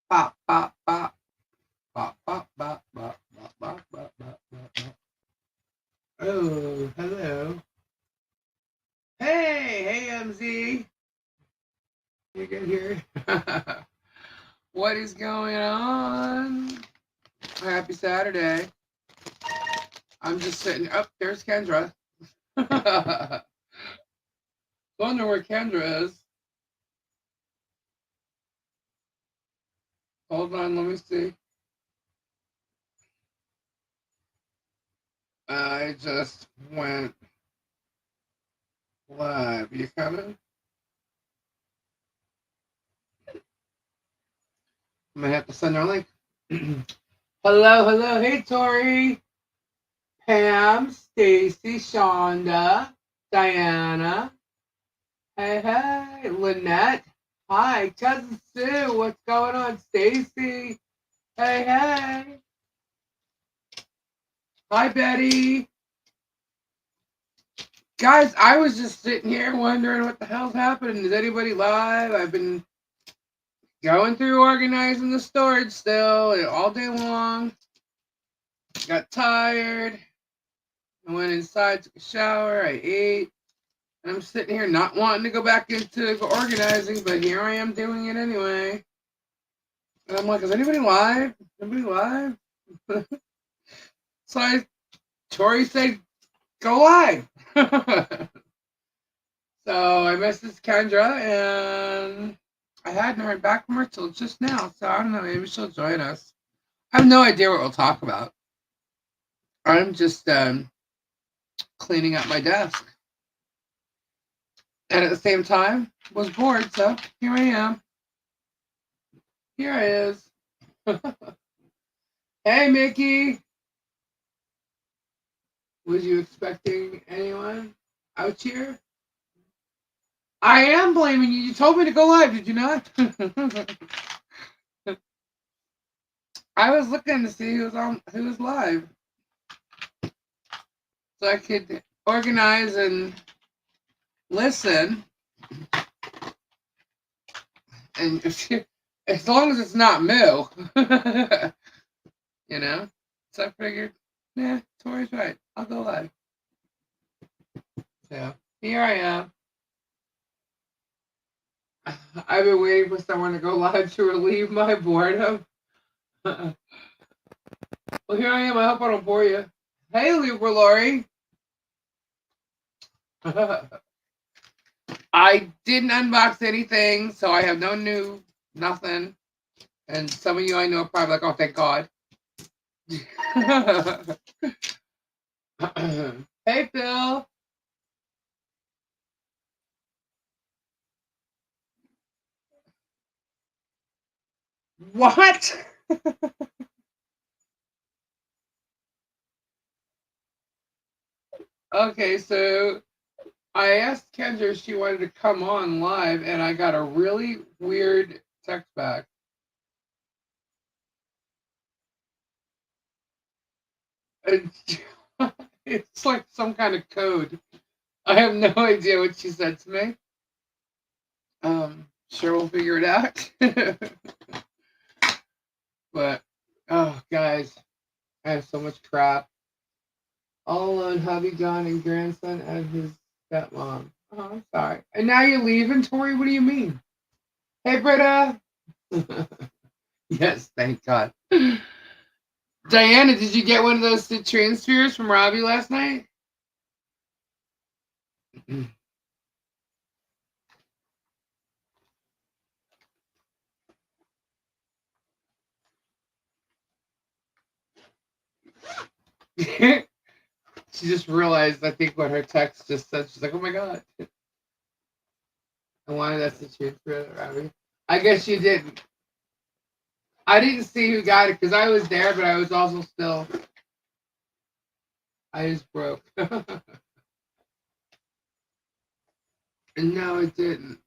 Bop, bop, bop. Bop, bop, bop, bop, bop, bop, bop, bop, bop. Oh, hello. Hey, MZ. You get here? What is going on? Happy Saturday. I'm just sitting up. There's Kendra. Wonder where Kendra is. Hold on, let me see. I just went live. You coming? I'm gonna have to send her a link. Hello. Hey, Tori, Pam, Stacy, Shonda, Diana. Hey, Lynette. Hi, Cousin Sue. What's going on, Stacy? Hey. Hi, Betty. Guys, I was just sitting here wondering what the hell's happening. Is anybody live? I've been going through organizing the storage still all day long. Got tired. I went inside, took a shower, I ate. And I'm sitting here not wanting to go back into organizing, but here I am doing it anyway. And I'm like, is anybody live? Anybody live? So Tori said, go live. So I messaged Kendra, and I hadn't heard back from her till just now. So I don't know, maybe she'll join us. I have no idea what we'll talk about. I'm just cleaning up my desk. And at the same time, was bored, so here I am. Here I is. Hey, Mickey. Was you expecting anyone out here? I am blaming you. You told me to go live, did you not? I was looking to see who was live, so I could organize and listen. And as long as it's not Moo, you know. So I figured, yeah, Tori's right. I'll go live. So here I am. I've been waiting for someone to go live to relieve my boredom. Well, here I am. I hope I don't bore you. Hey, Libra Lori. I didn't unbox anything, so I have nothing. And some of you I know are probably like, oh, thank God. Hey, Phil. What? Okay, so I asked Kendra if she wanted to come on live, and I got a really weird text back. It's like some kind of code. I have no idea what she said to me. Sure, we'll figure it out. But, oh, guys, I have so much crap. All alone, hubby gone, and grandson and his stepmom. Oh, I'm sorry. And now you're leaving, Tori? What do you mean? Hey, Britta. Yes, thank God. Diana, did you get one of those citrine spheres from Robbie last night? She just realized, I think, what her text just said. She's like, oh my God. I wanted that citrine sphere, Robbie. I guess you didn't. I didn't see who got it because I was there, but I was also still. I just broke. No, it didn't.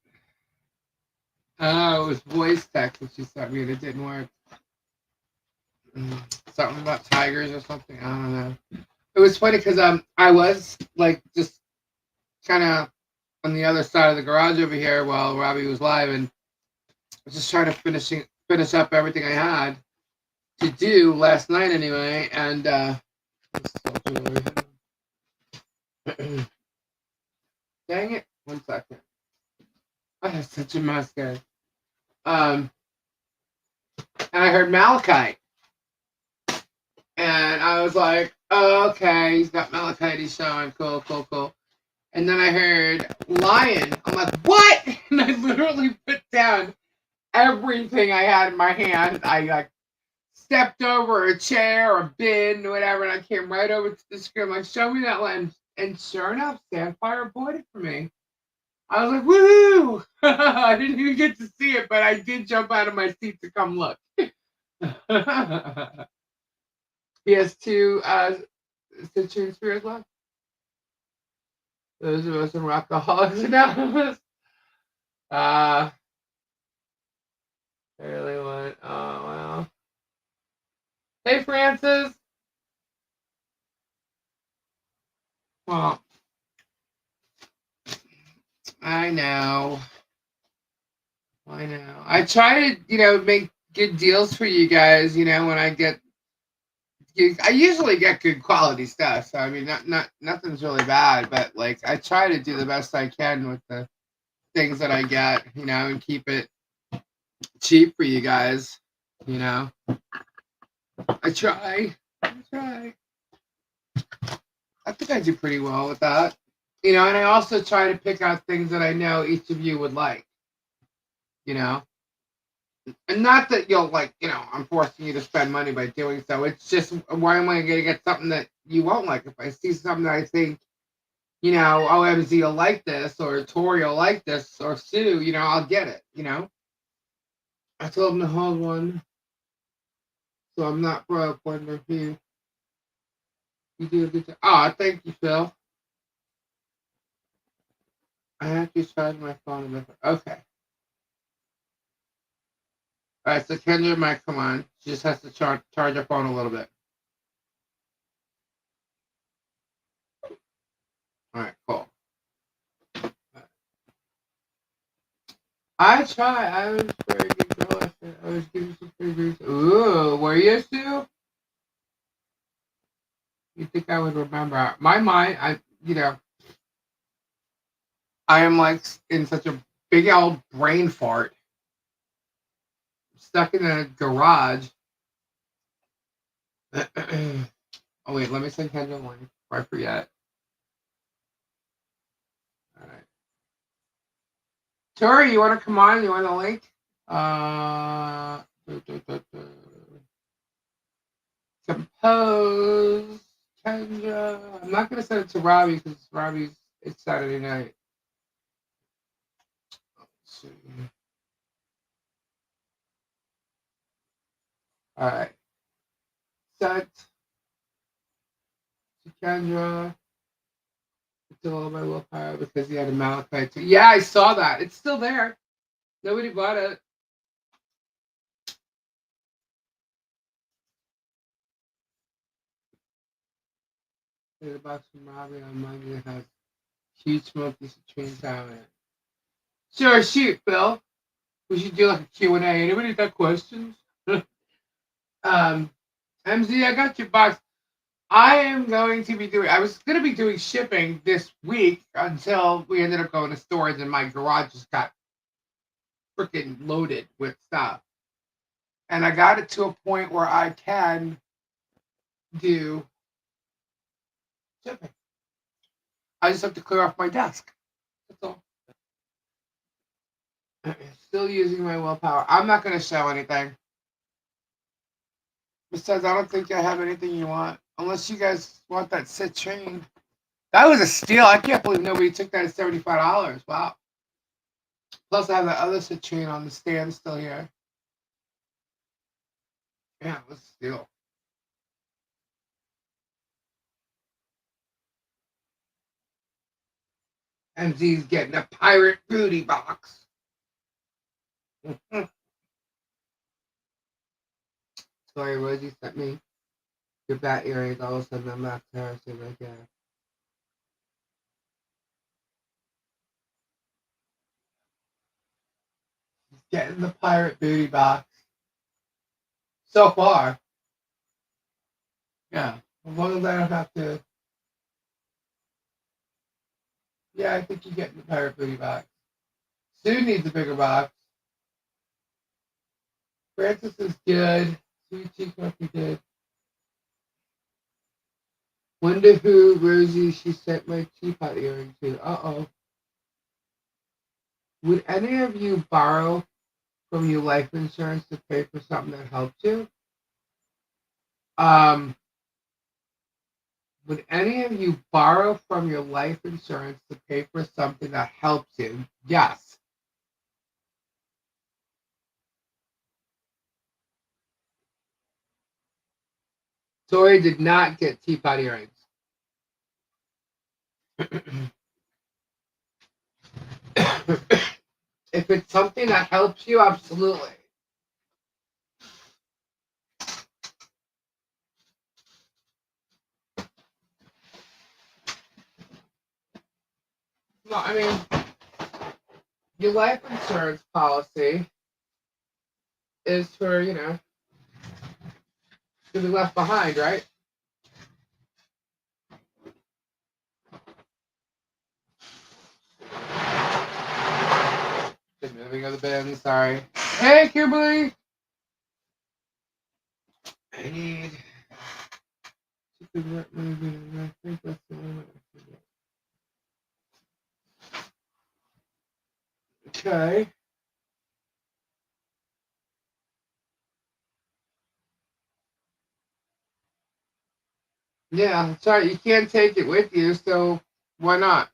Oh, it was voice text that she sent me, and it didn't work. Something about tigers or something. I don't know. It was funny because I was like just kind of on the other side of the garage over here while Robbie was live, and I was just trying to finish up everything I had to do last night anyway, and dang it, 1 second. I have such a mess, guys. And I heard Malachite, and I was like, oh, okay, he's got Malachite, he's showing, cool, cool, cool. And then I heard Lion. I'm like, what? And I literally put down everything I had in my hand. I like stepped over a chair or a bin or whatever, and I came right over to the screen. I'm like, show me that lens. And sure enough, Sandfire bought it for me. I was like, woohoo! I didn't even get to see it, but I did jump out of my seat to come look. He has two citrine spirits left. Those of us in Rockaholics Anonymous. Really want. Oh, wow. Hey, Francis. Well, I know. I know. I try to, make good deals for you guys, when I get. I usually get good quality stuff. So, I mean, nothing's really bad, but, like, I try to do the best I can with the things that I get, and keep it cheap for you guys, I try. I try. I think I do pretty well with that. And I also try to pick out things that I know each of you would like, you know. And not that you'll like, I'm forcing you to spend money by doing so. It's just why am I going to get something that you won't like? If I see something that I think, OMZ will like this, or Tori will like this, or Sue, I'll get it, I told him to hold one, so I'm not broke. Wonder if you do a good job. Oh, thank you, Phil. I have to charge my phone a bit. Okay. All right, so Kendra might come on. She just has to charge her phone a little bit. All right, cool. I try. I was a very good girl. I was giving some figures. Ooh, were you, Sue? You think I would remember? My mind, I am like in such a big old brain fart, stuck in a garage. Oh wait, let me send Kendra one before I forget. All right, Tori, you want to come on? You want a link? Compose, Kendra. I'm not gonna send it to Robbie because it's Saturday night. Let's see. All right, set to Kendra. It's all my willpower because he had a malachite too. Yeah, I saw that. It's still there. Nobody bought it. There's a box from Robbie on Monday that has huge smoky citrine sour in it. Sure, shoot, Phil. We should do like a Q&A. Anybody got questions? MZ, I got your box. I was going to be doing shipping this week until we ended up going to stores and my garage just got freaking loaded with stuff. And I got it to a point where I can do shipping. I just have to clear off my desk. That's all. Still using my willpower. I'm not going to show anything. Besides, I don't think I have anything you want. Unless you guys want that citrine. That was a steal. I can't believe nobody took that at $75. Wow. Plus, I have that other citrine on the stand still here. Yeah, it was a steal. MZ's getting a pirate booty box. Sorry, Rosie sent me your bat earrings. All of a sudden, I'm back to her. So like, yeah. Getting the pirate booty box. So far. Yeah. As long as I don't have to. Yeah, I think you get the Pirate Booty box. Sue needs a bigger box. Francis is good. Sweet Cheek must be good. Wonder who Rosie she sent my teapot earring to. Uh-oh. Would any of you borrow from your life insurance to pay for something that helps you? Um, would any of you borrow from your life insurance to pay for something that helps you? Yes. Tori did not get teapot earrings. If it's something that helps you, absolutely. No, I mean, your life insurance policy is for, to be left behind, right? Just moving of the bin, sorry. Hey, Kimberly! I need to convert my I think that's the one I forget. Okay. Yeah, sorry, you can't take it with you, so why not?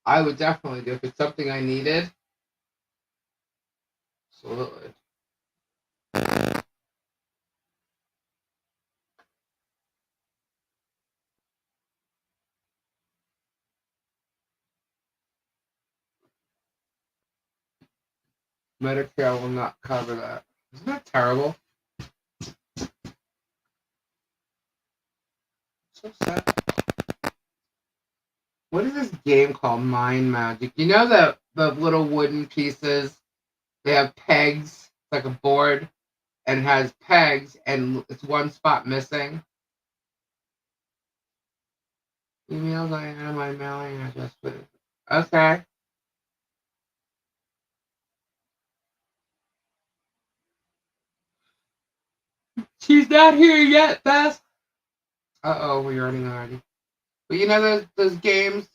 I would definitely do if it's something I needed. Absolutely. Medicare will not cover that. Isn't that terrible? So sad. What is this game called? Mind Magic. You know the little wooden pieces? They have pegs. It's like a board and it has pegs and it's one spot missing. Emails I have my mailing address with. Okay. She's not here yet, Beth. Uh-oh, we're running already. But you know those games?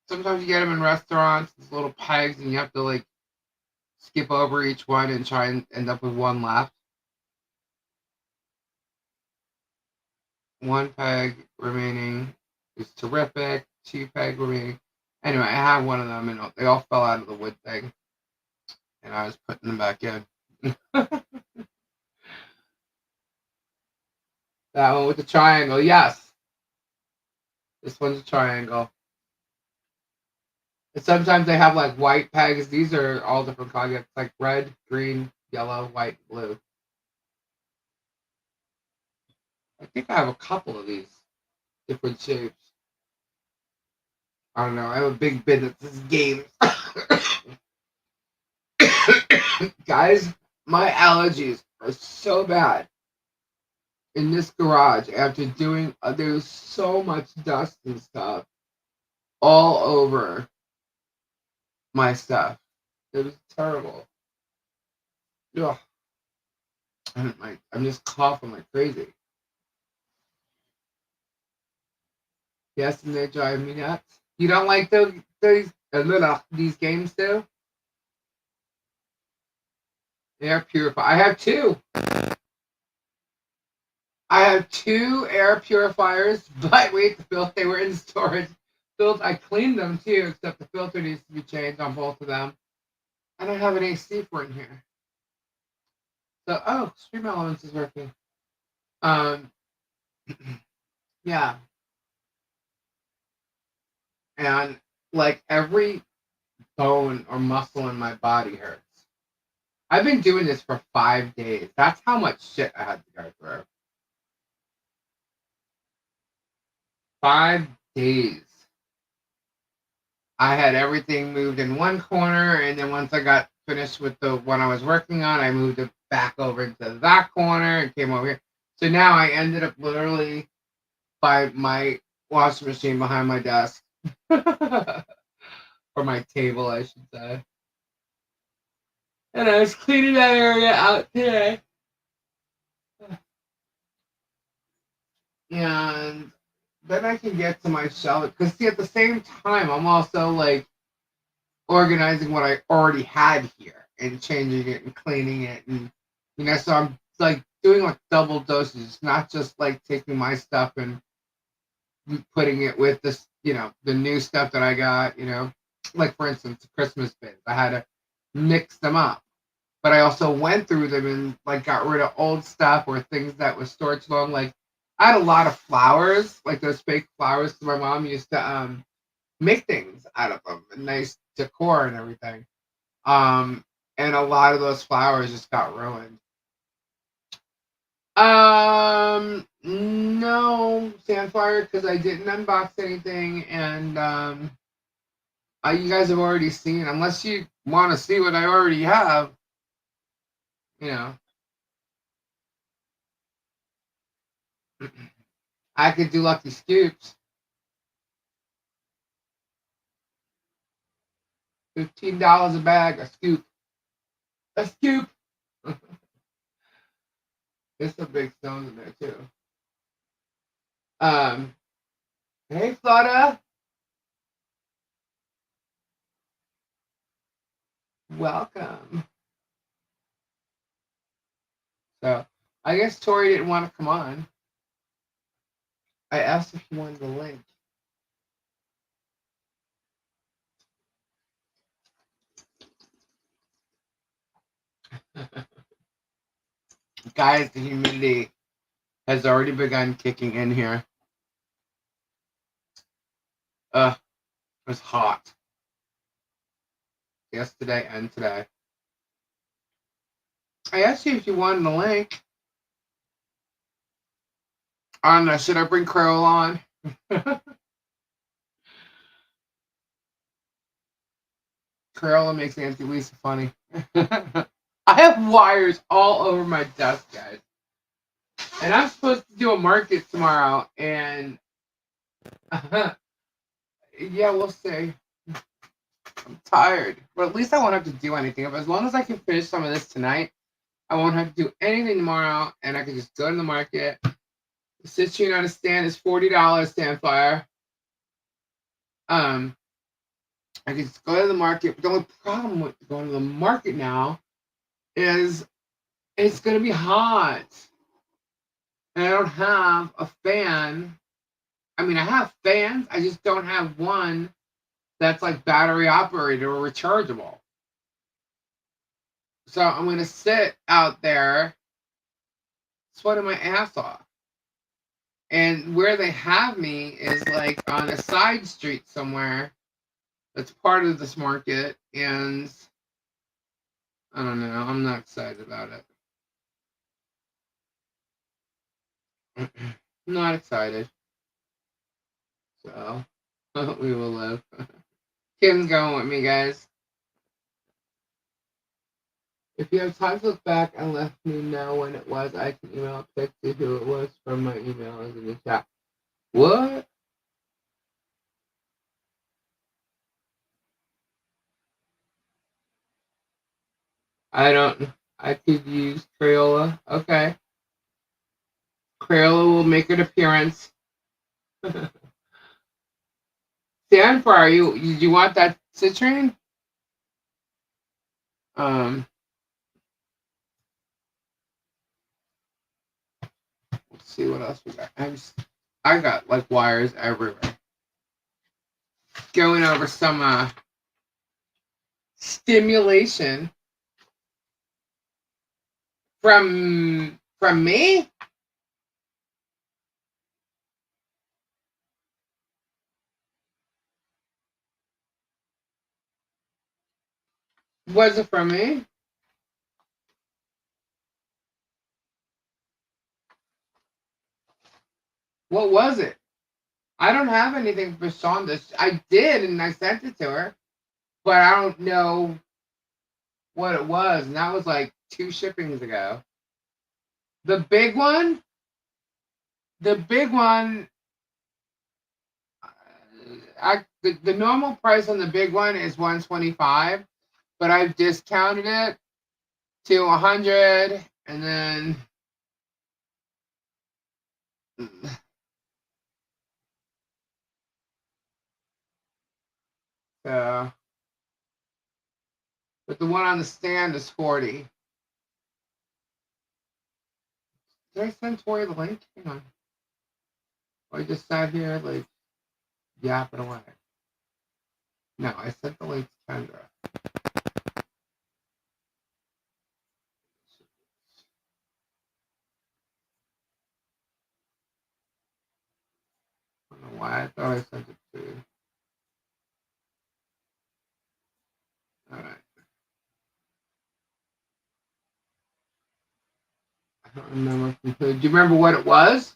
Sometimes you get them in restaurants, these little pegs, and you have to like skip over each one and try and end up with one left. One peg remaining is terrific. Two peg remaining. Anyway, I have one of them, and they all fell out of the wood thing, and I was putting them back in. That one with the triangle, yes. This one's a triangle. And sometimes they have like white pegs. These are all different colors, like red, green, yellow, white, blue. I think I have a couple of these different shapes. I don't know. I have a big bin that says games. Guys, my allergies are so bad in this garage after doing, there's so much dust and stuff all over my stuff. It was terrible. Ugh. I'm just coughing like crazy. Yes, and they drive me nuts. You don't like these games though? Air purifier. I have two. I have two air purifiers, but wait, they were in storage. I cleaned them too, except the filter needs to be changed on both of them. I don't have an AC for in here. So, Stream Elements is working. Um, yeah. And like every bone or muscle in my body hurts. I've been doing this for 5 days. That's how much shit I had to go through. 5 days. I had everything moved in one corner, and then once I got finished with the one I was working on, I moved it back over into that corner and came over here. So now I ended up literally by my washing machine behind my desk. Or my table, I should say. And I was cleaning that area out today. And then I can get to my shelf. Because, see, at the same time, I'm also like organizing what I already had here and changing it and cleaning it. And, so I'm like doing like double doses, not just like taking my stuff and putting it with this, the new stuff that I got, like for instance, Christmas bins. I had to mix them up. But I also went through them and like got rid of old stuff or things that was stored too long. Like I had a lot of flowers, like those fake flowers that my mom used to make things out of them, and nice decor and everything. Um, and a lot of those flowers just got ruined. No, Sandfire, because I didn't unbox anything, and you guys have already seen. Unless you want to see what I already have, you know, I could do lucky scoops. $15 a bag, a scoop, a scoop. There's some big stones in there too. Um, hey Florida, welcome. So I guess Tori didn't want to come on. I asked if he wanted the link. Guys, the humidity has already begun kicking in here. It was hot yesterday and today. I asked you if you wanted the link. I don't know. Should I bring Crow on? Corolla makes Auntie Lisa funny. I have wires all over my desk, guys. And I'm supposed to do a market tomorrow, and yeah, we'll see. I'm tired. But at least I won't have to do anything. As long as I can finish some of this tonight, I won't have to do anything tomorrow, and I can just go to the market. The citrine on a stand is $40, Sandfire. I can just go to the market. But the only problem with going to the market now is it's going to be hot. And I don't have a fan. I mean, I have fans. I just don't have one that's like battery operated or rechargeable. So I'm going to sit out there sweating my ass off. And where they have me is like on a side street somewhere that's part of this market. And I don't know. I'm not excited about it. Not excited. So we will live. Kim's going with me, guys. If you have time to look back and let me know when it was, I can email a pic to who it was from my email is in the chat. What? I could use Crayola. Okay. Crayola will make an appearance. Sandfire, you want that citrine? Let's see what else we got. I got like wires everywhere. Going over some stimulation from me. Was it from me? What was it? I don't have anything for Shonda. I did, and I sent it to her, but I don't know what it was, and that was like 2 shippings ago. The big one, the big one, the normal price on the big one is 125, but I've discounted it to 100, and then but the one on the stand is 40. Did I send Tori the link? Hang on. Or I just sat here like yapping away. No, I sent the link to Kendra. I don't know why I thought I sent it to you. Alright. I don't remember. Do you remember what it was?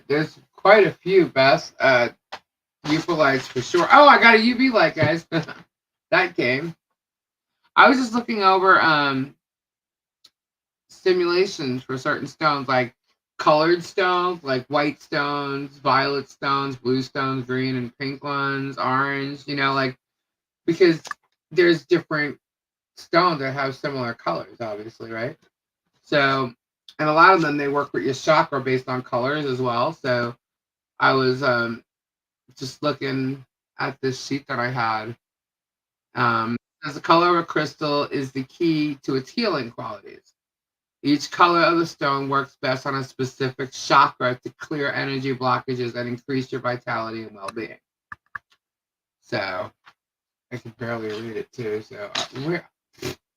There's quite a few best. UFO lights for sure. Oh, I got a UV light, guys. That came. I was just looking over simulations for certain stones, like colored stones, like white stones, violet stones, blue stones, green and pink ones, orange, like because there's different stones that have similar colors, obviously, right? So, and a lot of them, they work with your chakra based on colors as well. So I was just looking at this sheet that I had. As the color of a crystal is the key to its healing qualities. Each color of the stone works best on a specific chakra to clear energy blockages and increase your vitality and well-being. So I can barely read it too. So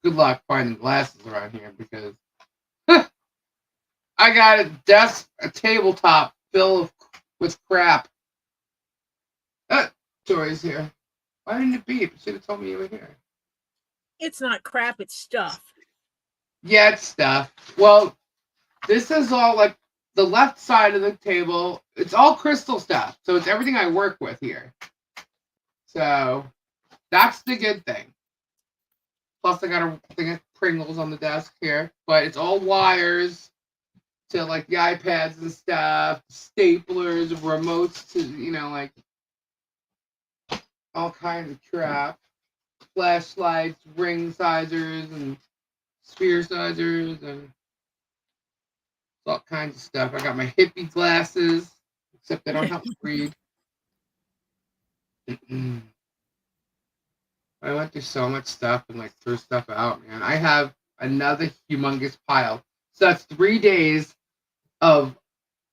good luck finding glasses around here because I got a tabletop filled with crap. Tori's here. Why didn't it beep? You should have told me you were here. It's not crap, it's stuff. Yeah, it's stuff. Well, this is all like the left side of the table. It's all crystal stuff. So it's everything I work with here. So that's the good thing. Plus, I got a thing of Pringles on the desk here. But it's all wires to like the iPads and stuff, staplers, remotes to, like all kinds of crap. Flashlights, ring sizers, and sphere sizers, and all kinds of stuff. I got my hippie glasses, except they don't help me read. I went through so much stuff and like threw stuff out, man. I have another humongous pile. So that's 3 days of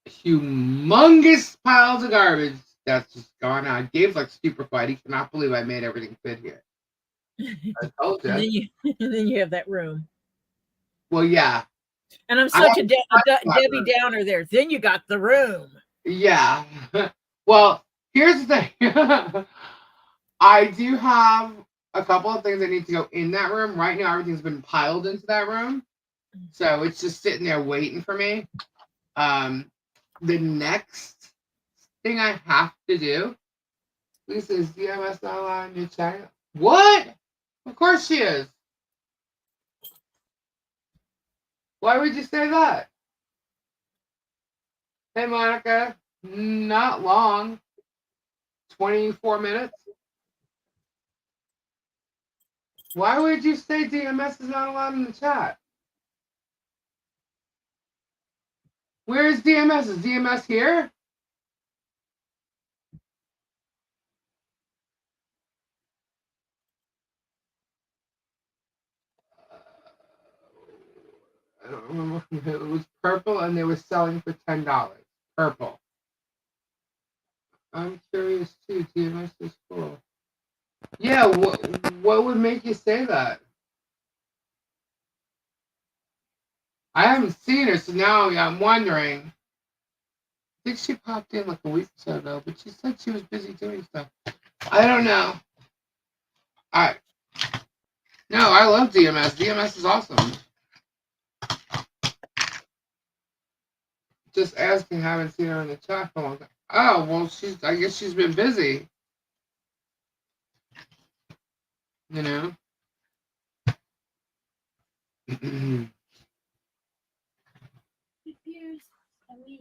humongous piles of garbage that's just gone out. Dave's like stupefied. He cannot believe I made everything fit here. I told you. And then you have that room. Well, yeah. And I'm such a Debbie Downer there. Then you got the room. Yeah. Well, here's the thing. I do have a couple of things that need to go in that room. Right now, everything's been piled into that room. So it's just sitting there waiting for me. The next thing I have to do, Lisa, is DMS not allowed in your channel? What? Of course she is. Why would you say that? Hey, Monica. Not long. 24 minutes. Why would you say DMS is not allowed in the chat? Where is DMS? Is DMS here? I don't remember. It was purple and they were selling for $10. Purple. I'm curious too. DMS is cool. Yeah, what would make you say that? I haven't seen her, so now I'm wondering. I think she popped in like a week or so ago, but she said she was busy doing stuff. I don't know. No, I love DMS. DMS is awesome. Just asking. Haven't seen her in the chat for a long time. Oh well, I guess she's been busy. You know. It appears that we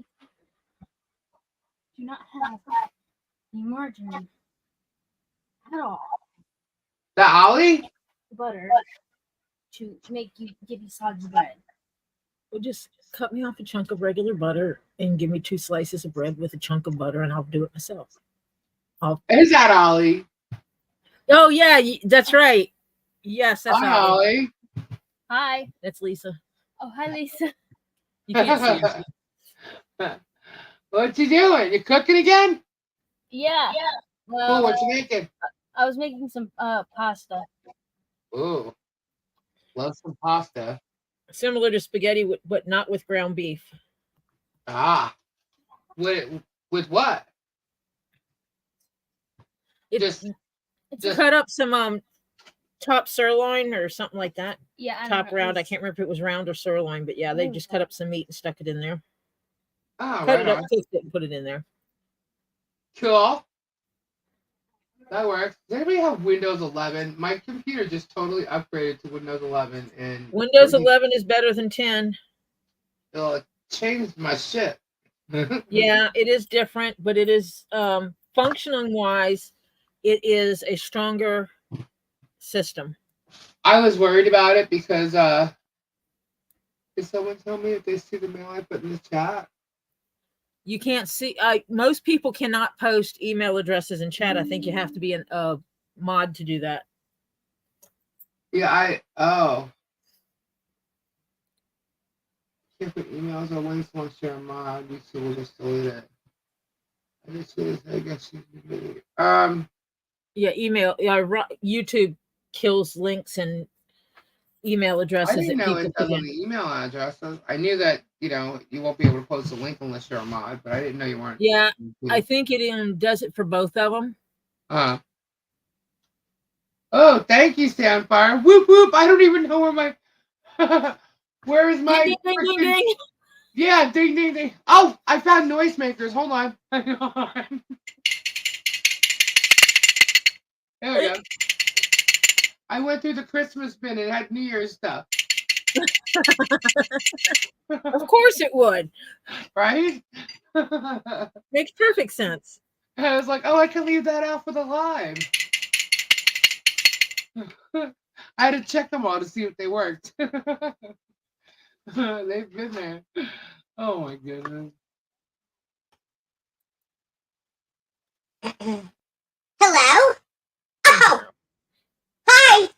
do not have any margarine at all. The Ollie? Butter to give you soggy bread. Well, just cut me off a chunk of regular butter and give me 2 slices of bread with a chunk of butter, and I'll do it myself. Is that Ollie? Oh yeah, that's right. Yes, that's Hi, Ollie. Hi. That's Lisa. Oh, hi, Lisa. You can't see her. What you doing? You cooking again? Yeah. Cool. What you making? I was making some pasta. Ooh, love some pasta. Similar to spaghetti, but not with ground beef. Ah, with what? It's Just cut up some top sirloin or something like that. Yeah, top round. I can't remember if it was round or sirloin, but yeah, they just cut up some meat and stuck it in there. Oh, cut it up, cooked it, and put it in there. Cool. That works. Does anybody have Windows 11? My computer just totally upgraded to Windows 11, and Windows 11 is better than 10. It'll change my shit. Yeah, it is different, but it is functioning wise, it is a stronger system. I was worried about it because did someone tell me if they see the mail I put in the chat? You can't see. Most people cannot post email addresses in chat. I think you have to be a mod to do that. Yeah, can't put emails or links once you're a mod. So we'll just delete it. I guess you can delete it. Yeah, email. YouTube kills links and email addresses. I didn't know it does on the email addresses. I knew that you won't be able to post a link unless you're a mod, but I didn't know you weren't. Yeah, I think it does it for both of them. Oh, thank you, Soundfire. Whoop whoop! I don't even know where my where is my ding, ding, ding, ding, ding. Yeah, ding ding ding. Oh, I found noisemakers. Hold on. Hang on. There we go. I went through the Christmas bin and it had New Year's stuff. Of course it would. Right? Makes perfect sense. I was like, oh, I can leave that out for the live. I had to check them all to see if they worked. They've been there. Oh my goodness. Hello? Oh! Hi!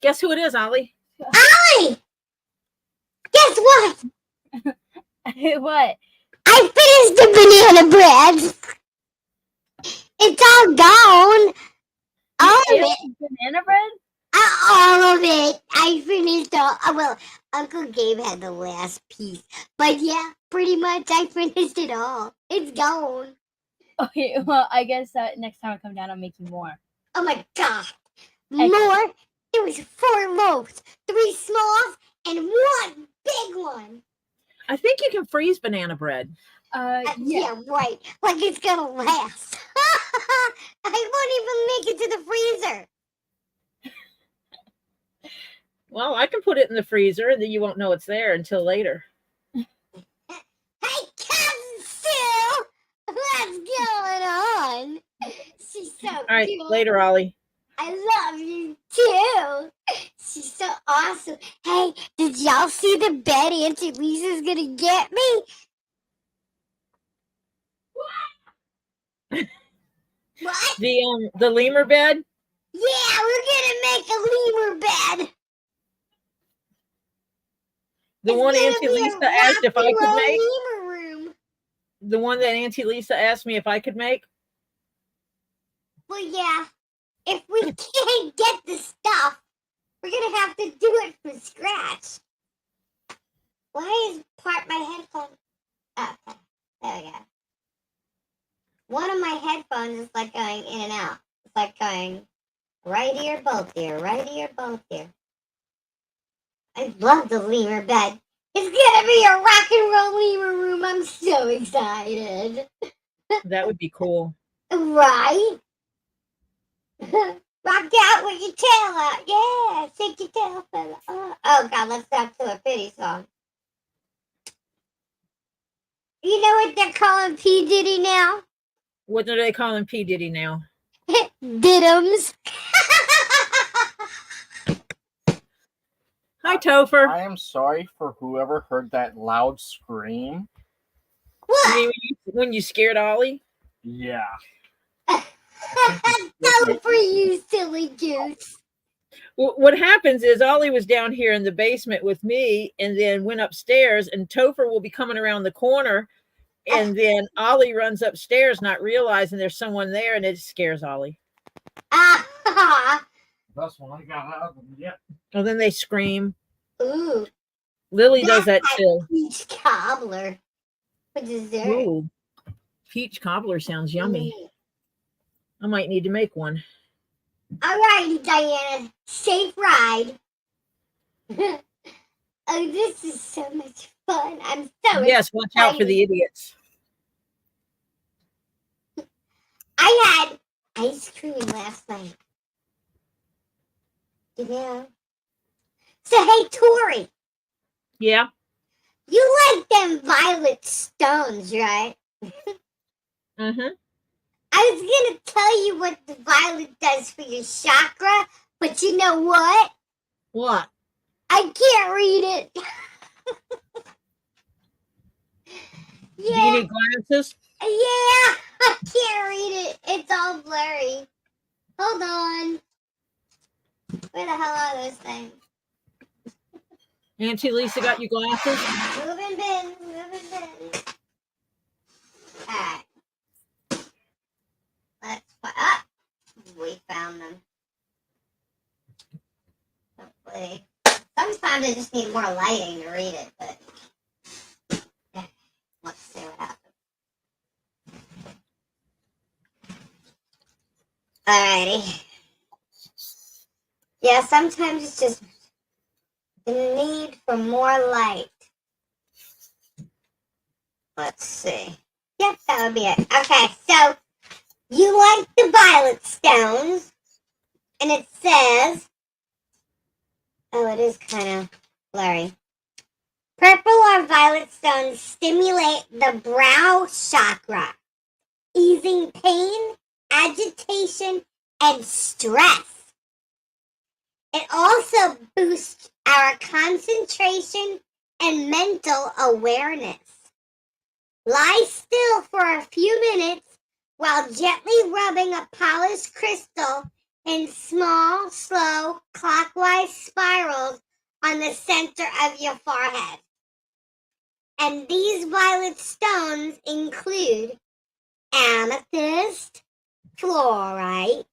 Guess who it is, Ollie? Ollie! Guess what? What? I finished the banana bread. It's all gone. All of it. Banana bread? All of it. I finished all. Well, Uncle Gabe had the last piece. But yeah, pretty much I finished it all. It's gone. Okay, well, I guess next time I come down, I'll make you more. Oh my god. More? There was 4 loaves, 3 smalls, and 1 big one. I think you can freeze banana bread. Yeah, right. Like it's gonna last. I won't even make it to the freezer. Well, I can put it in the freezer, and then you won't know it's there until later. Hey, Cousin Sue! What's going on? She's so All right, cute. later, Ollie. I love you too. She's so awesome. Hey, did y'all see the bed Auntie Lisa's gonna get me? What? The lemur bed? Yeah, we're gonna make a lemur bed. The one Auntie Lisa asked if I could make? Lemur room. The one that Auntie Lisa asked me if I could make? Well, yeah. If we can't get the stuff, we're gonna have to do it from scratch. Why is my headphone? Okay, there we go. One of my headphones is like going in and out. It's like going right ear, both ear, right ear, both ear. I love the lemur bed. It's gonna be a rock and roll lemur room. I'm so excited. That would be cool. Right? Rock out with your tail out. Yeah, shake your tail, fella. Oh, God, let's not do a pity song. You know what they're calling P. Diddy now? What do they call him P. Diddy now? Diddums. Hi, Topher. I am sorry for whoever heard that loud scream. You What? mean when you scared Ollie? Yeah. Go for you, silly goose. What happens is Ollie was down here in the basement with me and then went upstairs, and Topher will be coming around the corner, and then Ollie runs upstairs not realizing there's someone there, and it scares Ollie. That's when I got out of them. Yep. And then they scream. Ooh. Lily does that too. Peach cobbler for dessert. Ooh, peach cobbler sounds yummy. I might need to make one. All righty, Diana. Safe ride. Oh, this is so much fun. I'm so Yes, watch out for the idiots. I had ice cream last night. You know? So, hey, Tori, Yeah. you like them violet stones, right? Mm-hmm. I was going to tell you what the violet does for your chakra, but you know what? What? I can't read it. Do you need glasses? Yeah, I can't read it. It's all blurry. Hold on. Where the hell are those things? Auntie Lisa got you glasses? Moving bins, moving bins. Alright. Let's put up. We found them. Hopefully. Sometimes I just need more lighting to read it, but yeah. Let's see what happens. Alrighty. Yeah, sometimes it's just the need for more light. Let's see. Yep, that would be it. Okay, so you like the violet stones, and it says, oh, it is kind of blurry. Purple or violet stones stimulate the brow chakra, easing pain, agitation, and stress. It also boosts our concentration and mental awareness. Lie still for a few minutes while gently rubbing a polished crystal in small, slow, clockwise spirals on the center of your forehead. And these violet stones include amethyst, fluorite,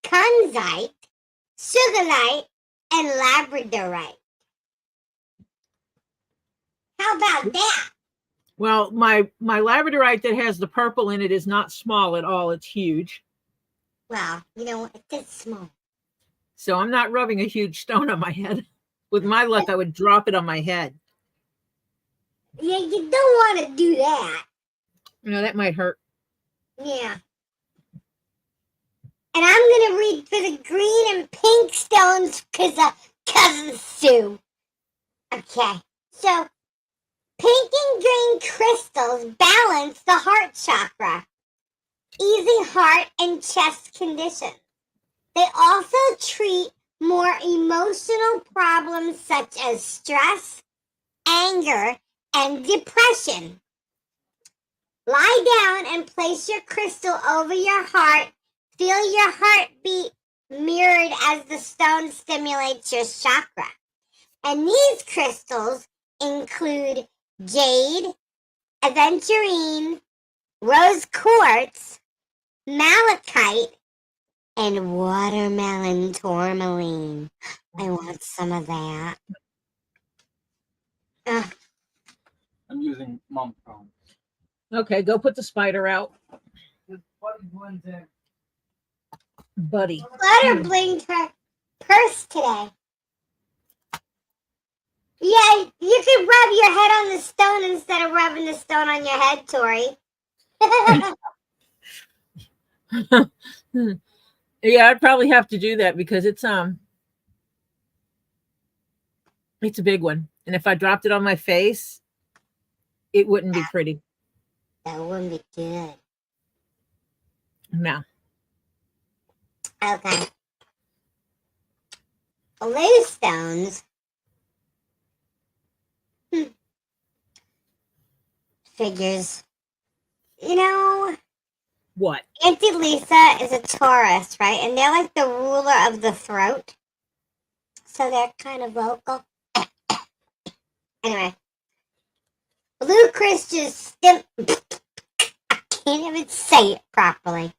kunzite, sugarite, and labradorite. How about that? Well, my labradorite that has the purple in it is not small at all. It's huge. Well, you know, it's small. So I'm not rubbing a huge stone on my head. With my luck, I would drop it on my head. Yeah, you don't want to do that. You know, that might hurt. Yeah. And I'm going to read for the green and pink stones because of Cousin Sue. Okay. So, pink and green crystals balance the heart chakra, easing heart and chest conditions. They also treat more emotional problems such as stress, anger, and depression. Lie down and place your crystal over your heart. Feel your heartbeat mirrored as the stone stimulates your chakra. And these crystals include jade, aventurine, rose quartz, malachite, and watermelon tourmaline. I want some of that. I'm using mom phone. Okay, go put the spider out. Buddy blends in. Buddy. Butter blinged her purse today. Yeah, You could rub your head on the stone instead of rubbing the stone on your head, Tori. Yeah, I'd probably have to do that because it's a big one. And if I dropped it on my face, it wouldn't be pretty. That wouldn't be good. No. Okay. Loose stones. Figures. You know, What? Auntie Lisa is a Taurus, right? And they're like the ruler of the throat. So they're kind of vocal. Anyway. Blue crystals I can't even say it properly.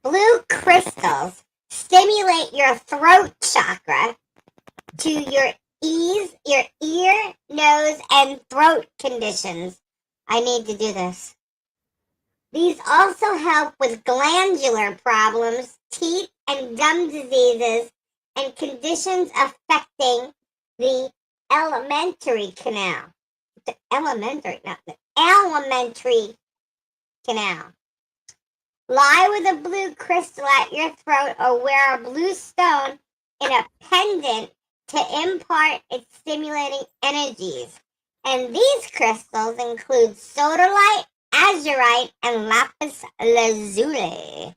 Blue crystals stimulate your throat chakra to your ear, nose, and throat conditions. I need to do this. These also help with glandular problems, teeth and gum diseases, and conditions affecting the alimentary canal. The alimentary canal. Lie with a blue crystal at your throat or wear a blue stone in a pendant to impart its stimulating energies. And these crystals include sodalite, azurite, and lapis lazuli.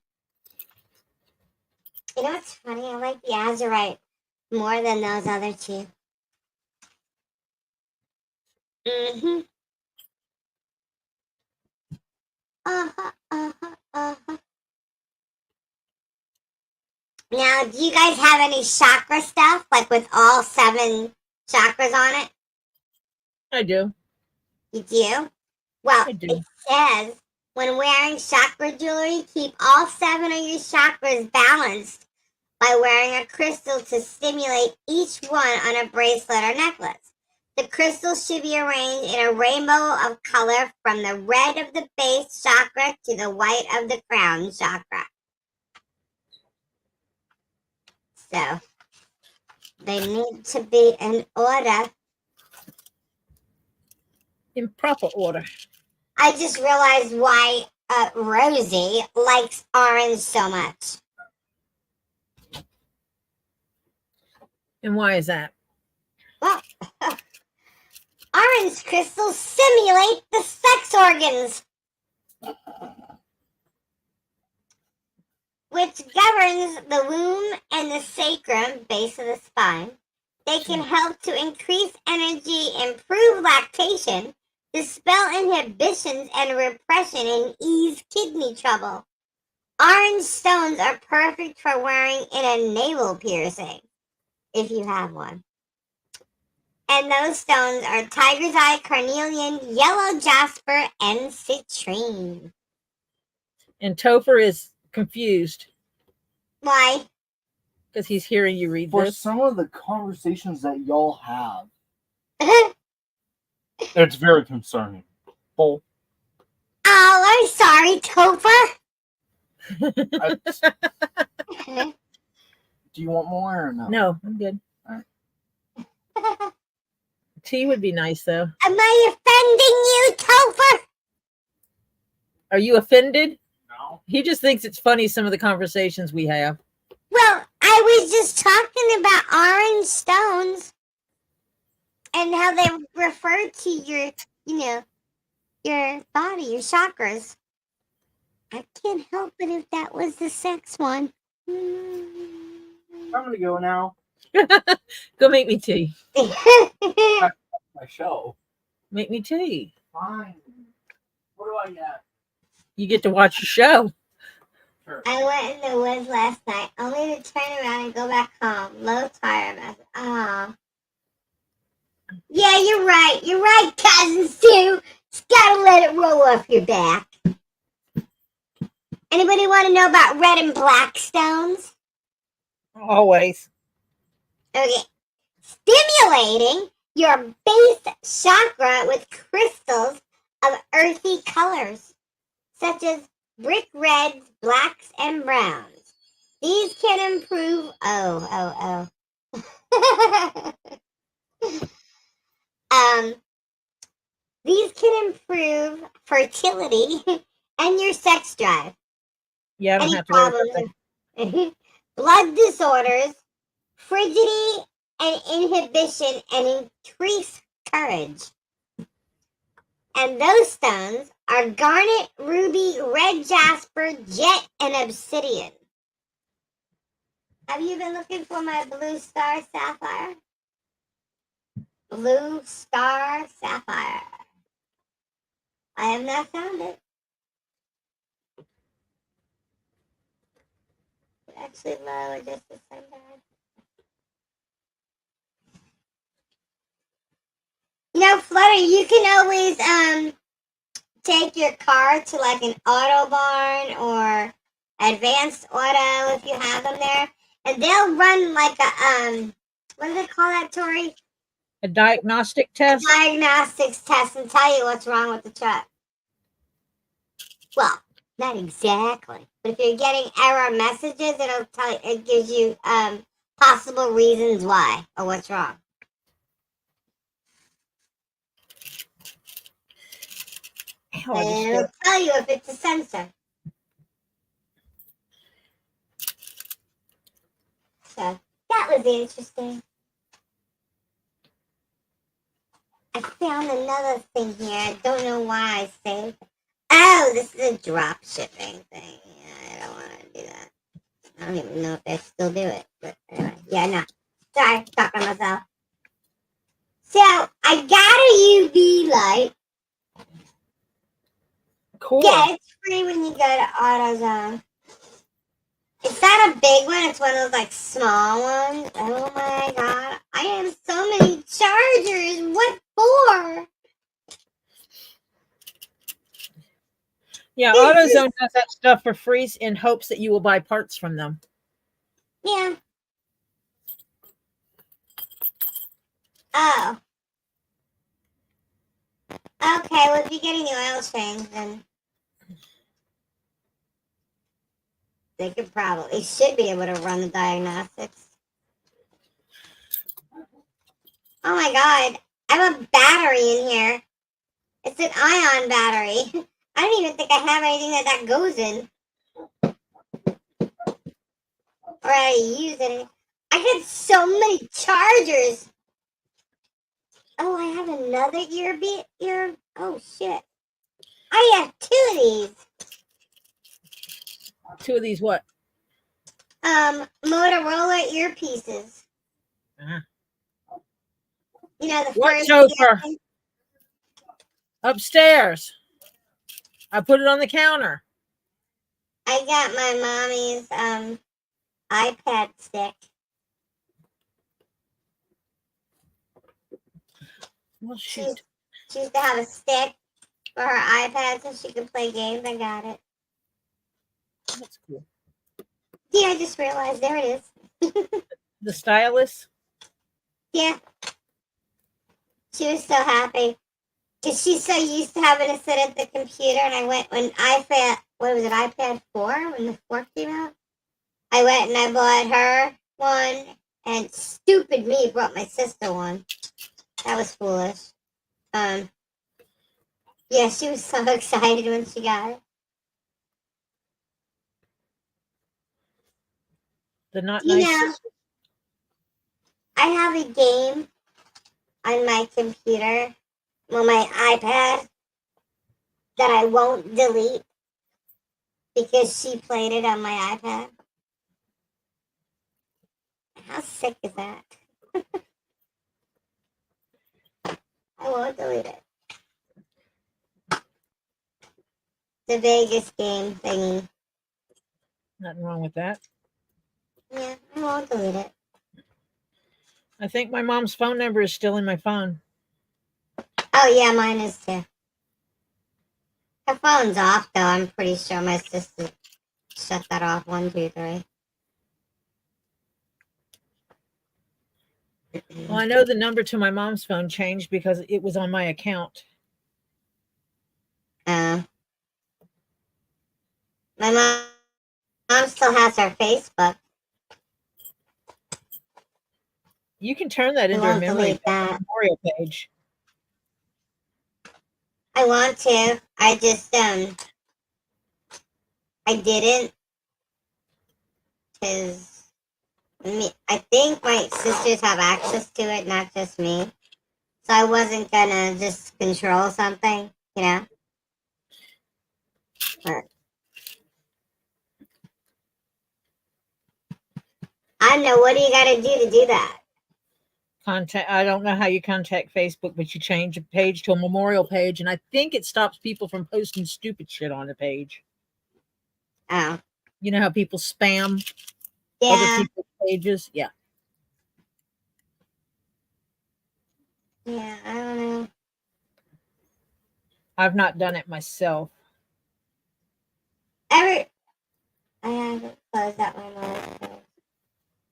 You know what's funny? I like the azurite more than those other two. Mm-hmm. Now, do you guys have any chakra stuff, like with all 7 chakras on it? I do. You do? Well, I do. it says, when wearing chakra jewelry, keep all 7 of your chakras balanced by wearing a crystal to stimulate each one on a bracelet or necklace. The crystals should be arranged in a rainbow of color from the red of the base chakra to the white of the crown chakra. So, they need to be in order. In proper order. I just realized why Rosie likes orange so much. And why is that? Well, orange crystals simulate the sex organs, which governs the womb and the sacrum, base of the spine. They can help to increase energy, improve lactation, dispel inhibitions and repression, and ease kidney trouble. Orange stones are perfect for wearing in a navel piercing, if you have one. And those stones are tiger's eye, carnelian, yellow jasper, and citrine. And Topher is confused Why? because he's hearing you read For this. some of the conversations that y'all have, Oh, it's very concerning. Oh, I'm sorry, Topher. do you want more or no? No, I'm good. Tea would be nice, though. Am I offending you, Topher? Are you offended? No. He just thinks it's funny, some of the conversations we have. Well, I was just talking about orange stones and how they refer to your, your body, your chakras. I can't help it if that was the sex one. I'm gonna go now. Go make me tea. My show. Make me tea. Fine. What do I get? You get to watch the show. Sure. I went in the woods last night, only to turn around and go back home. Low tiredness. Oh. Yeah, you're right. You're right, Cousin Sue. Just gotta let it roll off your back. Anybody want to know about red and black stones? Always. Okay. Stimulating your base chakra with crystals of earthy colors, such as brick reds, blacks, and browns. These can improve These can improve fertility and your sex drive. Yeah, I don't Any have to worry about problems? Blood disorders, frigidity, and inhibition, and increase courage. And those stones are garnet, ruby, red jasper, jet, and obsidian. Have you been looking for my blue star sapphire? Blue star sapphire. I have not found it. Actually, low, just the same bad. You know, Flutter, you can always take your car to like an auto barn or advanced auto if you have them there, and they'll run like a what do they call that, Tori? a diagnostic test. Diagnostics test and tell you what's wrong with the truck. Well, not exactly, but if you're getting error messages, it'll tell you, it gives you possible reasons why or what's wrong. Ow, I just And did. it'll tell you if it's a sensor. So that was interesting. I found another thing here. I don't know why I saved. Oh, this is a drop shipping thing. Yeah, I don't want to do that. I don't even know if they still do it. But anyway, yeah, no. Sorry, talking to myself. So I got a UV light. Cool. Yeah, it's free when you go to AutoZone. It's not a big one. It's one of those like small ones. Oh my god. I have so many chargers. What for? Yeah, This is- AutoZone does that stuff for free in hopes that you will buy parts from them. Yeah. Oh. Okay, well, if you're getting the oil change, then they should be able to run the diagnostics. Oh my god, I have a battery in here. It's an ion battery. I don't even think I have anything that goes in. Or I use it. I had so many chargers. Oh, I have another ear. Oh shit. I have two of these. Two of these what? Motorola earpieces. Uh-huh. You know, the What, first Topher? earpiece. Upstairs. I put it on the counter. I got my mommy's iPad stick. Well, She shoot. used to have a stick for her iPad so she could play games. I got it. That's cool. Yeah, I just realized there it is. The stylus. Yeah. She was so happy. Because she's so used to having to sit at the computer. And I went when iPad 4? When the 4 came out? I went and I bought her one. And stupid me brought my sister one. That was foolish. Yeah, she was so excited when she got it. The not You nice. know, I have a game on my computer, on my iPad, that I won't delete because she played it on my iPad. How sick is that? I won't delete it. The Vegas game thingy. Nothing wrong with that. Yeah, I won't delete it. I think my mom's phone number is still in my phone. Oh, yeah, mine is too. Her phone's off, though. I'm pretty sure my sister shut that off. 1, 2, 3. Well, I know the number to my mom's phone changed because it was on my account. My mom still has her Facebook. You can turn that I into a won't delete that. memorial page. I want to. I just I didn't, because I think my sisters have access to it, not just me. So I wasn't gonna just control something, you know. But I don't know. What do you got to do that? Contact. I don't know how you contact Facebook, but you change a page to a memorial page, and I think it stops people from posting stupid shit on the page. Oh, You know how people spam other yeah, people's pages? Yeah. yeah. I don't know. I've not done it myself. I haven't closed that one.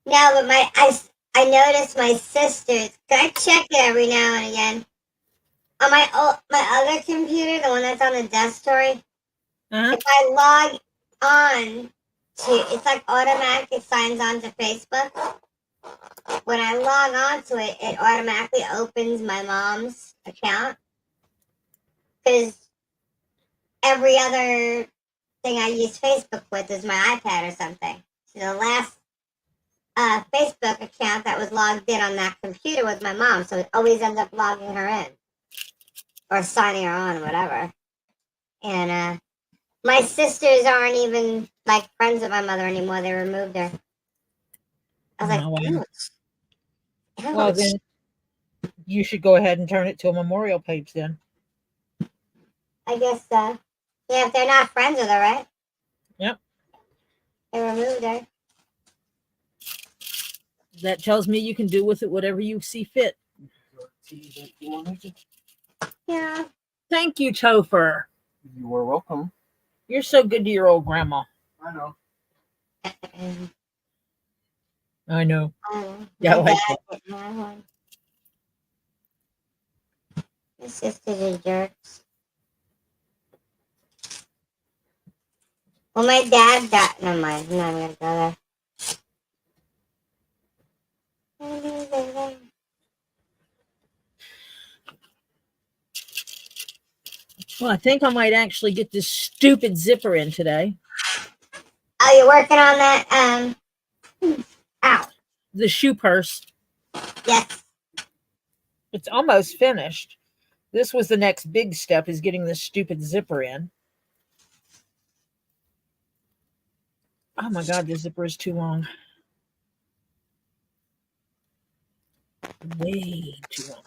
No, but I noticed my sisters. I check it every now and again. On my other computer, the one that's on the desk story, Uh-huh. if I log on to, it's like automatic. It signs on to Facebook. When I log on to it, it automatically opens my mom's account, because every other thing I use Facebook with is my iPad or something. So the last Facebook account that was logged in on that computer was my mom, so it always ends up logging her in or signing her on, whatever. And my sisters aren't even like friends with my mother anymore. They removed her. I was Oh, like, wow. ouch. Well, then you should go ahead and turn it to a memorial page then. I guess so. Yeah, if they're not friends with her, right? Yep. They removed her. That tells me you can do with it whatever you see fit. Yeah. Thank you, Topher. You are welcome. You're so good to your old grandma. I know. I know. Yeah, Yeah, my like dad didn't have one. My sisters are jerks. Well, my dad got. Never mind. I'm not even gonna go there. Well, I think I might actually get this stupid zipper in today. Oh, you're working on that? Ow. The shoe purse. Yes. It's almost finished. This was the next big step, is getting this stupid zipper in. Oh my God, the zipper is too long. Way too long.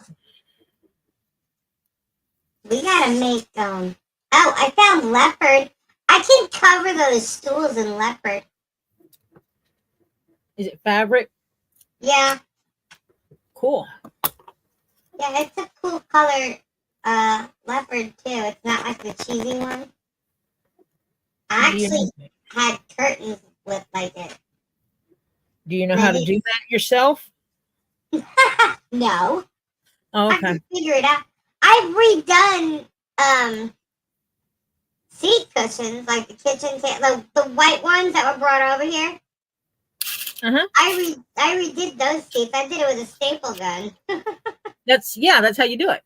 We gotta make Oh, I found leopard. I can cover those stools in leopard. Is it fabric? Yeah. Cool. Yeah, it's a cool color. Leopard too. It's not like the cheesy one. I Do you actually know, had curtains with like it. do you know how to do that yourself? No. Oh, I okay. can figure it out. I've redone seat cushions, like the kitchen the white ones that were brought over here. Uh-huh. I redid those seats. I did it with a staple gun. That's how you do it.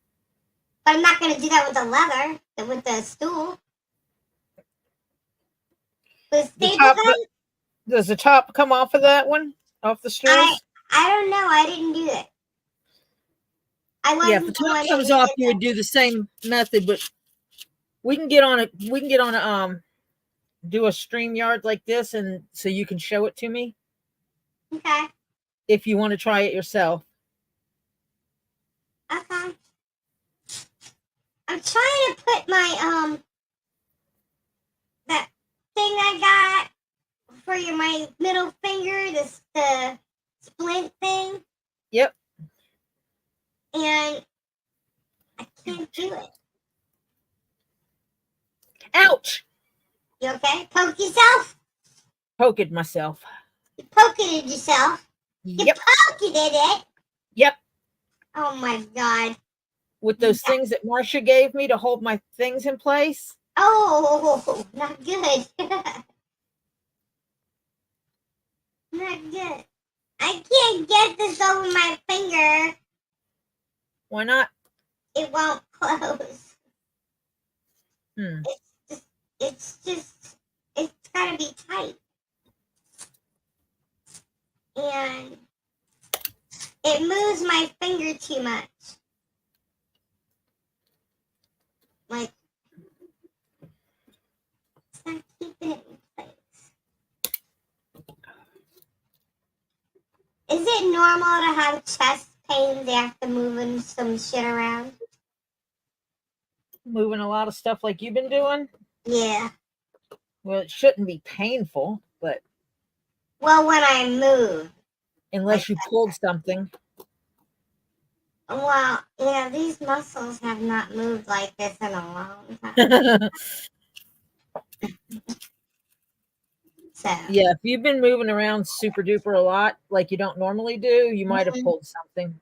But I'm not gonna do that with the leather, with the stool. The staple gun? Does the top come off of that one? Off the stools? I don't know. I didn't do it. Yeah, if the top comes off, you would do the same method, but we can get on a do a StreamYard like this, and so you can show it to me Okay. if you want to try it yourself. Okay. I'm trying to put my that thing I got for my middle finger, the splint thing. Yep. And I can't do it. Ouch! You okay? Poke yourself? Poked myself. You pocketed yourself? You Yep. pocketed it? Yep. Oh my God. With those things that Marcia gave me to hold my things in place. Oh, not good. Not good. I can't get this over my finger. Why not? It won't close. Hmm. It's gotta be tight. And it moves my finger too much. Like, it's not keeping it in place. Is it normal to have chest pains after moving some shit around? Moving a lot of stuff like you've been doing. Yeah. Well, it shouldn't be painful, but Well, when I move. unless you pulled something. Well, yeah, these muscles have not moved like this in a long time. So, Yeah, if you've been moving around super duper a lot, like you don't normally do, you might have pulled something.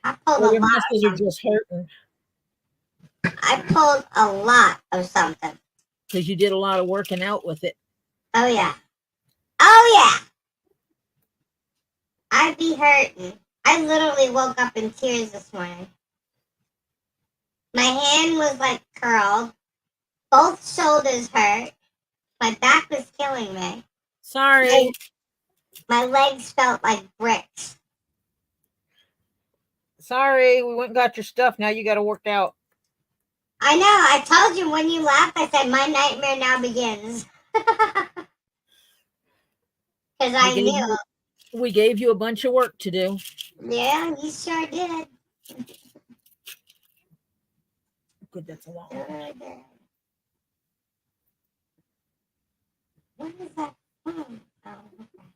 I pulled Or a your lot. muscles are just hurting I pulled a lot of something. because you did a lot of working out with it. Oh, yeah. Oh, yeah. I'd be hurting. I literally woke up in tears this morning. My hand was like curled. Both shoulders hurt. My back was killing me. Sorry. My legs felt like bricks. Sorry, we went and got your stuff. Now you got to work out. I know. I told you when you laughed, I said, my nightmare now begins. Because I knew. We gave you a bunch of work to do. Yeah, you sure did. Good, that's a long Sure one. did. What is that from? Oh, okay.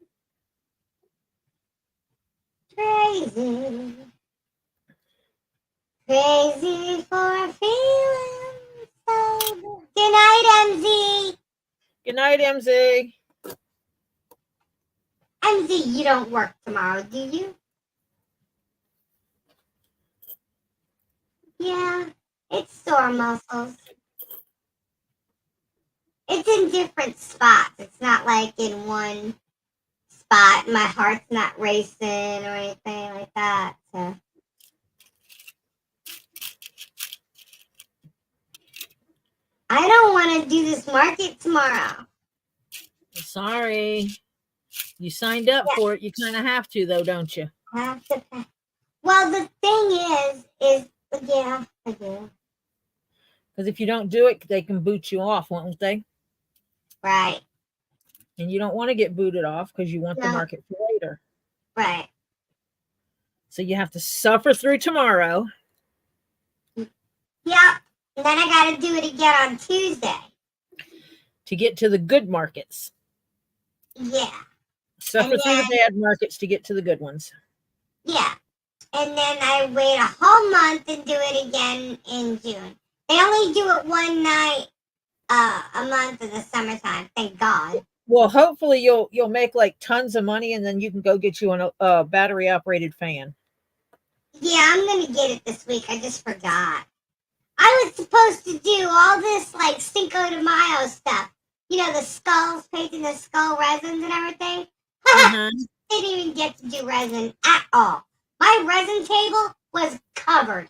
Crazy. Crazy for feeling so good. Good night, MZ. Good night, MZ. MZ, you don't work tomorrow, do you? Yeah, it's sore muscles. It's in different spots. It's not like in one spot. My heart's not racing or anything like that. So. I don't want to do this market tomorrow. Sorry. You signed up for it. You kind of have to, though, don't you? I have to pay. Well, the thing is, yeah, I do. Because if you don't do it, they can boot you off, won't they? Right. And you don't want to get booted off because you want the market for later. Right. So you have to suffer through tomorrow. Yep. And then I got to do it again on Tuesday. To get to the good markets. Yeah. Suffer through the bad markets to get to the good ones. Yeah. And then I wait a whole month and do it again in June. They only do it one night a month in the summertime. Thank God. Well, hopefully you'll make like tons of money, and then you can go get you a battery operated fan. Yeah, I'm gonna get it this week. I just forgot. I was supposed to do all this like Cinco de Mayo stuff. You know, the skulls, painting the skull resins and everything. Didn't even get to do resin at all. My resin table was covered.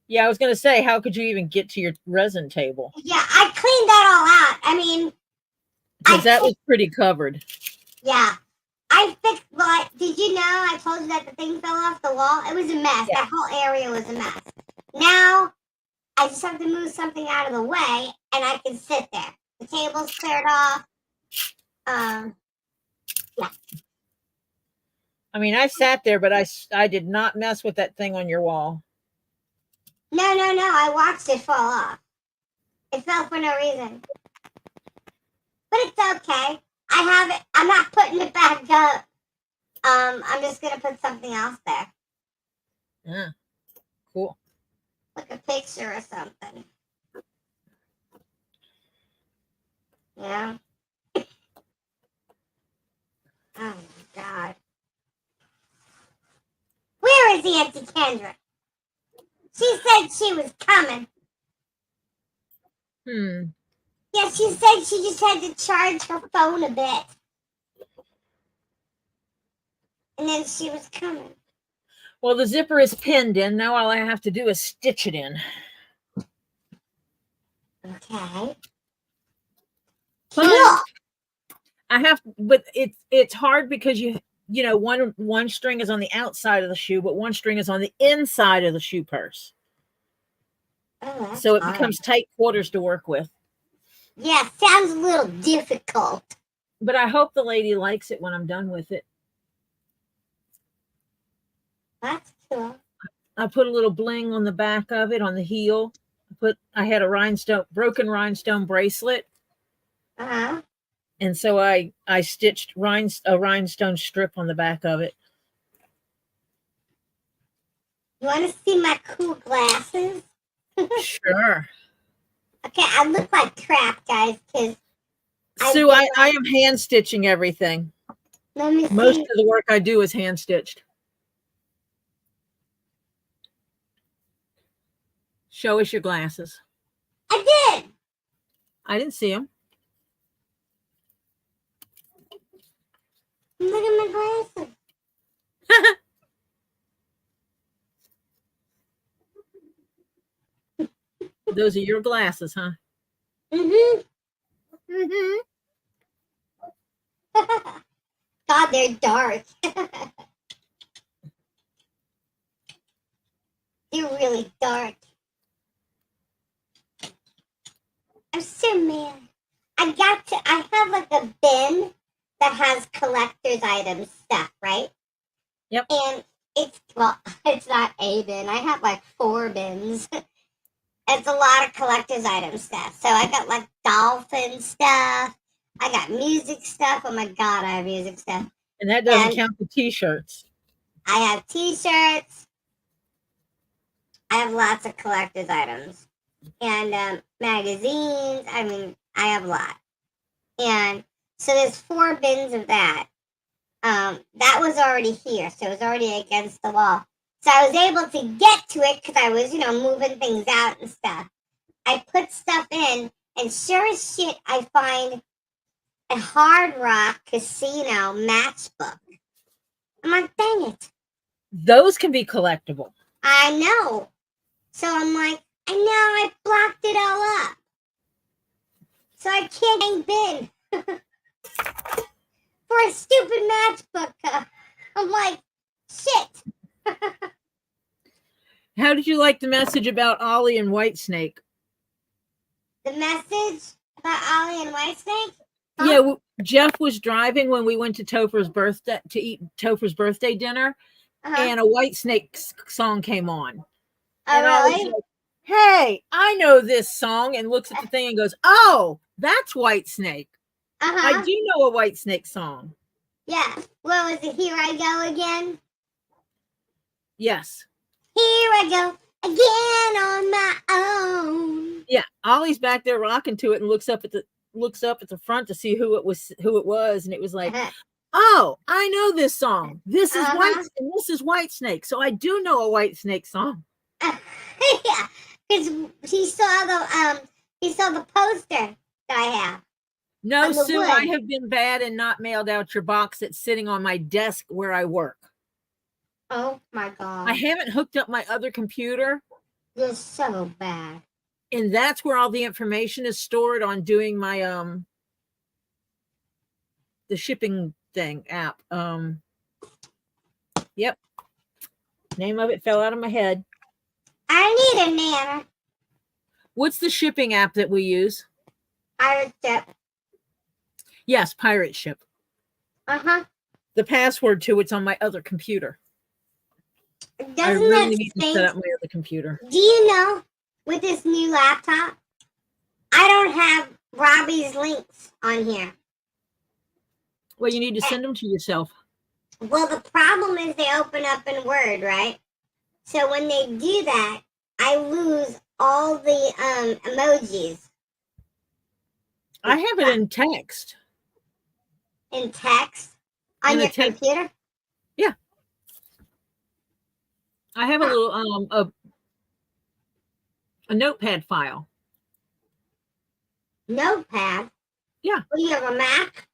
Yeah, I was going to say, how could you even get to your resin table? Yeah, I cleaned that all out. I mean, because that was pretty covered. Yeah. I fixed, well, did you know I told you that the thing fell off the wall? It was a mess. Yeah. That whole area was a mess. Now, I just have to move something out of the way, and I can sit there. The table's cleared off. Yeah. I mean, I sat there, but I did not mess with that thing on your wall. No. I watched it fall off. It fell for no reason. But it's okay. I have it. I'm not putting it back up. I'm just going to put something else there. Yeah. Cool. Like a picture or something. Yeah. Oh my God. Where is the Auntie Kendra? She said she was coming. Yeah, she said she just had to charge her phone a bit. And then she was coming. Well, the zipper is pinned in. Now all I have to do is stitch it in. Okay. But Cool. I have, but it's hard because you know one string is on the outside of the shoe, but one string is on the inside of the shoe purse, Oh, that's so it hard. becomes tight quarters to work with. Yeah, sounds a little difficult. But I hope the lady likes it when I'm done with it. That's cool. I put a little bling on the back of it on the heel. I had a broken rhinestone bracelet, Uh-huh. and so I stitched a rhinestone strip on the back of it. You want to see my cool glasses? Sure. Okay, I look like crap, guys, because Sue, I am hand stitching everything. let me Most see. of the work I do is hand stitched. Show us your glasses. I did. I didn't see them. Look at my glasses. Those are your glasses, huh? Mm-hmm. Mm-hmm. God, they're dark. They're really dark. I'm so mad. I have like a bin that has collector's items stuff, right? Yep. And it's not a bin. I have like 4 bins. It's a lot of collector's item stuff. So I got like dolphin stuff. I got music stuff. Oh my God, I have music stuff. And that doesn't And count the t-shirts. I have t-shirts. I have lots of collector's items. And magazines. I mean, I have a lot. And so there's 4 bins of that. That was already here. So it was already against the wall. So I was able to get to it because I was, moving things out and stuff. I put stuff in, and sure as shit, I find a Hard Rock Casino matchbook. I'm like, dang it. Those can be collectible. I know. So I'm like, I know I blocked it all up. So I can't hang bin for a stupid matchbook. I'm like, shit. How did you like the message about Ollie and Whitesnake? The message about Ollie and Whitesnake? Huh? Yeah, Jeff was driving when we went to Topher's birthday to eat Topher's birthday dinner, and a Whitesnake song came on. Oh, And Ollie's really? like, hey, I know this song, and looks at the thing and goes, oh, that's Whitesnake. I do know a Whitesnake song. Yeah. What was it? Here I Go Again? Yes. Here I go again on my own. Yeah, Ollie's back there rocking to it and looks up at the front to see who it was, and it was like, oh, I know this song. This is Whitesnake. So I do know a Whitesnake song. Yeah, because he saw the poster that I have. No, Sue, wood. I have been bad and not mailed out your box that's sitting on my desk where I work. Oh my God. I haven't hooked up my other computer. You're so bad. And that's where all the information is stored on doing my the shipping thing app. Yep. Name of it fell out of my head. I need a nana. What's the shipping app that we use? Pirate ship. Yes, Pirate Ship. The password to it's on my other computer. Doesn't I really that need to stink? set up my other computer. Do you know, with this new laptop, I don't have Robbie's links on here. Well, you need to send them to yourself. Well, the problem is they open up in Word, right? So when they do that, I lose all the emojis. I have it in text. In text? On In a your text. computer? Yeah. I have a little a notepad file. Notepad? Yeah. Well, you have a Mac?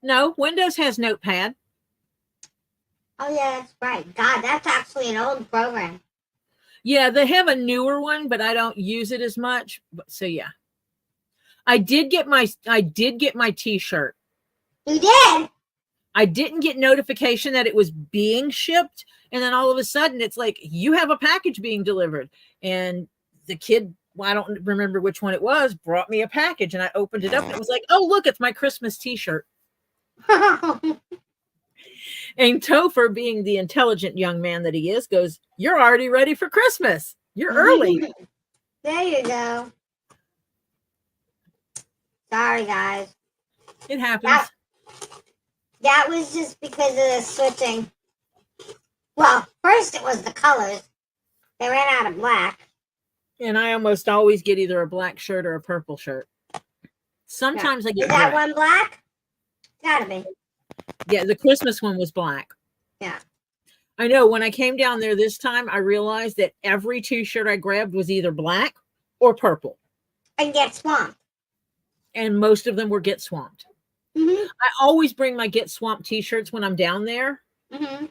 No, Windows has Notepad. Oh, yeah, that's right. God, that's actually an old program. Yeah, they have a newer one, but I don't use it as much. So yeah. I did get my t-shirt. You did? I didn't get notification that it was being shipped. And then all of a sudden it's like, you have a package being delivered. And the kid, well, I don't remember which one it was, brought me a package and I opened it up and it was like, oh, look, it's my Christmas t-shirt. And Topher, being the intelligent young man that he is, goes, you're already ready for Christmas. You're early. There you go. Sorry, guys. It happens. That was just because of the switching. Well, first it was the colors. They ran out of black. And I almost always get either a black shirt or a purple shirt. Sometimes I get Is that black. one black? Gotta be. Yeah, the Christmas one was black. Yeah. I know when I came down there this time, I realized that every t-shirt I grabbed was either black or purple. And get swamped. And most of them were Get Swamped. Mm-hmm. I always bring my Get Swamped t-shirts when I'm down there. Mm-hmm.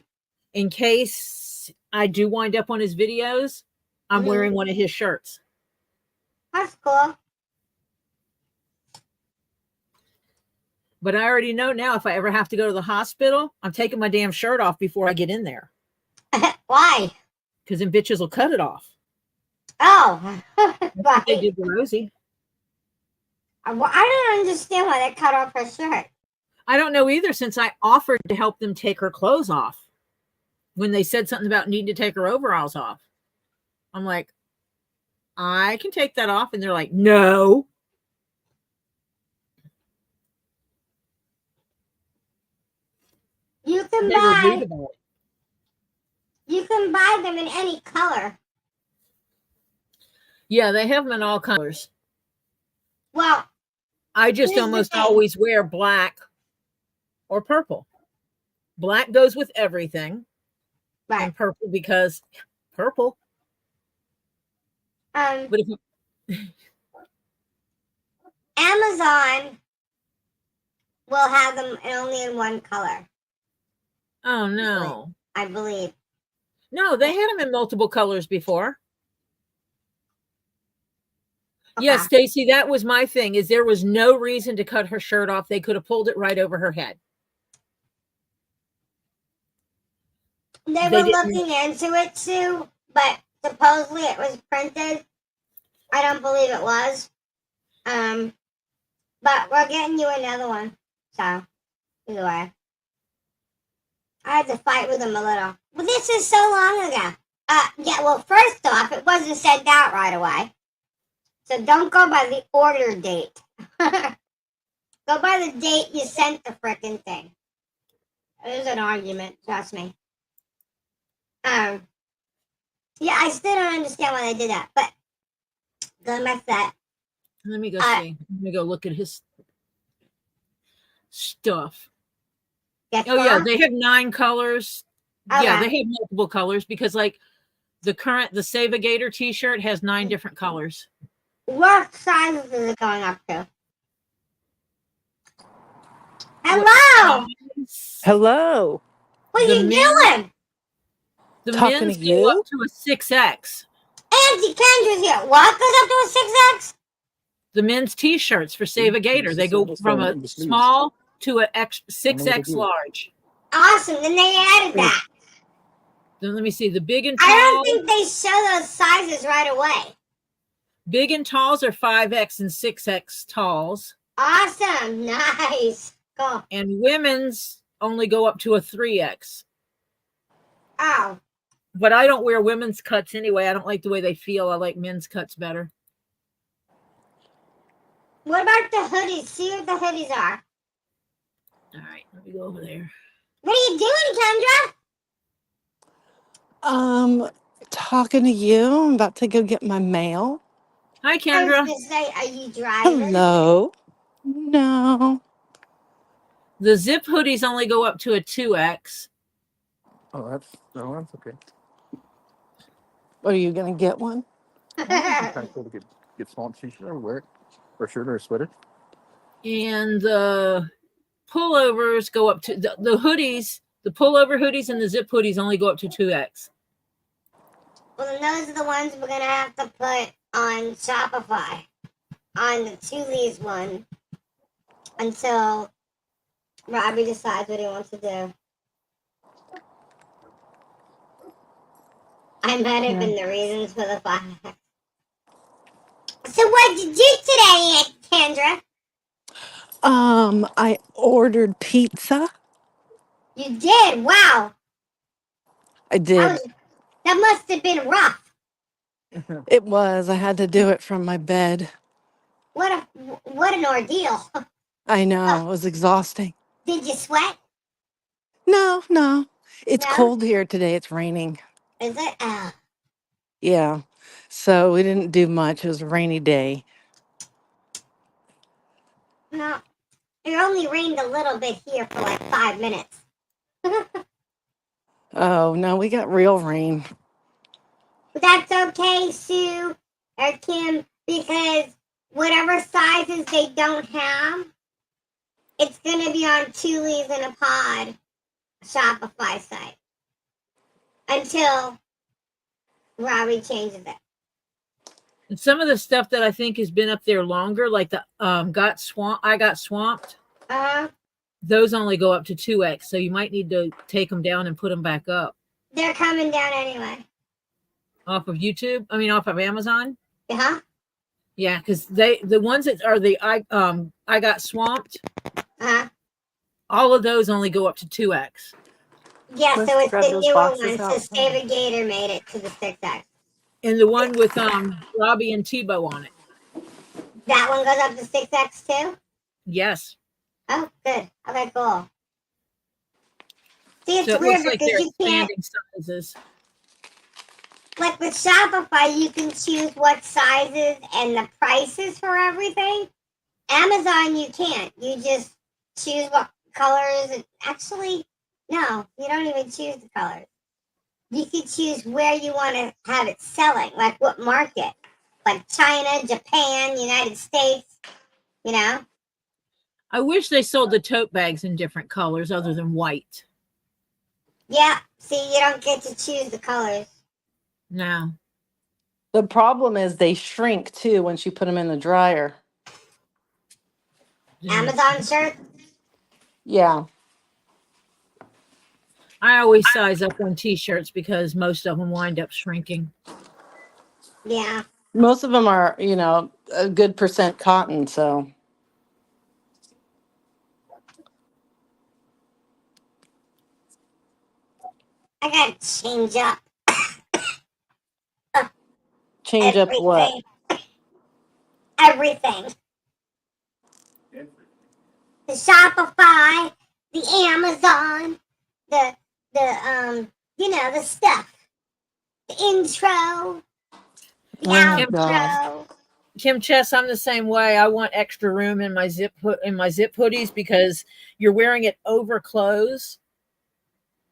In case I do wind up on his videos, I'm wearing one of his shirts. That's cool. But I already know now if I ever have to go to the hospital, I'm taking my damn shirt off before I get in there. Why? Because them bitches will cut it off. Oh. They Right. did to Rosie. I don't understand why they cut off her shirt. I don't know either, since I offered to help them take her clothes off when they said something about needing to take her overalls off. I'm like, I can take that off. And they're like, no. You can They were rude buy about it. you can buy them in any color. Yeah, they have them in all colors. Well, I just Here's the almost thing. always wear black or purple. Black goes with everything. right. And purple because purple. But if you, Amazon will have them only in one color, oh no. I believe. No, they had them in multiple colors before. Okay. Yes, Stacy, that was my thing. Is there was no reason to cut her shirt off. They could have pulled it right over her head. They They were didn't- looking into it too, but supposedly it was printed. I don't believe it was. But we're getting you another one. So, either way. I had to fight with them a little. Well, this is so long ago. Yeah, well, first off, it wasn't sent out right away. So don't go by the order date. Go by the date you sent the frickin' thing. There's an argument, trust me. Yeah, I still don't understand why they did that, but going back to that. Let me go see. Let me go look at his stuff. Get Oh yeah, gone? they have 9 colors. Yeah, Okay. they have multiple colors because like the Save a Gator t-shirt has 9 different colors. What sizes is it going up to? Hello! Hello. What are the you men- doing? The Talking men's to go you? up to a 6X. Auntie Kendra's here. What goes up to a 6X? The men's t-shirts for Save a Gator. They go from a small to a 6X large. Awesome. Then they added that. Then let me see. The big and I don't tall. think they show those sizes right away. Big and talls are 5X and 6X talls. Awesome. Nice. Cool. And women's only go up to a 3X. Oh. But I don't wear women's cuts anyway. I don't like the way they feel. I like men's cuts better. What about the hoodies? See what the hoodies are. All right, let me go over there. What are you doing, Kendra? Talking to you. I'm about to go get my mail. Hi, I was Kendra. going to say, are you driving? Hello. No. The zip hoodies only go up to a 2X. Oh, that's okay. Are you gonna get one? Kind of cool to get small t-shirt or wear it, or shirt or a sweater. And the pullovers go up to the hoodies. The pullover hoodies and the zip hoodies only go up to 2X. Well, then those are the ones we're gonna have to put on Shopify, on the 2 leaves one, until Robbie decides what he wants to do. I might have been the reasons for the 5X. So what'd you do today, Aunt Kendra? I ordered pizza. You did? Wow. I did. That must have been rough. It was. I had to do it from my bed. What an ordeal. I know. It was exhausting. Did you sweat? No. It's No? cold here today. It's raining. Is it? Oh. Yeah. So we didn't do much. It was a rainy day. No. It only rained a little bit here for like 5 minutes. Oh, no, we got real rain. But that's okay, Sue or Kim, because whatever sizes they don't have, it's going to be on 2 leaves in a pod Shopify site until Robbie changes it. And some of the stuff that I think has been up there longer, like the I got swamped. Those only go up to 2X, so you might need to take them down and put them back up. They're coming down anyway. Off of YouTube? I mean, off of Amazon? Uh-huh. Yeah, because the ones that are the I got swamped. Uh-huh. All of those only go up to 2X. Yeah, Let's so it's grab the those newer boxes one. So out. Save a Gator made it to the 6X. And the one with Robbie and Tebow on it. That one goes up to 6X too? Yes. Oh, good. Okay, cool. See, it's So it weird looks like because they're you can't, expanding sizes. like with Shopify, you can choose what sizes and the prices for everything. Amazon, you can't. You just choose what colors. And actually, no, you don't even choose the colors. You can choose where you want to have it selling, like what market, like China, Japan, United States, you know? I wish they sold the tote bags in different colors other than white. Yeah, see, you don't get to choose the colors. No. The problem is they shrink too once you put them in the dryer. Amazon shirt? Yeah. I always size up on t-shirts because most of them wind up shrinking. Yeah. Most of them are, a good percent cotton. So I gotta change up change up what? Everything. The Shopify, the Amazon, the the stuff. The intro, the Oh, God. outro. Kim Chess, I'm the same way. I want extra room in my zip hoodies because you're wearing it over clothes.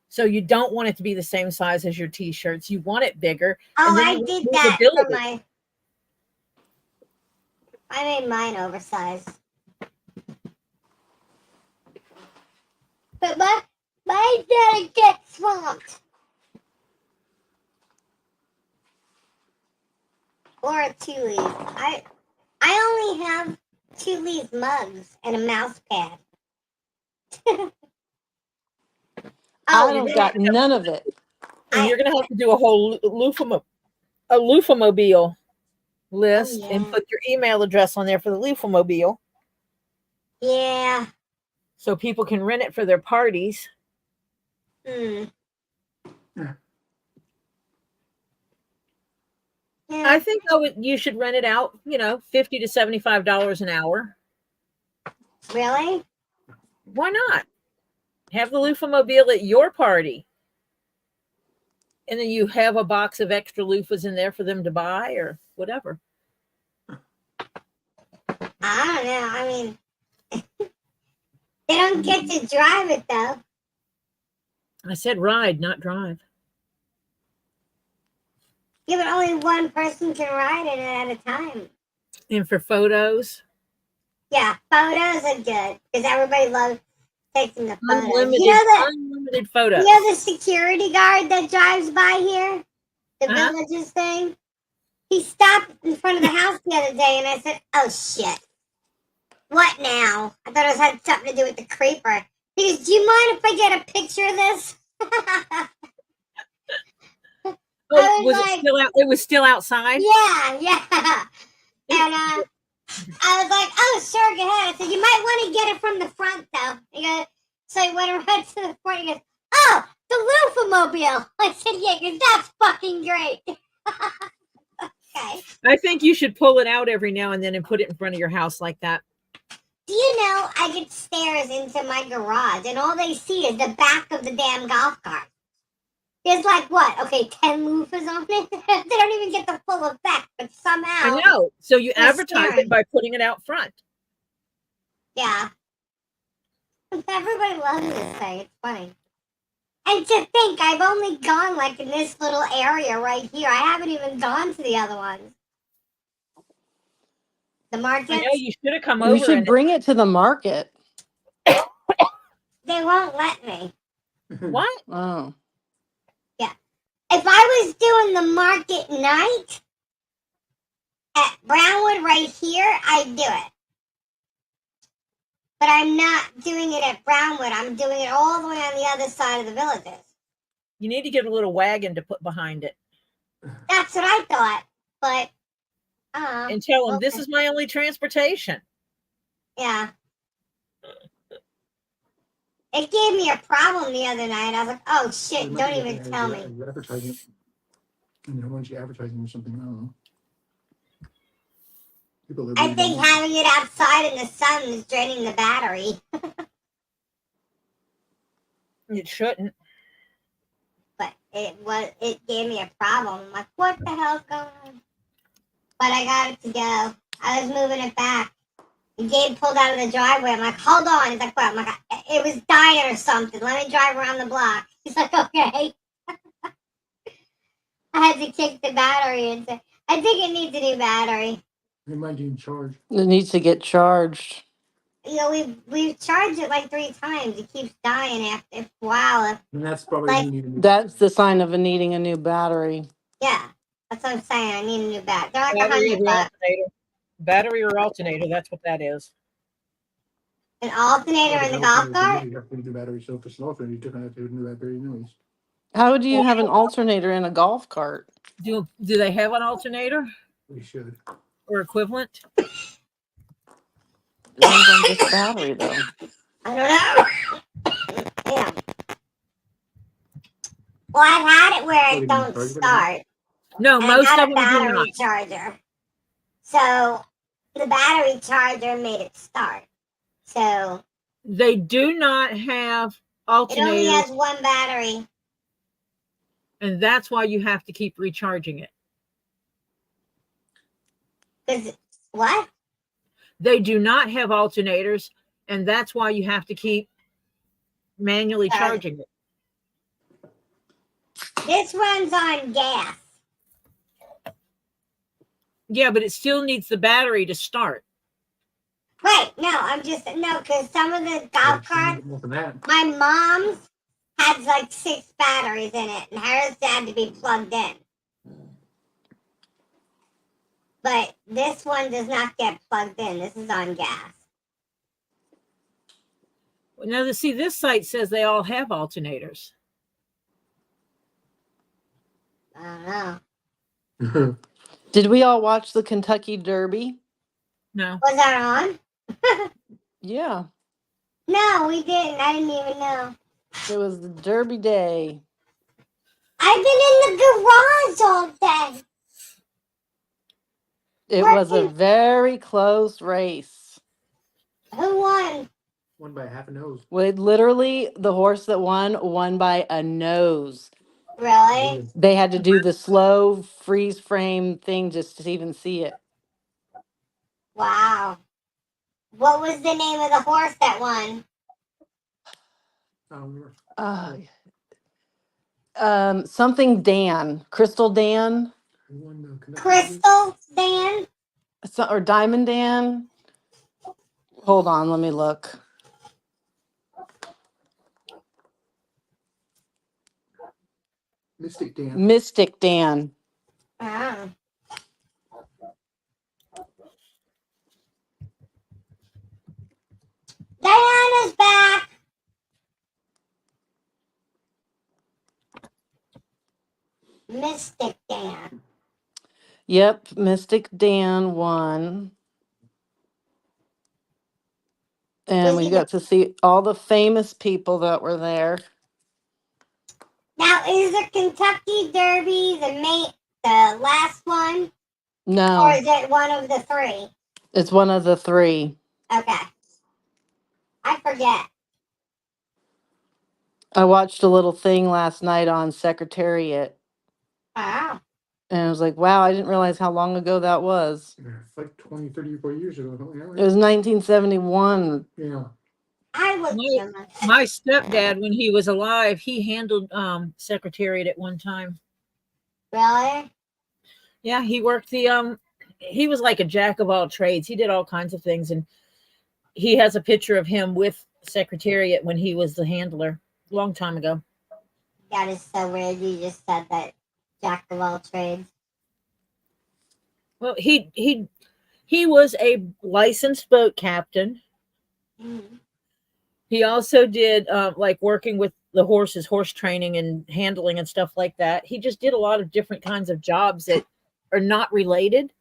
So you don't want it to be the same size as your t-shirts. You want it bigger. Oh, and then I you did want that for movability. I made mine oversized. But mine didn't get swamped. Or a 2 leaf. I only have 2 leaf mugs and a mouse pad. I don't got none of it. And you're going to have to do a whole loofamobile list and put your email address on there for the loofamobile. Yeah. So people can rent it for their parties. Yeah. I think you should rent it out, $50 to $75 an hour. Really? Why not? Have the loofamobile at your party. And then you have a box of extra loofahs in there for them to buy or whatever. I don't know. I mean, they don't get to drive it, though. I said ride, not drive. Yeah, but only one person can ride in it at a time. And for photos? Yeah, photos are good because everybody loves taking the photos. Unlimited photos. You know the security guard that drives by here? the Uh-huh. villages thing. He stopped in front of the house the other day, and I said, "Oh shit, what now?" I thought it had something to do with the creeper. He goes, "Do you mind if I get a picture of this?" Oh, I was was it like, still out? It was still outside. yeah. And I was like, "Oh, sure, go ahead." I said, "You might want to get it from the front, though." He goes, so he went around to the front. He goes, "Oh, the Loofamobile." I said, "Yeah, because that's fucking great." Okay. I think you should pull it out every now and then and put it in front of your house like that. Do you know I get stairs into my garage, and all they see is the back of the damn golf cart. There's like what? Okay, 10 loofahs on it. They don't even get the full effect, but somehow. I know. So you They're advertise staring. it by putting it out front. Yeah. Everybody loves this thing. It's funny. And to think, I've only gone like in this little area right here. I haven't even gone to the other ones. The I markets, know you should have come We over should and bring it to the market. they won't let me. what? Oh. If I was doing the market night at Brownwood right here, I'd do it. But I'm not doing it at Brownwood. I'm doing it all the way on the other side of the villages. You need to get a little wagon to put behind it That's what I thought. But, and tell them this okay. is my only transportation. Yeah. It gave me a problem the other night. I was like, oh shit, don't even tell me. Advertising. And how much you advertising or something? I don't know. People that I really think don't- having it outside in the sun is draining the battery. It shouldn't. But it gave me a problem. I'm like, what the hell's going on? But I got it to go. I was moving it back. And Gabe pulled out of the driveway. I'm like, hold on. He's like, what? I'm like, it was dying or something. Let me drive around the block. He's like, okay. I had to kick the battery and say, I think it needs a new battery. They might be in charge. It needs to get charged. You know, we've charged it like 3 times. It keeps dying after a while. And that's probably Like- you need a new- That's the sign of needing a new battery. Yeah, that's what I'm saying. I need a new battery. They're like Battery $100. or alternator. Battery or alternator. That's what that is. An alternator in the golf cart? You have to do battery. So for snow, you took out to do that very noise. How do you have an alternator in a golf cart? Do they have an alternator We should. or equivalent? Depends on this battery, though. I don't know. Yeah. Well, I've had it where it don't start. No, And I most got of a them do not. battery charger. So the battery charger made it start. So They do not have it only alternators, has one battery. and that's why you have to keep recharging it. Cause what? They do not have alternators, and that's why you have to keep manually charging it. This runs on gas. Yeah, but it still needs the battery to start. Right? No, because some of the golf carts, More than that. my mom's had like 6 batteries in it, and hers had to be plugged in. But this one does not get plugged in. This is on gas. Now, see, this site says they all have alternators. I don't know. Did we all watch the Kentucky Derby? No. Was that on? Yeah, No, we didn't. I didn't even know. it was the Derby day. I've been in the garage all day. It was a very close race. Who won? One by half a nose. With literally the horse that won by a nose. Really? They had to do the slow freeze frame thing just to even see it. Wow. What was the name of the horse that won? I don't remember. Something Dan, Crystal Dan, Who won the Kentucky Crystal Dan? or Diamond Dan. Hold on, let me look. Mystic Dan. Mystic Dan. Oh. Diana's back. Mystic Dan. Yep, Mystic Dan won. And Was we he got to see all the famous people that were there. Now, is the Kentucky Derby the last one, or No, is it one of the three? it's one of the three. Okay, I forget. I watched a little thing last night on Secretariat, Wow. and I was like, wow, I didn't realize how long ago that was. Yeah, it's like 20, 34 years ago. Don't you know? It was 1971. Yeah. I was My stepdad, when he was alive, he handled Secretariat at one time. really. Yeah, he worked he was like a jack of all trades. He did all kinds of things, and he has a picture of him with Secretariat when he was the handler a long time ago. That is so weird. You just said that jack of all trades. Well, he was a licensed boat captain. Mm. He also did like working with the horses, horse training and handling and stuff like that. He just did a lot of different kinds of jobs that are not related.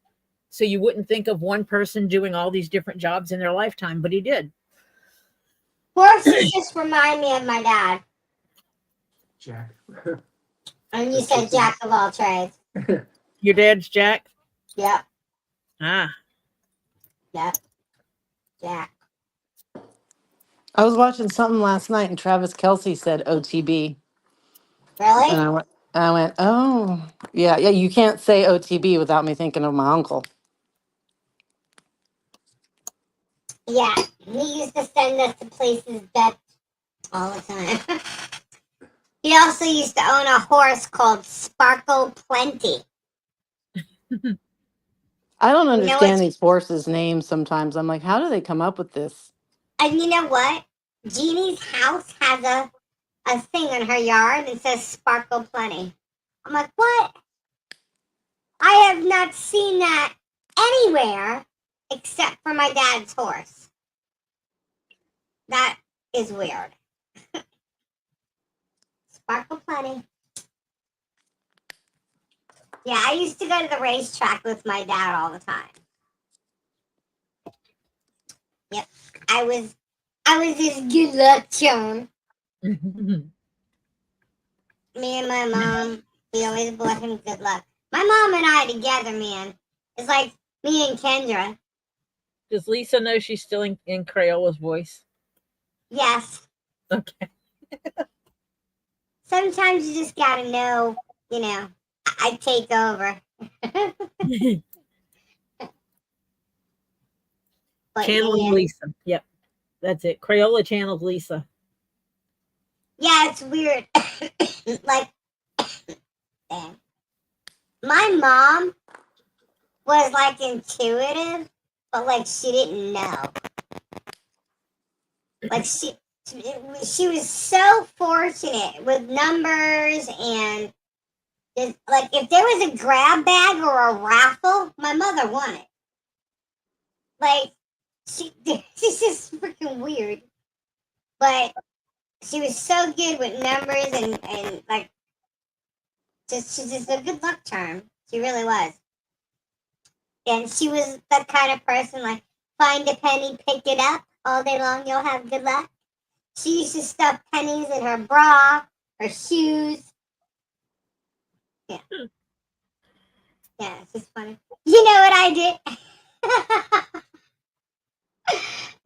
So you wouldn't think of one person doing all these different jobs in their lifetime, but he did. Horses just remind me of my dad. Jack. And you said jack of all trades. Your dad's Jack? Yep. Ah. Yep. Jack. I was watching something last night, and Travis Kelsey said OTB. Really? And I went, oh, yeah, you can't say OTB without me thinking of my uncle. Yeah. He used to send us to places that all the time. He also used to own a horse called Sparkle Plenty. I don't know understand what's- these horses' names sometimes. I'm like, how do they come up with this? And you know what? Jeannie's house has a thing in her yard that says Sparkle Plenty. I'm like, what? I have not seen that anywhere except for my dad's horse. That is weird. Sparkle Plenty. Yeah, I used to go to the racetrack with my dad all the time. Yep. I was his good luck charm. Me and my mom, we always brought him good luck. My mom and I together, man. It's like me and Kendra. Does Lisa know she's still in Crayola's voice? Yes. Okay. Sometimes you just gotta know, I take over. But Channeling yeah. Lisa. Yep. That's it. Crayola channels Lisa. Yeah, it's weird. Like, my mom was like intuitive, but like she didn't know. Like she was so fortunate with numbers and just, like if there was a grab bag or a raffle, my mother won it. Like she's just freaking weird, but she was so good with numbers and like she's just a good luck charm. She really was. And she was the kind of person like, find a penny, pick it up all day long, you'll have good luck. She used to stuff pennies in her bra, her shoes. Yeah. Yeah, it's just funny. You know what I did?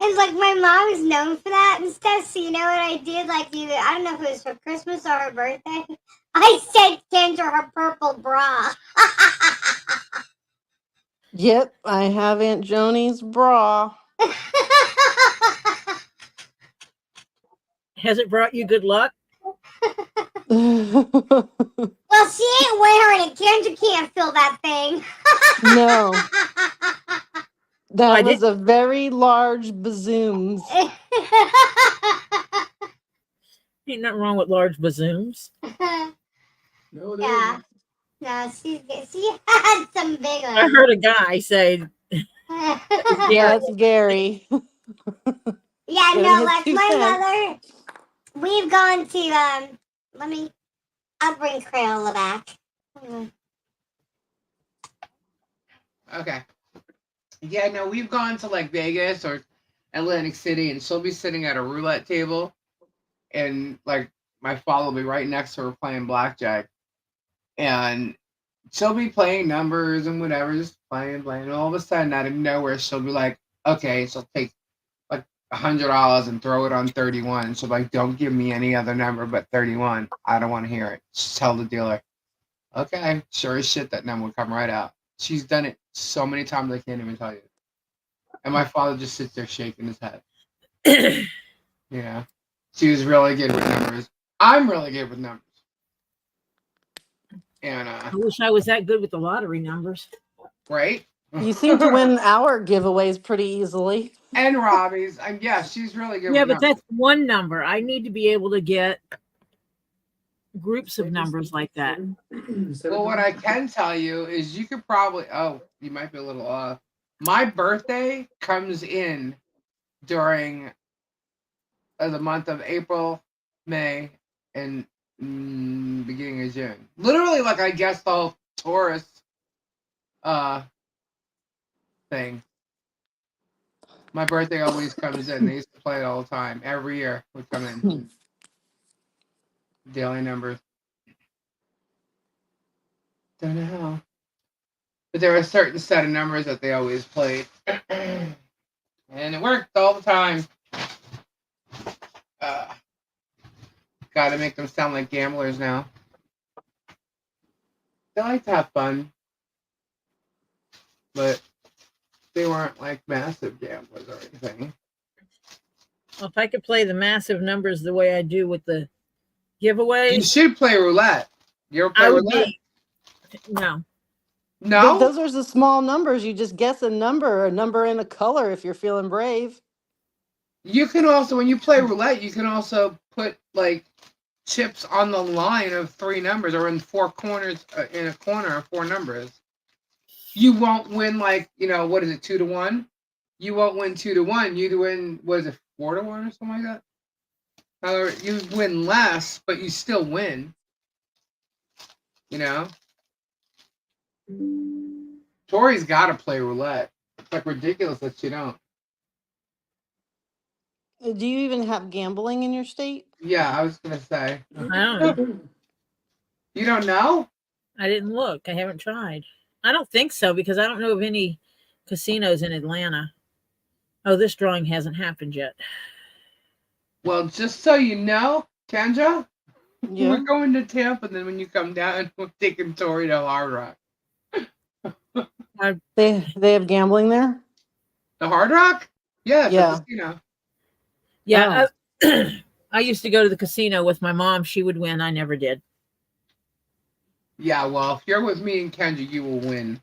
It's like my mom is known for that and stuff. So you know what I did? Like either I don't know if it was for Christmas or her birthday. I sent Kendra her purple bra. Yep, I have Aunt Joni's bra. Has it brought you good luck? No, Well, she ain't wearing it. Kendra can't feel that thing. that was a very large bazooms. Ain't nothing wrong with large bazooms. No, there Yeah. isn't. No, she had some big I ones. heard a guy say, Yeah, it's Gary. Yeah, Giving no, his like two cents. my mother, we've gone to I'll bring Crayola back. Okay. Yeah, no, we've gone to like Vegas or Atlantic City, and she'll be sitting at a roulette table, and like my father will be right next to her playing blackjack, and she'll be playing numbers and whatever, just playing, and all of a sudden, out of nowhere, she'll be like, "Okay," she'll take like $100 and throw it on 31. She'll be like, "Don't give me any other number but 31. I don't want to hear it." Just tell the dealer, "Okay." Sure as shit, that number will come right out. She's done it so many times I can't even tell you. And my father just sits there shaking his head. Yeah. She was really good with numbers. I'm really good with numbers. And I wish I was that good with the lottery numbers. right? You seem to win our giveaways pretty easily. And Robbie's. And yeah, she's really good Yeah, with but numbers. that's one number. I need to be able to get groups of numbers like that. Well, what I can tell you is you could probably you might be a little off. My birthday comes in during the month of April, May, and beginning of June. Literally, like I guess the whole Taurus thing. My birthday always comes in. They used to play it all the time. Every year would come in. Daily numbers. Don't know how. But there were a certain set of numbers that they always played. And it worked all the time. Gotta make them sound like gamblers now. They like to have fun. But they weren't like massive gamblers or anything. Well, if I could play the massive numbers the way I do with the You giveaways, should play roulette. You ever play I would roulette? be. No. No? Those are the small numbers. You just guess a number and a color if you're feeling brave. You can also, when you play roulette, you can also put like chips on the line of 3 numbers or in 4 corners, in a corner of 4 numbers. You won't win like, what is it, 2 to 1? You won't win 2 to 1. You'd win, what is it, 4 to 1 or something like that? However, you win less, but you still win. Tori's got to play roulette. It's like ridiculous that you don't. Do you even have gambling in your state? Yeah, I was going to say. I don't know. You don't know? I didn't look. I haven't tried. I don't think so because I don't know of any casinos in Atlanta. Oh, this drawing hasn't happened yet. Well, just so you know, Kendra, Yeah. we're going to Tampa, and then when you come down, we're taking Tori to Hard Rock. They have gambling there? The Hard Rock? Yeah, it's Yeah. a casino. Yeah. I used to go to the casino with my mom. She would win. I never did. Yeah, well, if you're with me and Kendra, you will win.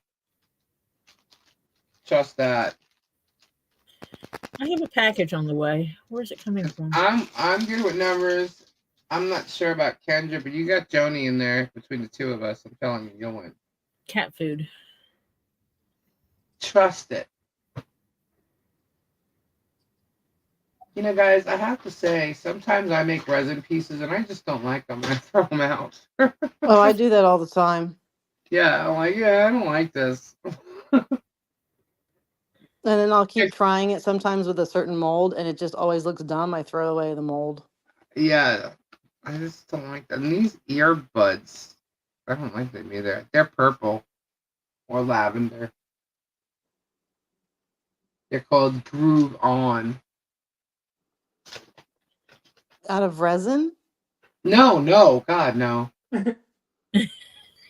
Trust that. I have a package on the way. Where's it coming from? I'm good with numbers. I'm not sure about Kendra, but you got Joni in there between the two of us. I'm telling you, you'll win. Cat food. Trust it. Guys, I have to say, sometimes I make resin pieces and I just don't like them. I throw them out. Oh, I do that all the time. Yeah, I'm like, I don't like this. And then I'll keep trying it sometimes with a certain mold and it just always looks dumb. I throw away the mold. Yeah, I just don't like them. And these earbuds, I don't like them either. They're purple or lavender. They're called Groove On. Out of resin? No, God, no.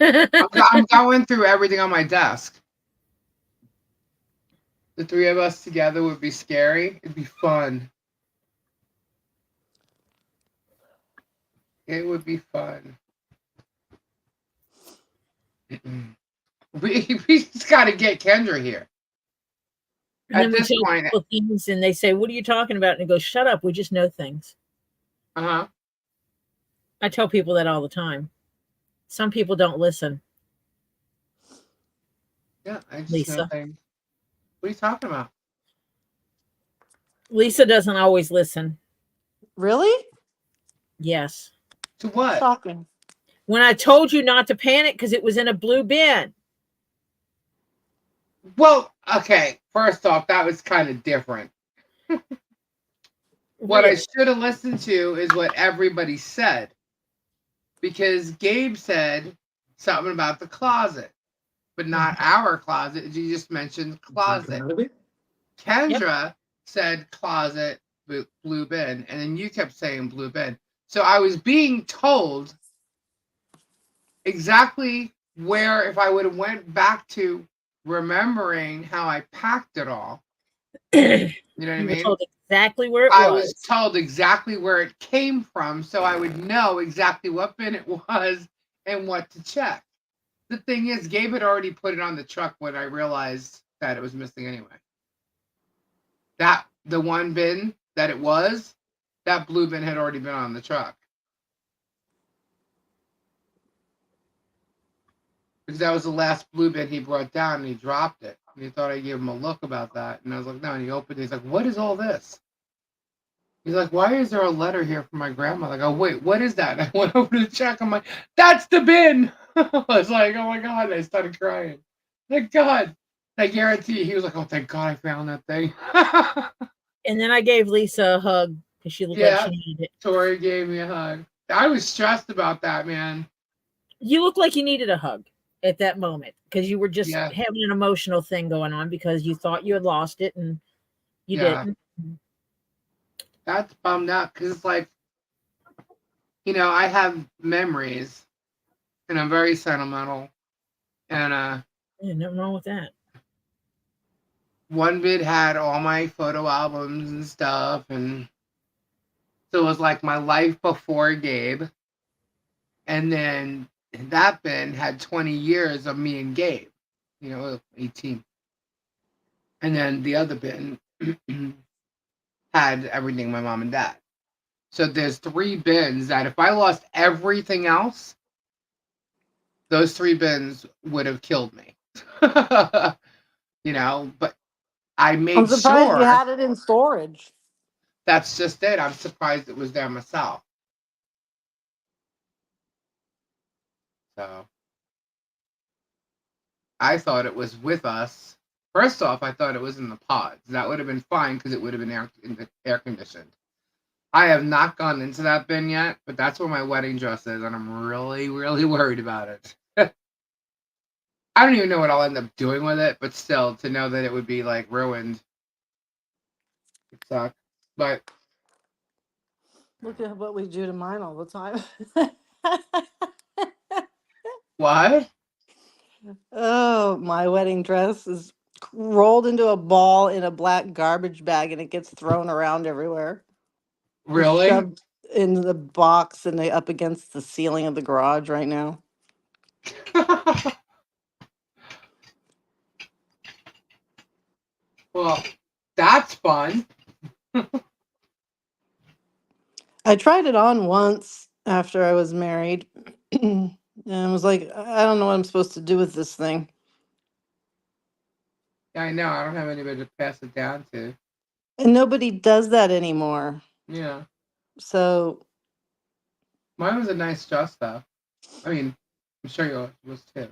I'm going through everything on my desk. The 3 of us together would be scary. It'd be fun. It would be fun. We just got to get Kendra here. And At then we this tell point, people things and they say, "What are you talking about?" And it goes, "Shut up. We just know things." I tell people that all the time. Some people don't listen, Yeah, I just know Lisa. things. What are you talking about? Lisa doesn't always listen. Really? Yes. To what? Shocking. When I told you not to panic because it was in a blue bin. Well, okay. First off, that was kind of different. What I Really? should have listened to is what everybody said. Because Gabe said something about the closet, but not our closet. You just mentioned closet. Kendra said closet, blue bin, and then you kept saying blue bin. So I was being told exactly where, if I would have went back to remembering how I packed it all, you know what I You were mean? told exactly where it I was was. told exactly where it came from, so I would know exactly what bin it was and what to check. The thing is, Gabe had already put it on the truck when I realized that it was missing anyway. That the one bin that it was, that blue bin had already been on the truck. Because that was the last blue bin he brought down and he dropped it. And he thought I gave him a look about that. And I was like, no, and he opened it. He's like, what is all this? He's like, why is there a letter here from my grandmother? I go, wait, what is that? And I went over to check. I'm like, that's the bin. I was like, oh my God. And I started crying. Thank God. I guarantee you. He was like, oh, thank God I found that thing. And then I gave Lisa a hug because she looked like Yeah, she needed it. Tori gave me a hug. I was stressed about that, man. You looked like you needed a hug at that moment because you were just Yeah, having an emotional thing going on because you thought you had lost it and you yeah. didn't. That's bummed out because it's like, I have memories and I'm very sentimental. And Yeah, nothing wrong with that. one bit had all my photo albums and stuff. And so it was like my life before Gabe. And then that bin had 20 years of me and Gabe, 18. And then the other bin had everything my mom and dad. So there's 3 bins that if I lost everything else, those 3 bins would have killed me. But I I'm made surprised you sure. had it in storage. That's just it. I'm surprised it was there myself. So I thought it was with us. First off, I thought it was in the pods. That would have been fine because it would have been air conditioned. I have not gone into that bin yet, but that's where my wedding dress is, and I'm really, really worried about it. I don't even know what I'll end up doing with it, but still, to know that it would be like ruined, it sucks. But Look at what we do to mine all the time. what? Oh, my wedding dress is rolled into a ball in a black garbage bag and it gets thrown around everywhere. It's Really? shoved in the box and they up against the ceiling of the garage right now. Well, that's fun. I tried it on once after I was married and I was like, I don't know what I'm supposed to do with this thing. Yeah, I know. I don't have anybody to pass it down to. And nobody does that anymore. Yeah. So Mine was a nice dress, though. I mean, I'm sure yours was too.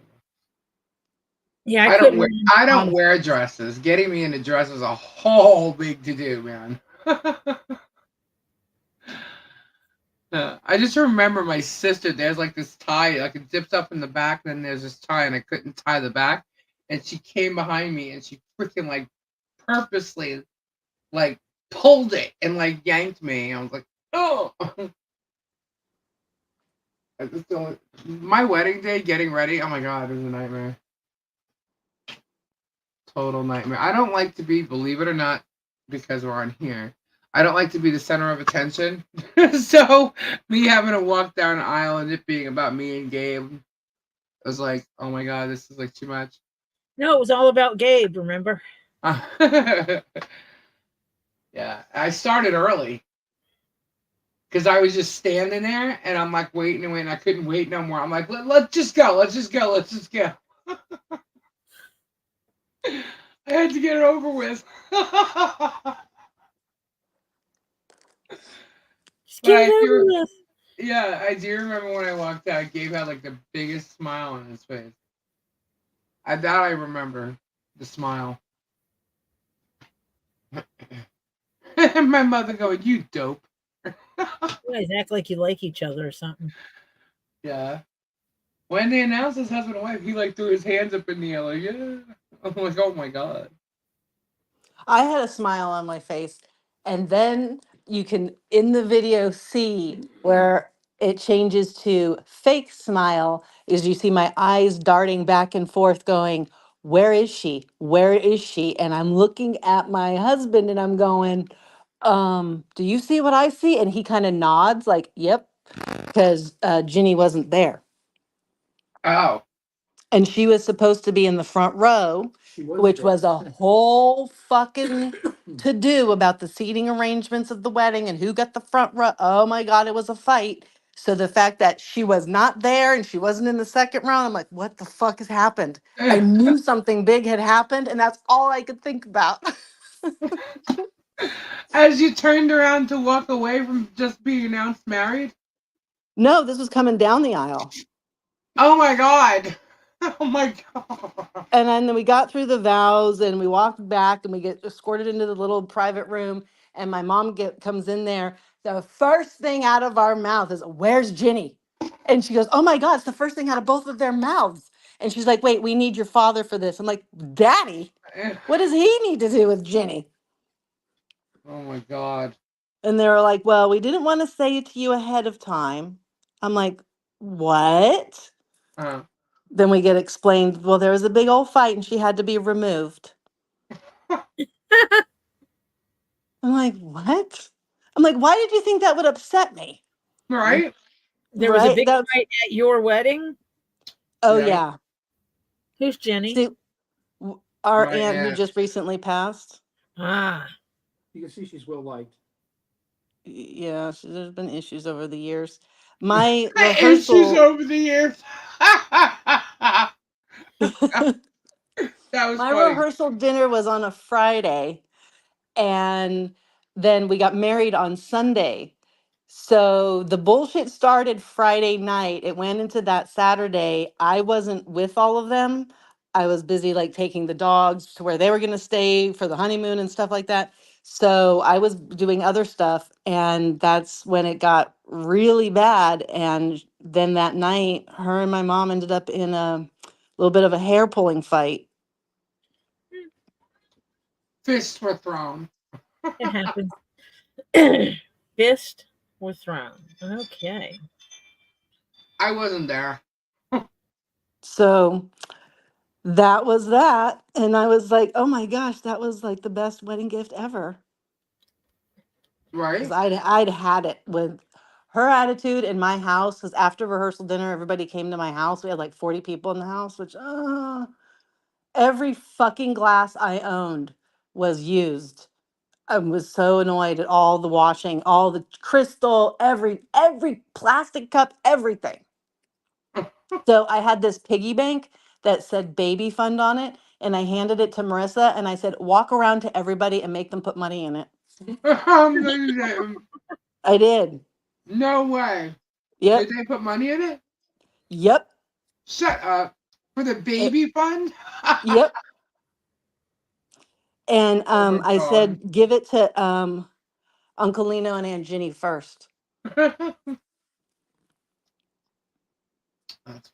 Yeah, I I don't couldn't. wear I don't wear dresses. Getting me into dress is a whole big to do, man. I just remember my sister. There's like this tie, like it zips up in the back, and then there's this tie, and I couldn't tie the back. And she came behind me, and she freaking like purposely like pulled it and like yanked me. I was like, oh. I just don't. My wedding day, getting ready. Oh my god, it was a nightmare. Total nightmare. I don't like to be, believe it or not, because we're on here. I don't like to be the center of attention. So me having to walk down an aisle and it being about me and Gabe, I was like, oh my god, this is like too much. No, it was all about Gabe, remember? Yeah, I started early. Because I was just standing there and I'm like waiting and waiting. I couldn't wait no more. I'm like, let's just go. Let's just go. Let's just go. I had to get it over with. But Just get I it over do, with. yeah, I do remember when I walked out, Gabe had like the biggest smile on his face. I remember the smile. And my mother going, "You dope." You guys act like you like each other or something. Yeah. When they announced his husband and wife, he like threw his hands up in the air, like, yeah. I'm like, oh my god. I had a smile on my face. And then you can, in the video, see where it changes to fake smile, is you see my eyes darting back and forth, going, where is she? Where is she? And I'm looking at my husband and I'm going, do you see what I see? And he kind of nods, like, yep, because Ginny wasn't there. Oh. And she was supposed to be in the front row, which was a whole fucking to do about the seating arrangements of the wedding and who got the front row. Oh my God, it was a fight. So the fact that she was not there and she wasn't in the second round, I'm like, what the fuck has happened? I knew something big had happened, and that's all I could think about. As you turned around to walk away from just being announced married? No, this was coming down the aisle. Oh my god. Oh my god. And then we got through the vows and we walked back and we get escorted into the little private room. And my mom comes in there. The first thing out of our mouth is, where's Ginny? And she goes, oh my God, it's the first thing out of both of their mouths. And she's like, wait, we need your father for this. I'm like, Daddy? What does he need to do with Ginny? Oh my god. And they were like, well, we didn't want to say it to you ahead of time. I'm like, what? Uh, Then we get explained, well, there was a big old fight and she had to be removed. I'm like, what? I'm like, why did you think that would upset me? right? There was a Right? big That's, fight at your wedding. oh, Yeah. yeah. Who's Jenny? See, our My aunt who aunt. just recently passed. Ah, You can see she's well liked. Yeah, there's been issues over the years. My Issues rehearsal, over the years. That was my funny. rehearsal dinner was on a Friday, and then we got married on Sunday. So the bullshit started Friday night. It went into that Saturday. I wasn't with all of them. I was busy like taking the dogs to where they were going to stay for the honeymoon and stuff like that. So I was doing other stuff, and that's when it got really bad. And then that night, her and my mom ended up in a little bit of a hair pulling fight. Fists were thrown. it happens. Fist or thrown. Okay. I wasn't there. So that was that. And I was like, oh my gosh, that was like the best wedding gift ever. Because Right? I'd had it with her attitude in my house. Because after rehearsal dinner, everybody came to my house. We had like 40 people in the house, which every fucking glass I owned was used. I was so annoyed at all the washing, all the crystal, every plastic cup, everything. So I had this piggy bank that said baby fund on it, and I handed it to Marissa and I said, walk around to everybody and make them put money in it. I did. No way. Did Yep. they put money in it? Yep. Shut up. For the It, baby fund? yep. And Oh my I god. said, give it to Uncle Lino and Aunt Ginny first. That's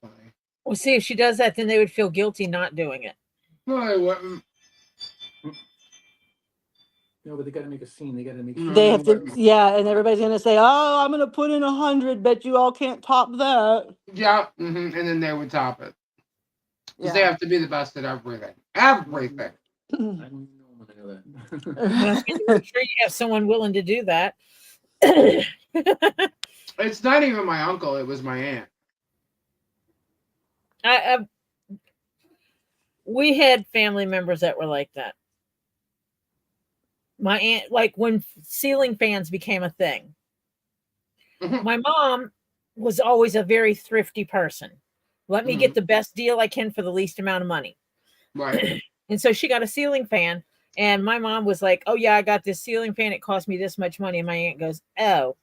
funny. Well, see, if she does that, then they would feel guilty not doing it. No, I wouldn't. No, but they got to make a scene. They got to make sure. They have to, Mm. yeah, and everybody's gonna say, "Oh, I'm gonna put in 100. Bet you all can't top that." Yeah, and then they would top it. Because they Yeah. have to be the best at everything. Everything. I don't even know when I know that. Well, that's when you make sure you have someone willing to do that. It's not even my uncle, it was my aunt. We had family members that were like that. My aunt, like when ceiling fans became a thing, My mom was always a very thrifty person. Let me get the best deal I can for the least amount of money. Right. And so she got a ceiling fan. And my mom was like, "Oh, yeah, I got this ceiling fan. It cost me this much money." And my aunt goes, "Oh,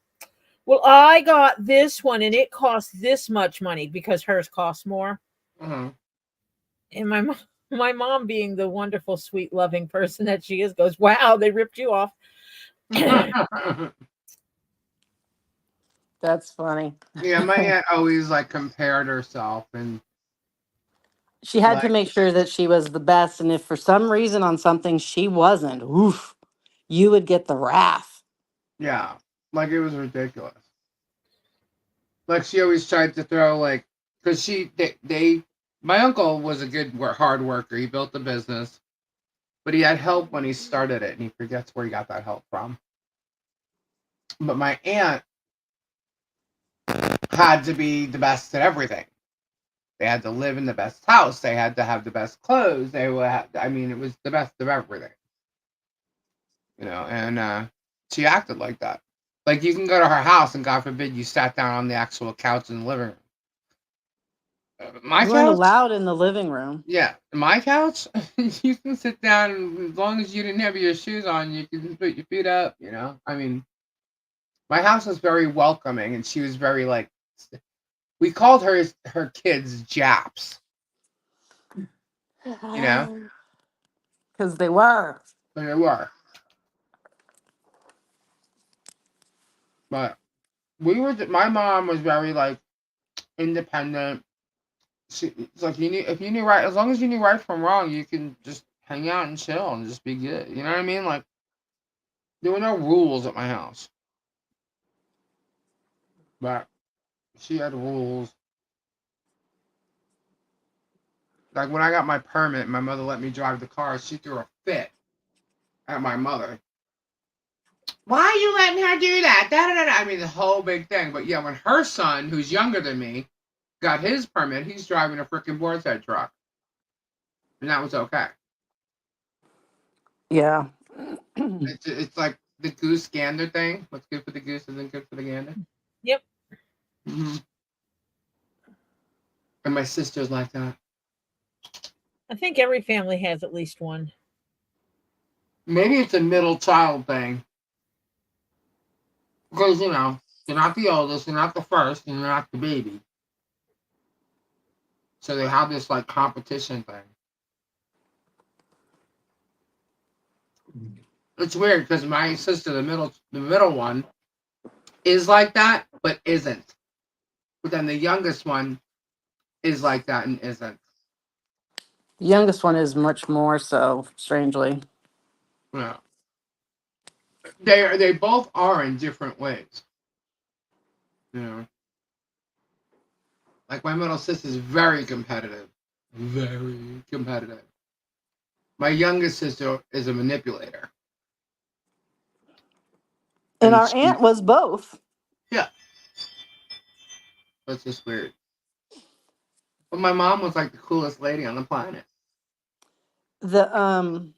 well, I got this one and it costs this much money," because hers costs more. Uh-huh. And my mom, being the wonderful, sweet, loving person that she is, goes, "Wow, they ripped you off." That's funny. Yeah, my aunt always like compared herself and She had to like, make sure that she was the best. And if for some reason on something she wasn't, oof, you would get the wrath. yeah, like it was ridiculous. Like she always tried to throw like, because my uncle was a good hard worker. He built the business, but he had help when he started it, and he forgets where he got that help from. But my aunt had to be the best at everything. They had to live in the best house. They had to have the best clothes. They would have, I mean, it was the best of everything, and she acted like that. Like you can go to her house and God forbid you sat down on the actual couch in the living room. My You weren't couch? allowed in the living room. Yeah, my couch, you can sit down and as long as you didn't have your shoes on, you can put your feet up, I mean, my house was very welcoming and she was very like, we called her kids Japs, you know, Because they were. but they were. But my mom was very like independent. It's like if you knew right, as long as you knew right from wrong, you can just hang out and chill and just be good. You know what I mean? Like there were no rules at my house, but she had rules. Like when I got my permit, my mother let me drive the car. She threw a fit at my mother. Why are you letting her do that? Da, da, da, da. I mean, the whole big thing. But yeah, when her son, who's younger than me, got his permit, he's driving a freaking boar's head truck, and that was okay. Yeah. It's like the goose gander thing. What's good for the goose isn't good for the gander. Yep. Mm-hmm. And my sister's like that. I think every family has at least one. Maybe it's a middle child thing. Because, you're not the oldest, you're not the first, and you're not the baby. So they have this like competition thing. It's weird because my sister, the middle one, is like that, but isn't. But then the youngest one is like that and isn't. The youngest one is much more so, strangely. Yeah. They both are in different ways. You know. Like my middle sister is very competitive. Very competitive. My youngest sister is a manipulator. And And our aunt was both. yeah, that's just weird. But my mom was like the coolest lady on the planet. The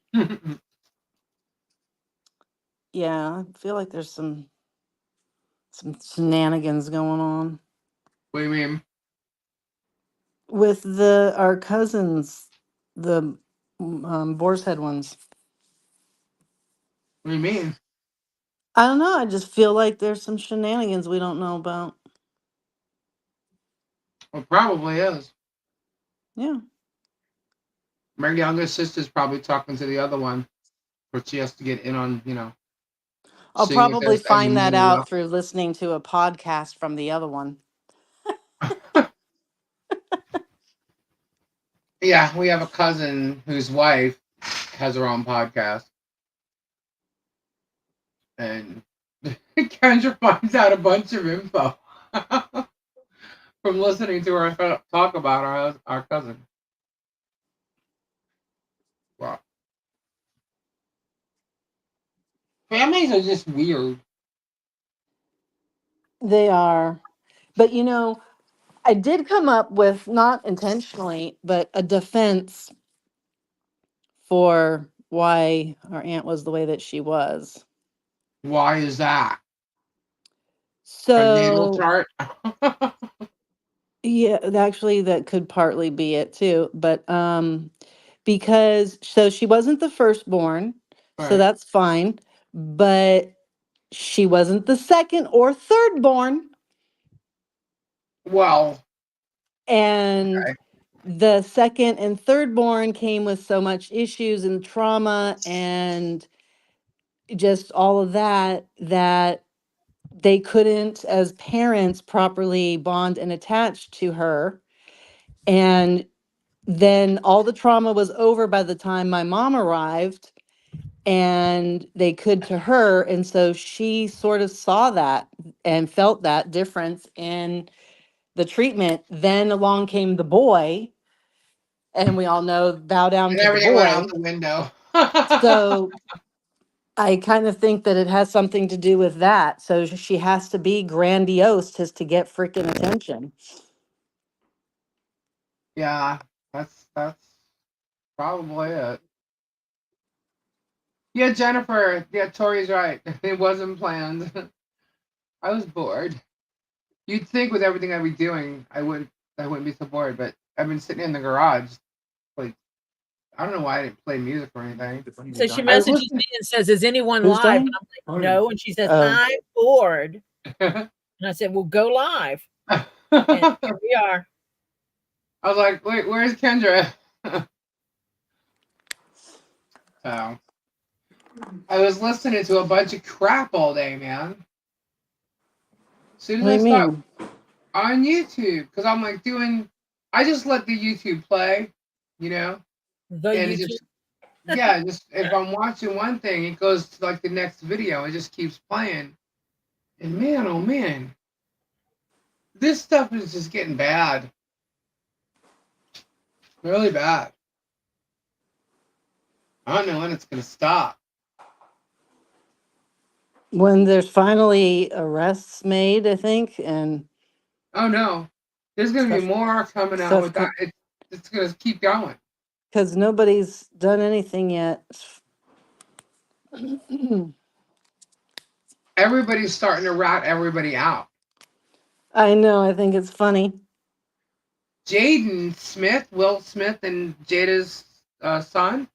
yeah, I feel like there's some shenanigans going on What do you mean? with our cousins, the boar's head ones. What do you mean? I don't know. I just feel like there's some shenanigans we don't know about. Well, probably is. Yeah. My youngest sister's probably talking to the other one, but she has to get in on, I'll seeing if probably there's any find that new. out through listening to a podcast from the other one. Yeah, we have a cousin whose wife has her own podcast, and Kendra finds out a bunch of info from listening to her talk about our cousin. Wow, families are just weird. They are. But I did come up with, not intentionally, but a defense for why our aunt was the way that she was. Why is that? A natal So chart. yeah, actually that could partly be it too. But because so she wasn't the firstborn, so Right. that's fine. But she wasn't the second or thirdborn. Well, And okay. the second and thirdborn came with so much issues and trauma and just all of that that they couldn't as parents properly bond and attach to her. And then all the trauma was over by the time my mom arrived, and they could to her, and so she sort of saw that and felt that difference in the treatment. Then along came the boy, and we all know bow down And to the everything went out boy. the window. So I kind of think that it has something to do with that. So she has to be grandiose just to get freaking attention. Yeah, that's probably it. Yeah, Jennifer. Yeah, Tori's right. It wasn't planned. I was bored. You'd think with everything I'd be doing, I wouldn't be so bored. But I've been sitting in the garage, like I don't know why I didn't play music or anything. So she I was messages listening. me and says, "Is anyone Who's live?" And dying? I'm like, "No." And she says, Oh, "I'm bored." I And I said, "Well, go live." And here we are. was like, wait, where's Kendra? So I was listening to a bunch of crap all day, man. As soon as what do I you stopped mean? on YouTube, because I'm like doing, I just let the YouTube play, you know, The and it YouTube. just, yeah, just if I'm watching one thing, it goes to like the next video. It just keeps playing. And man, oh man, this stuff is just getting bad, really bad. I don't know when it's gonna stop. When there's finally arrests made, I think, and Oh no, there's gonna be stuff, more coming out stuff, with that. It's gonna keep going. because nobody's done anything yet. Everybody's starting to rat everybody out. I know. I think it's funny. Jaden Smith, Will Smith, and Jada's son.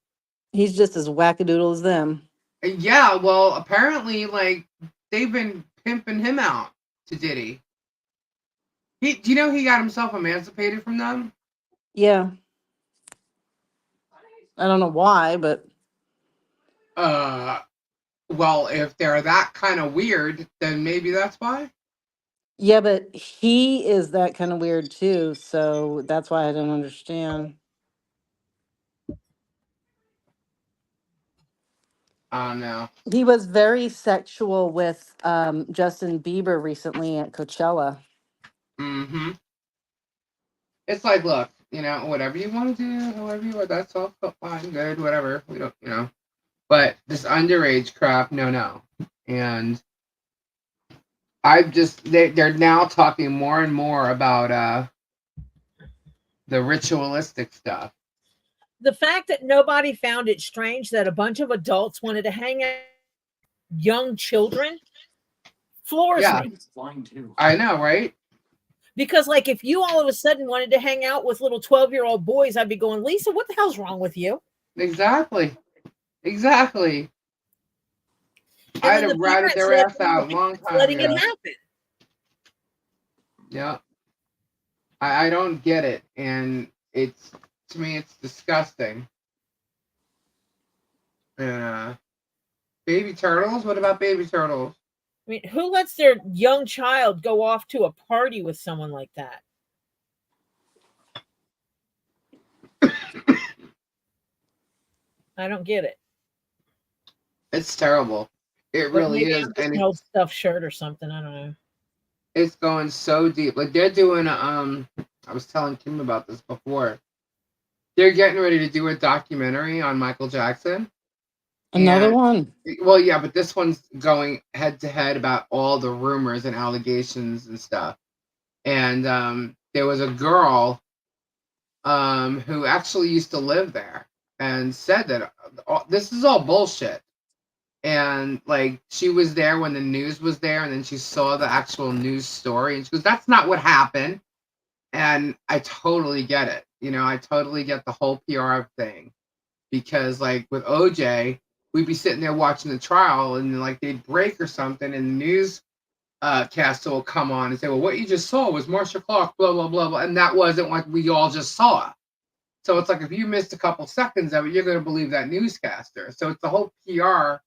He's just as wackadoodle as them. Yeah, well, apparently, like they've been pimping him out to Diddy. Do you know he got himself emancipated from them? Yeah, I don't know why, but Uh, well, if they're that kind of weird, then maybe that's why. yeah, but he is that kind of weird too. So that's why I don't understand. I don't know. He was very sexual with Justin Bieber recently at Coachella. Mm-hmm. It's like, look, whatever you want to do, however you want, that's all fine, good, whatever. We don't. But this underage crap, no. And they're now talking more and more about the ritualistic stuff. The fact that nobody found it strange that a bunch of adults wanted to hang out with young children floors Yeah, me. I know, right? Because, like, if you all of a sudden wanted to hang out with little 12-year-old boys, I'd be going, Lisa, what the hell's wrong with you? Exactly. And I'd then have the ratted parents their ass out a long time letting it ago. happen. Yeah. I don't get it. And to me, it's disgusting. Baby turtles? What about baby turtles? I mean, who lets their young child go off to a party with someone like that? I don't get it. It's terrible. It But really maybe is. I'm just And an old stuffed shirt or something. I don't know. it's going so deep. Like they're doing I was telling Kim about this before. They're getting ready to do a documentary on Michael Jackson. Another And one. well, yeah, but this one's going head to head about all the rumors and allegations and stuff. And there was a girl who actually used to live there and said that this is all bullshit. And like she was there when the news was there, and then she saw the actual news story, and she goes, "That's not what happened." And I totally get it. I totally get the whole PR thing because, like with OJ, we'd be sitting there watching the trial, and then, like they'd break or something, and the news caster will come on and say, "Well, what you just saw was Marcia Clark, blah blah blah blah," and that wasn't what we all just saw. So it's like if you missed a couple seconds of it, you're going to believe that newscaster. So it's the whole PR,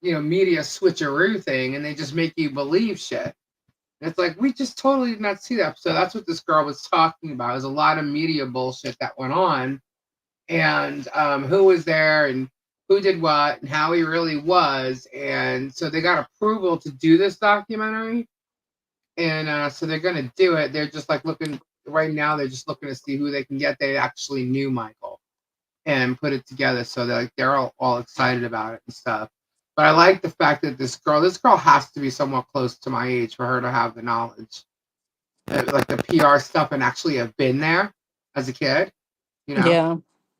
media switcheroo thing, and they just make you believe shit. And it's like we just totally did not see that. So that's what this girl was talking about. There's a lot of media bullshit that went on, and who was there and who did what and how he really was, and so they got approval to do this documentary, and so they're gonna do it. They're just like looking right now. They're just looking to see who they can get. They actually knew Michael and put it together, so they're all excited about it and stuff. But I like the fact that this girl has to be somewhat close to my age for her to have the knowledge, like the PR stuff, and actually have been there as a kid, you know. Yeah.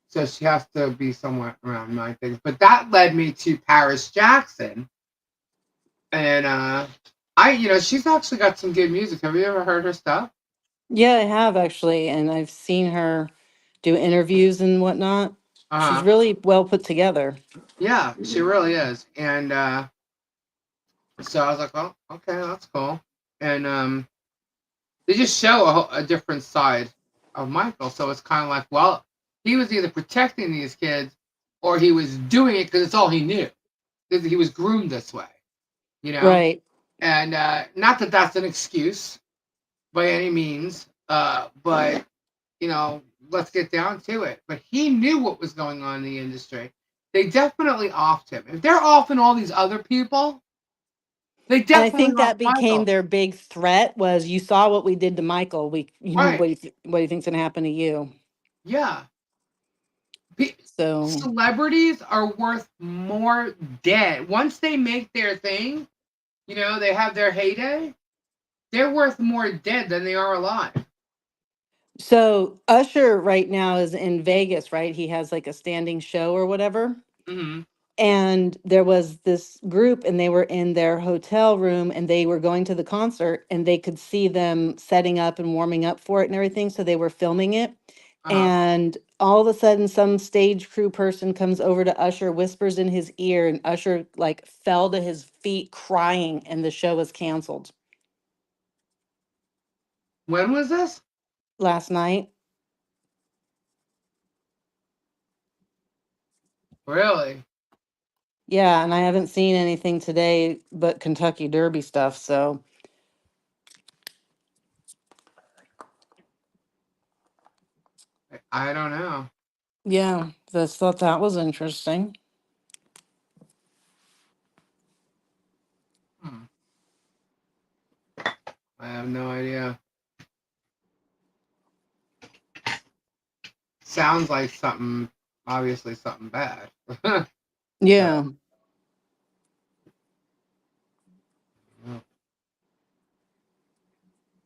So she has to be somewhere around my things. But that led me to Paris Jackson. And she's actually got some good music. Have you ever heard her stuff? Yeah, I have actually. And I've seen her do interviews and whatnot. She's Uh-huh. really well put together. Yeah, she really is. And so I was like, well, okay, that's cool. And they just show a different side of Michael. So it's kind of like, well, he was either protecting these kids or he was doing it because it's all he knew. He was groomed this way, you know? Right. And not that that's an excuse by any means, but, let's get down to it. But he knew what was going on in the industry. They definitely offed him. If they're offing all these other people, they And I definitely think off that became Michael. their big threat was you saw what we did to Michael. Right. What do you think's gonna happen to you? Yeah. So Celebrities are worth more dead. Once they make their thing, they have their heyday, they're worth more dead than they are alive. so Usher right now is in Vegas, right? He has like a standing show or whatever. Mm-hmm. And there was this group and they were in their hotel room and they were going to the concert and they could see them setting up and warming up for it and everything. So they were filming it. Uh-huh. And all of a sudden, some stage crew person comes over to Usher, whispers in his ear, and Usher like fell to his feet crying, and the show was canceled When was this? last night. Really? Yeah, and I haven't seen anything today but Kentucky Derby stuff. So I don't know. yeah, just thought that was interesting. Hmm. I have no idea. Sounds like obviously something bad. Yeah.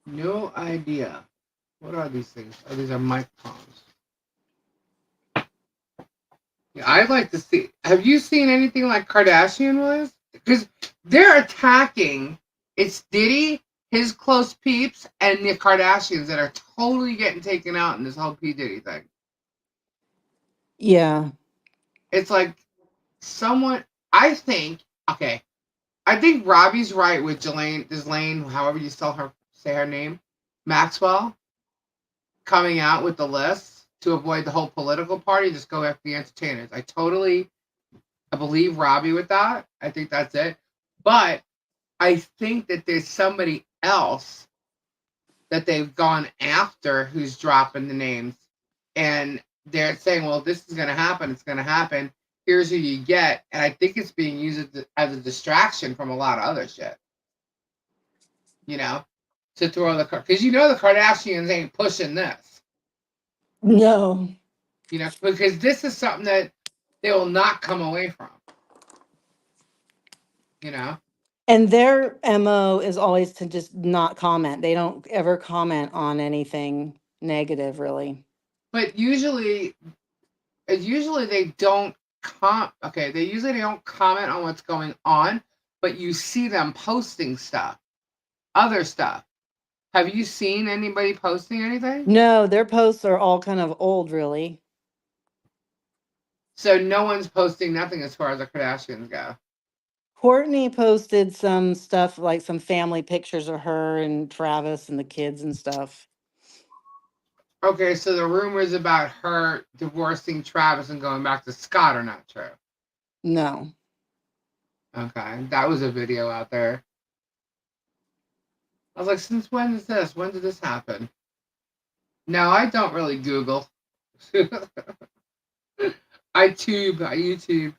No idea. What are these things? Oh, these are microphones. Yeah, I'd like to see. Have you seen anything like Kardashian was? Because they're attacking. It's Diddy, his close peeps, and the Kardashians that are totally getting taken out in this whole P Diddy thing. Yeah. It's like someone. I think. Okay. I think Robbie's right with Ghislaine, however you say her name, Maxwell, coming out with the list to avoid the whole political party. Just go after the entertainers. I believe Robbie with that. I think that's it. But I think that there's somebody else that they've gone after who's dropping the names. And they're saying, well, this is going to happen. It's going to happen. Here's who you get. And I think it's being used as a distraction from a lot of other shit. To throw because the Kardashians ain't pushing this. No. Because this is something that they will not come away from. And their MO is always to just not comment. They don't ever comment on anything negative, really. But usually they don't okay, they usually don't comment on what's going on, but you see them posting stuff, other stuff. Have you seen anybody posting anything? No, their posts are all kind of old, really. So no one's posting nothing as far as the Kardashians go. Courtney posted some stuff, like some family pictures of her and Travis and the kids and stuff. Okay, so the rumors about her divorcing Travis and going back to Scott are not true. No. Okay, that was a video out there. I was like, since when is this? When did this happen? No, I don't really Google. I YouTube.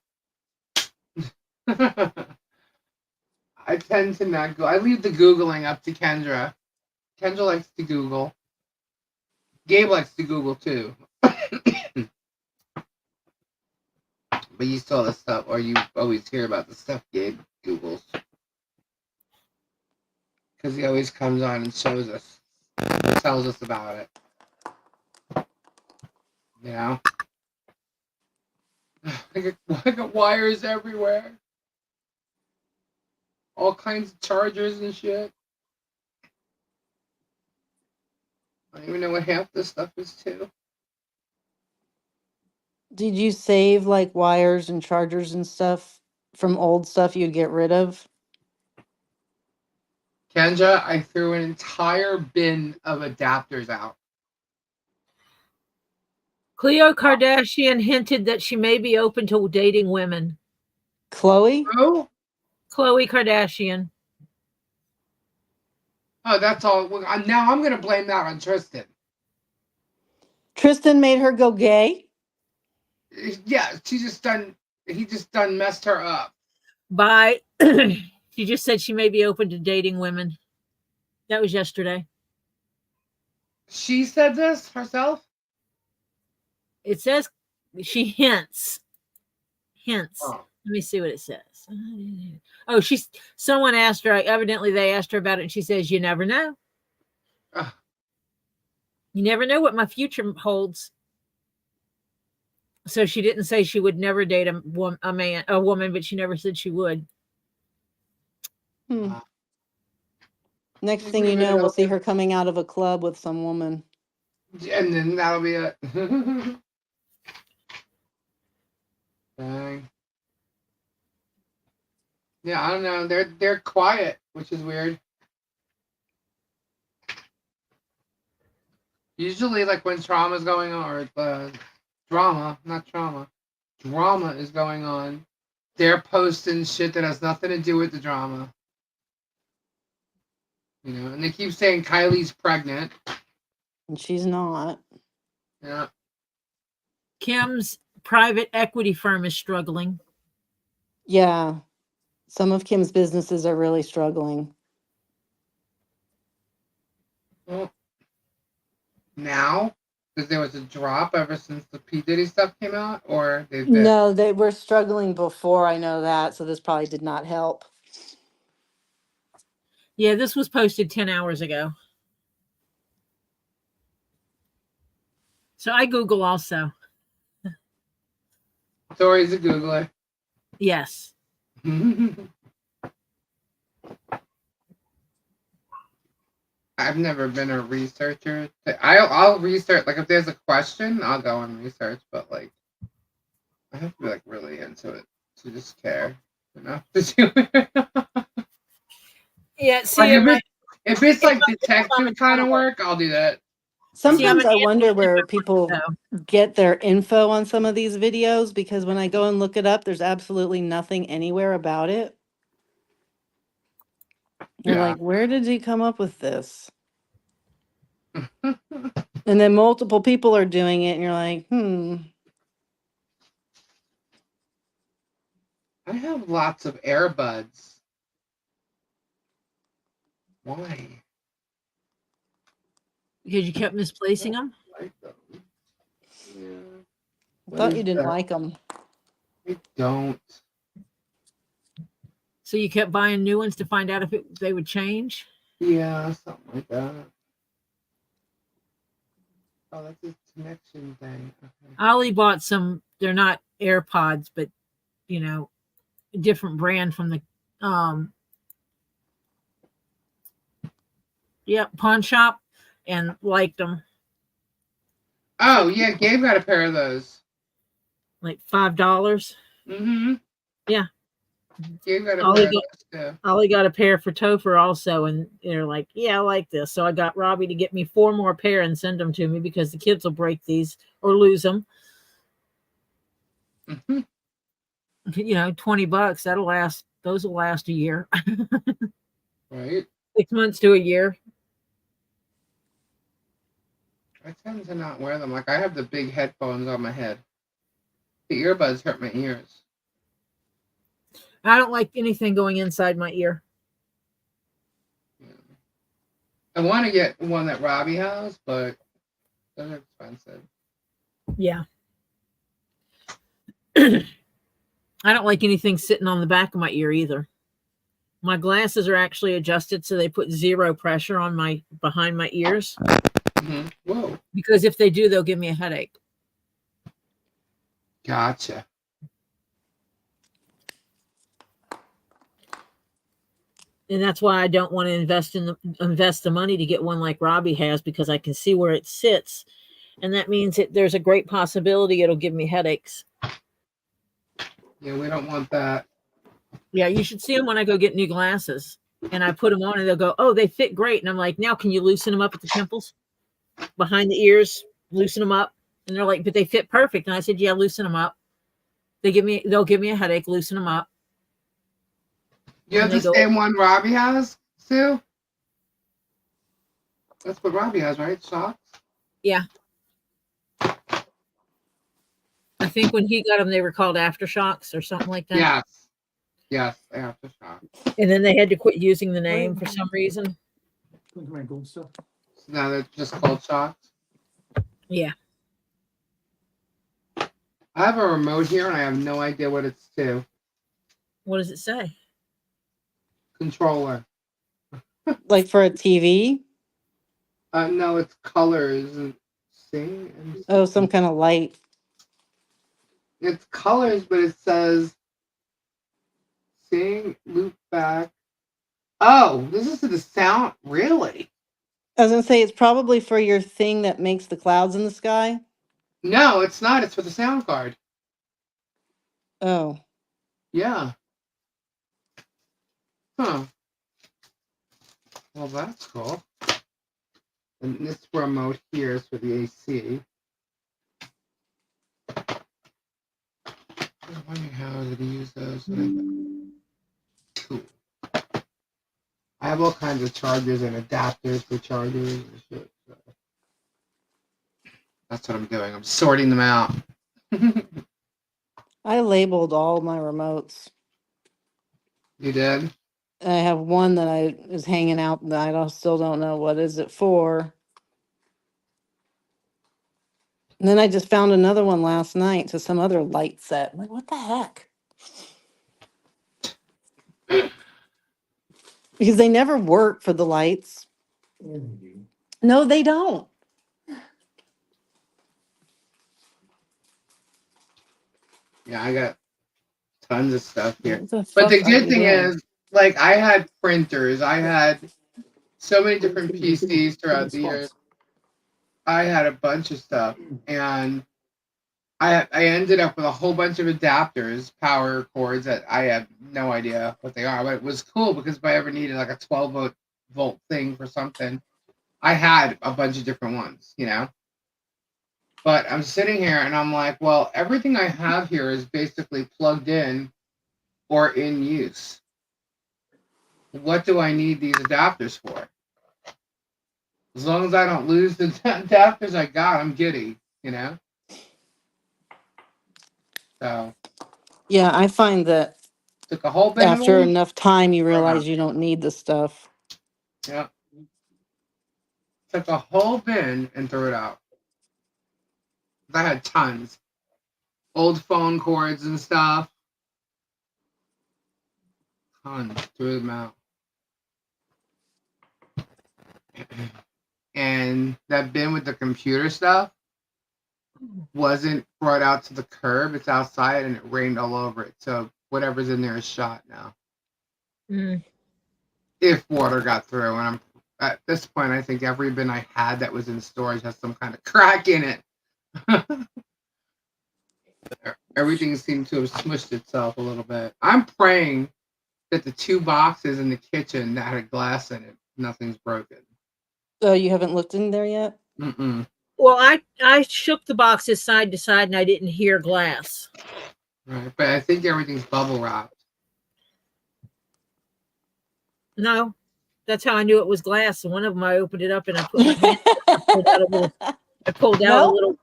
I tend to not go. I leave the Googling up to Kendra. Kendra likes to Google. Gabe likes to Google too. But you saw the stuff, or you always hear about the stuff Gabe Googles. Because he always comes on and shows us, tells us about it. You know? I got wires everywhere. All kinds of chargers and shit. I don't even know what half this stuff is too. Did you save like wires and chargers and stuff from old stuff you'd get rid of? Kendra, I threw an entire bin of adapters out. Khloe Kardashian hinted that she may be open to dating women. Chloe? Oh? Khloe Kardashian. Oh, that's all. Well, now I'm going to blame that on Tristan. Tristan made her go gay? Yeah, he just done messed her up. By she just said she may be open to dating women. That was yesterday. She said this herself? It says she hints. Oh. Let me see what it says. Oh, someone asked her, evidently they asked her about it, and she says, you never know. You never know what my future holds. So she didn't say she would never date a woman, but she never said she would. Next thing you know, we'll see her coming out of a club with some woman. And then that'll be it. Dang. Yeah, I don't know. They're quiet, which is weird. Usually, like when trauma's going on, or drama is going on, they're posting shit that has nothing to do with the drama. You know, and they keep saying Kylie's pregnant. And she's not. Yeah. Kim's private equity firm is struggling. Yeah. Some of Kim's businesses are really struggling. Well, now, because there was a drop ever since the P. Diddy stuff came out, or they've been... No, they were struggling before, I know that, so this probably did not help. Yeah, this was posted 10 hours ago. So I Google also. Stories of Googler. Yes. I've never been a researcher. I'll research, like if there's a question, I'll go and research, but like I have to be like really into it to just care enough to do it. Yeah, see, like if it's like detective kind of work, I'll do that. Sometimes I wonder where people get their info on some of these videos, because when I go and look it up, there's absolutely nothing anywhere about it. You're like, where did he come up with this? And then multiple people are doing it, and you're like, I have lots of earbuds. Why? Because you kept misplacing them? Like them. Yeah. I thought you didn't like them. I don't. So you kept buying new ones to find out if they would change? Yeah, something like that. Oh, that's a connection thing. Okay. Ollie bought some they're not AirPods, but you know, a different brand from the pawn shop, and liked them. Oh yeah, Gabe got a pair of those. Like $5. Mm-hmm. Yeah. Gabe got a Ollie pair of got, those too. Ollie got a pair for Topher also, and they're like, yeah, I like this. So I got Robbie to get me 4 more pair and send them to me because the kids will break these or lose them. Mm-hmm. You know, $20 that'll last. Those will last a year. Right. 6 months to a year. I tend to not wear them. Like I have the big headphones on my head. The earbuds hurt my ears. I don't like anything going inside my ear. Yeah. I want to get one that Robbie has, but they're expensive. Yeah. I don't like anything sitting on the back of my ear either. My glasses are actually adjusted so they put 0 pressure on my behind my ears. Mm-hmm. Whoa. Because if they do, they'll give me a headache. Gotcha. And that's why I don't want to invest the money to get one like Robbie has, because I can see where it sits, and that means that there's a great possibility it'll give me headaches. Yeah, we don't want that. Yeah, you should see them when I go get new glasses, and I put them on, and they'll go, "Oh, they fit great." And I'm like, "Now, can you loosen them up at the temples, behind the ears? Loosen them up." And they're like, "But they fit perfect." And I said, "Yeah, loosen them up." They'll give me a headache. Loosen them up. You And have they the go, same one Robbie has, Sue? That's what Robbie has, right? Socks? yeah. I think when he got them, they were called aftershocks or something like that. Yes. Yes, they have to shop. And then they had to quit using the name for some reason. My gold stuff. So now they're just called socks. Yeah. I have a remote here and I have no idea what it's to. What does it say? Controller. Like for a TV? No, it's colors and sing. And Oh, some kind of light. It's colors, but it says sing, loop back. Oh, this is to the sound. Really? I was gonna say it's probably for your thing that makes the clouds in the sky. No, it's not. It's for the sound card. Oh, Yeah. Huh. Well, that's cool. And this remote here is for the AC. I wonder how to use those. Cool. I have all kinds of chargers and adapters for chargers and shit. So that's what I'm doing. I'm sorting them out. I labeled all my remotes. You did? I have one that I is hanging out that still don't know what is it for. And then I just found another one last night to some other light set. I'm like, what the heck? Because they never work for the lights. No, they don't. Yeah, I got tons of stuff here. What the But the fuck are good you thing doing? is, like, I had printers. I had so many different PCs throughout the years. I had a bunch of stuff. And I ended up with a whole bunch of adapters, power cords that I have no idea what they are. But it was cool because if I ever needed like a 12-volt thing for something, I had a bunch of different ones, you know? But I'm sitting here and I'm like, well, everything I have here is basically plugged in or in use. What do I need these adapters for? As long as I don't lose the adapters I got, I'm giddy, you know? So, Yeah, I find that took a whole bin of after them. enough time, you Throw it realize out. you don't need the stuff. Yeah. Took a whole bin and threw it out. I had tons. Old phone cords and stuff. Tons. Threw them out. And that bin with the computer stuff, wasn't brought out to the curb. It's outside and it rained all over it. So whatever's in there is shot now. Mm. If water got through. And I'm at this point, I think every bin I had that was in storage has some kind of crack in it. Everything seemed to have smushed itself a little bit. I'm praying that the 2 boxes in the kitchen that had glass in it, nothing's broken. Oh, you haven't looked in there yet? Mm-mm. Well, I shook the boxes side to side and I didn't hear glass. Right, but I think everything's bubble wrapped. No, that's how I knew it was glass. One of them, I opened it up and I put my hand. I pulled out a No? little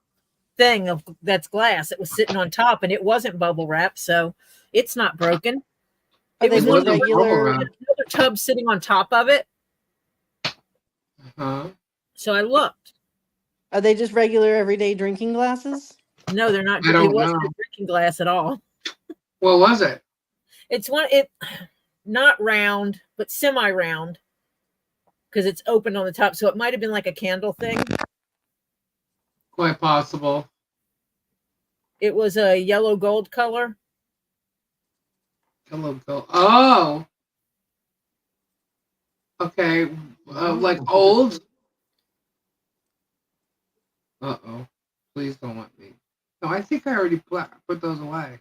thing of that's glass. It was sitting on top and it wasn't bubble wrapped, so it's not broken. Are It they was It just one of the wasn't bubble regular? wrap. another tub sitting on top of it. Huh? So I looked. Are they just regular everyday drinking glasses? No, they're not. I It don't wasn't know. a drinking glass at all. What was it? It's not round, but semi-round because it's open on the top. So it might have been like a candle thing. Quite possible. It was a yellow gold color. Hello, go. Oh. Okay. Like old. Uh-oh. Please don't let me. No, I think I already put those away.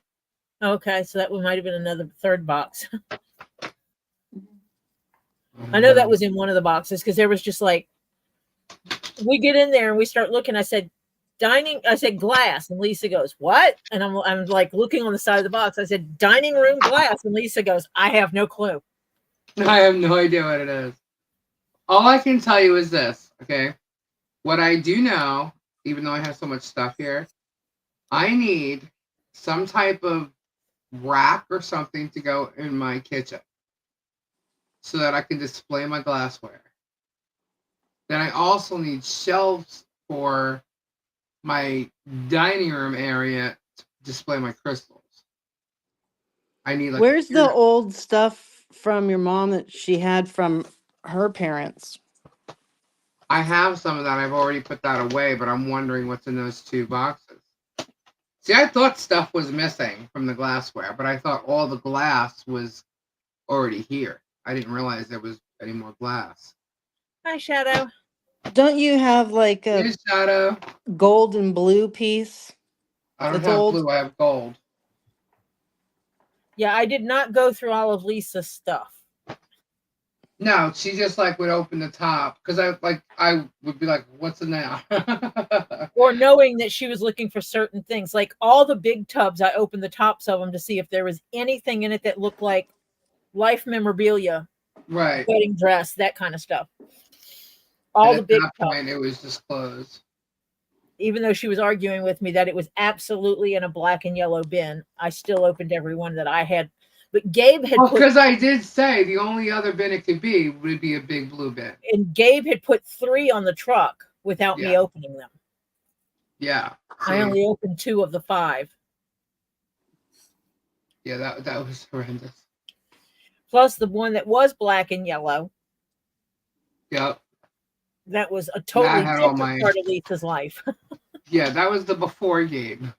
Okay, so that one might have been another third box. I know that was in one of the boxes because there was just like, we get in there and we start looking. I said, dining, I said glass. And Lisa goes, what? And I'm like looking on the side of the box. I said, dining room glass. And Lisa goes, I have no clue. I have no idea what it is. All I can tell you is this, okay? What I do know, even though I have so much stuff here, I need some type of rack or something to go in my kitchen so that I can display my glassware. Then I also need shelves for my dining room area to display my crystals. I need like Where's the old stuff from your mom that she had from her parents? I have some of that. I've already put that away, but I'm wondering what's in those 2 boxes. See, I thought stuff was missing from the glassware, but I thought all the glass was already here. I didn't realize there was any more glass. Hi, Shadow. Don't you have like a Here's Shadow. gold and blue piece? I don't That's have old. blue. I have gold. Yeah, I did not go through all of Lisa's stuff. No, she just like would open the top because I would be like, "What's in there?" Or knowing that she was looking for certain things. Like all the big tubs, I opened the tops of them to see if there was anything in it that looked like life memorabilia, Right. wedding dress, that kind of stuff. All And the at big that tubs. point, it was just closed. Even though she was arguing with me that it was absolutely in a black and yellow bin, I still opened every one that I had. But Gabe had Well, put, because I did say the only other bin it could be would be a big blue bin. and Gabe had put 3 on the truck without me Yeah. opening them. Yeah. I only opened 2 of the 5. Yeah, that was horrendous. Plus the one that was black and yellow. Yep. That was a totally had all different my- part of Lisa's life. Yeah, that was the before game.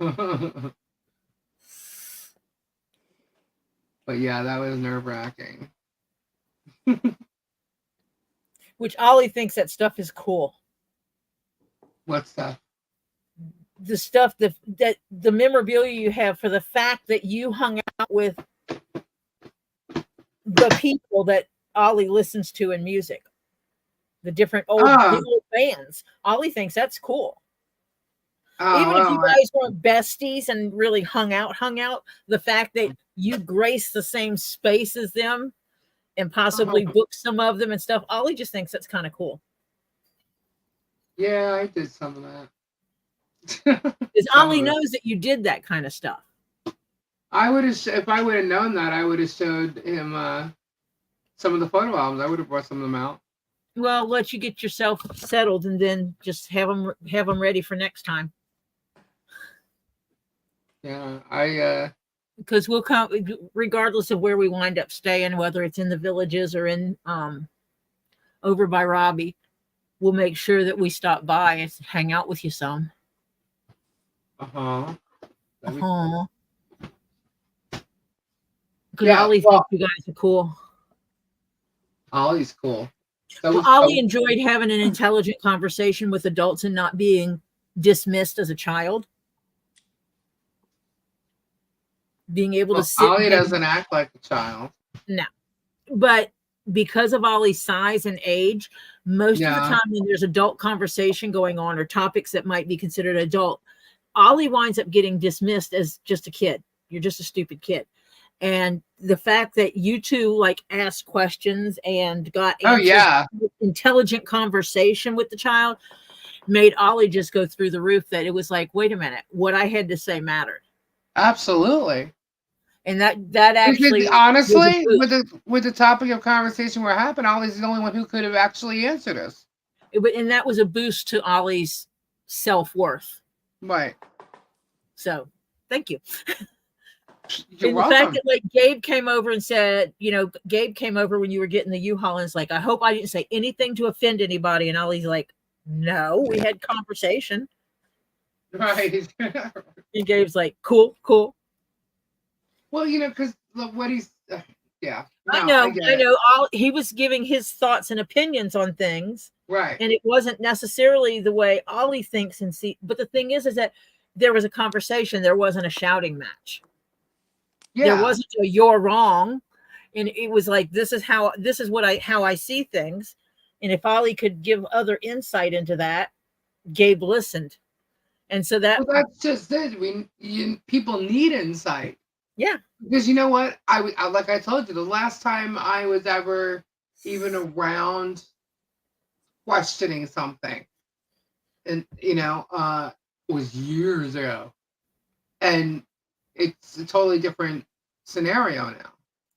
But yeah, that was nerve-wracking. Which Ollie thinks that stuff is cool. What's that? The stuff that the memorabilia you have for the fact that you hung out with the people that Ollie listens to in music. The different old, the old bands. Ollie thinks that's cool. Even if you guys weren't besties and really hung out, the fact that you grace the same space as them and possibly book some of them and stuff, Ollie just thinks that's kind of cool. Yeah, I did some of that. Because Ollie knows that you did that kind of stuff. I would have, if I would have known that, I would have showed him some of the photo albums. I would have brought some of them out. Well, let you get yourself settled and then just have them ready for next time. Yeah, because we'll come regardless of where we wind up staying, whether it's in the villages or in over by Robbie. We'll make sure that we stop by and hang out with you some. Uh-huh. That'd be cool. Uh-huh. Because Yeah, Ollie well, thinks you guys are cool. Ollie's cool. So Well, is Ollie Topher. enjoyed having an intelligent conversation with adults and not being dismissed as a child. Being able to Well, sit and Ollie take doesn't act like a child. no. But because of Ollie's size and age, most of the Yeah. time when there's adult conversation going on or topics that might be considered adult, Ollie winds up getting dismissed as just a kid. You're just a stupid kid. And the fact that you two like asked questions and got Oh, answers, yeah. intelligent conversation with the child made Ollie just go through the roof, that it was like, wait a minute, what I had to say mattered. Absolutely. And that Because actually was a honestly, boost. with the topic of conversation we're having, Ollie's the only one who could have actually answered us. And that was a boost to Ollie's self-worth. Right. So thank you. You're And the fact welcome. that like Gabe came over and said, Gabe came over when you were getting the U-Haul and it's like, I hope I didn't say anything to offend anybody. And Ollie's like, no, we had conversation. Right. And Gabe's like, cool. Well, because what he's, yeah. No, I know. I get it. He was giving his thoughts and opinions on things. Right. And it wasn't necessarily the way Ollie thinks and see. But the thing is that there was a conversation. There wasn't a shouting match. Yeah. There wasn't a you're wrong. And it was like, how I see things. And if Ollie could give other insight into that, Gabe listened. And so that, Well, that's just it. People need insight. yeah. Because you know what? I like I told you, the last time I was ever even around questioning something, and was years ago, and it's a totally different scenario now.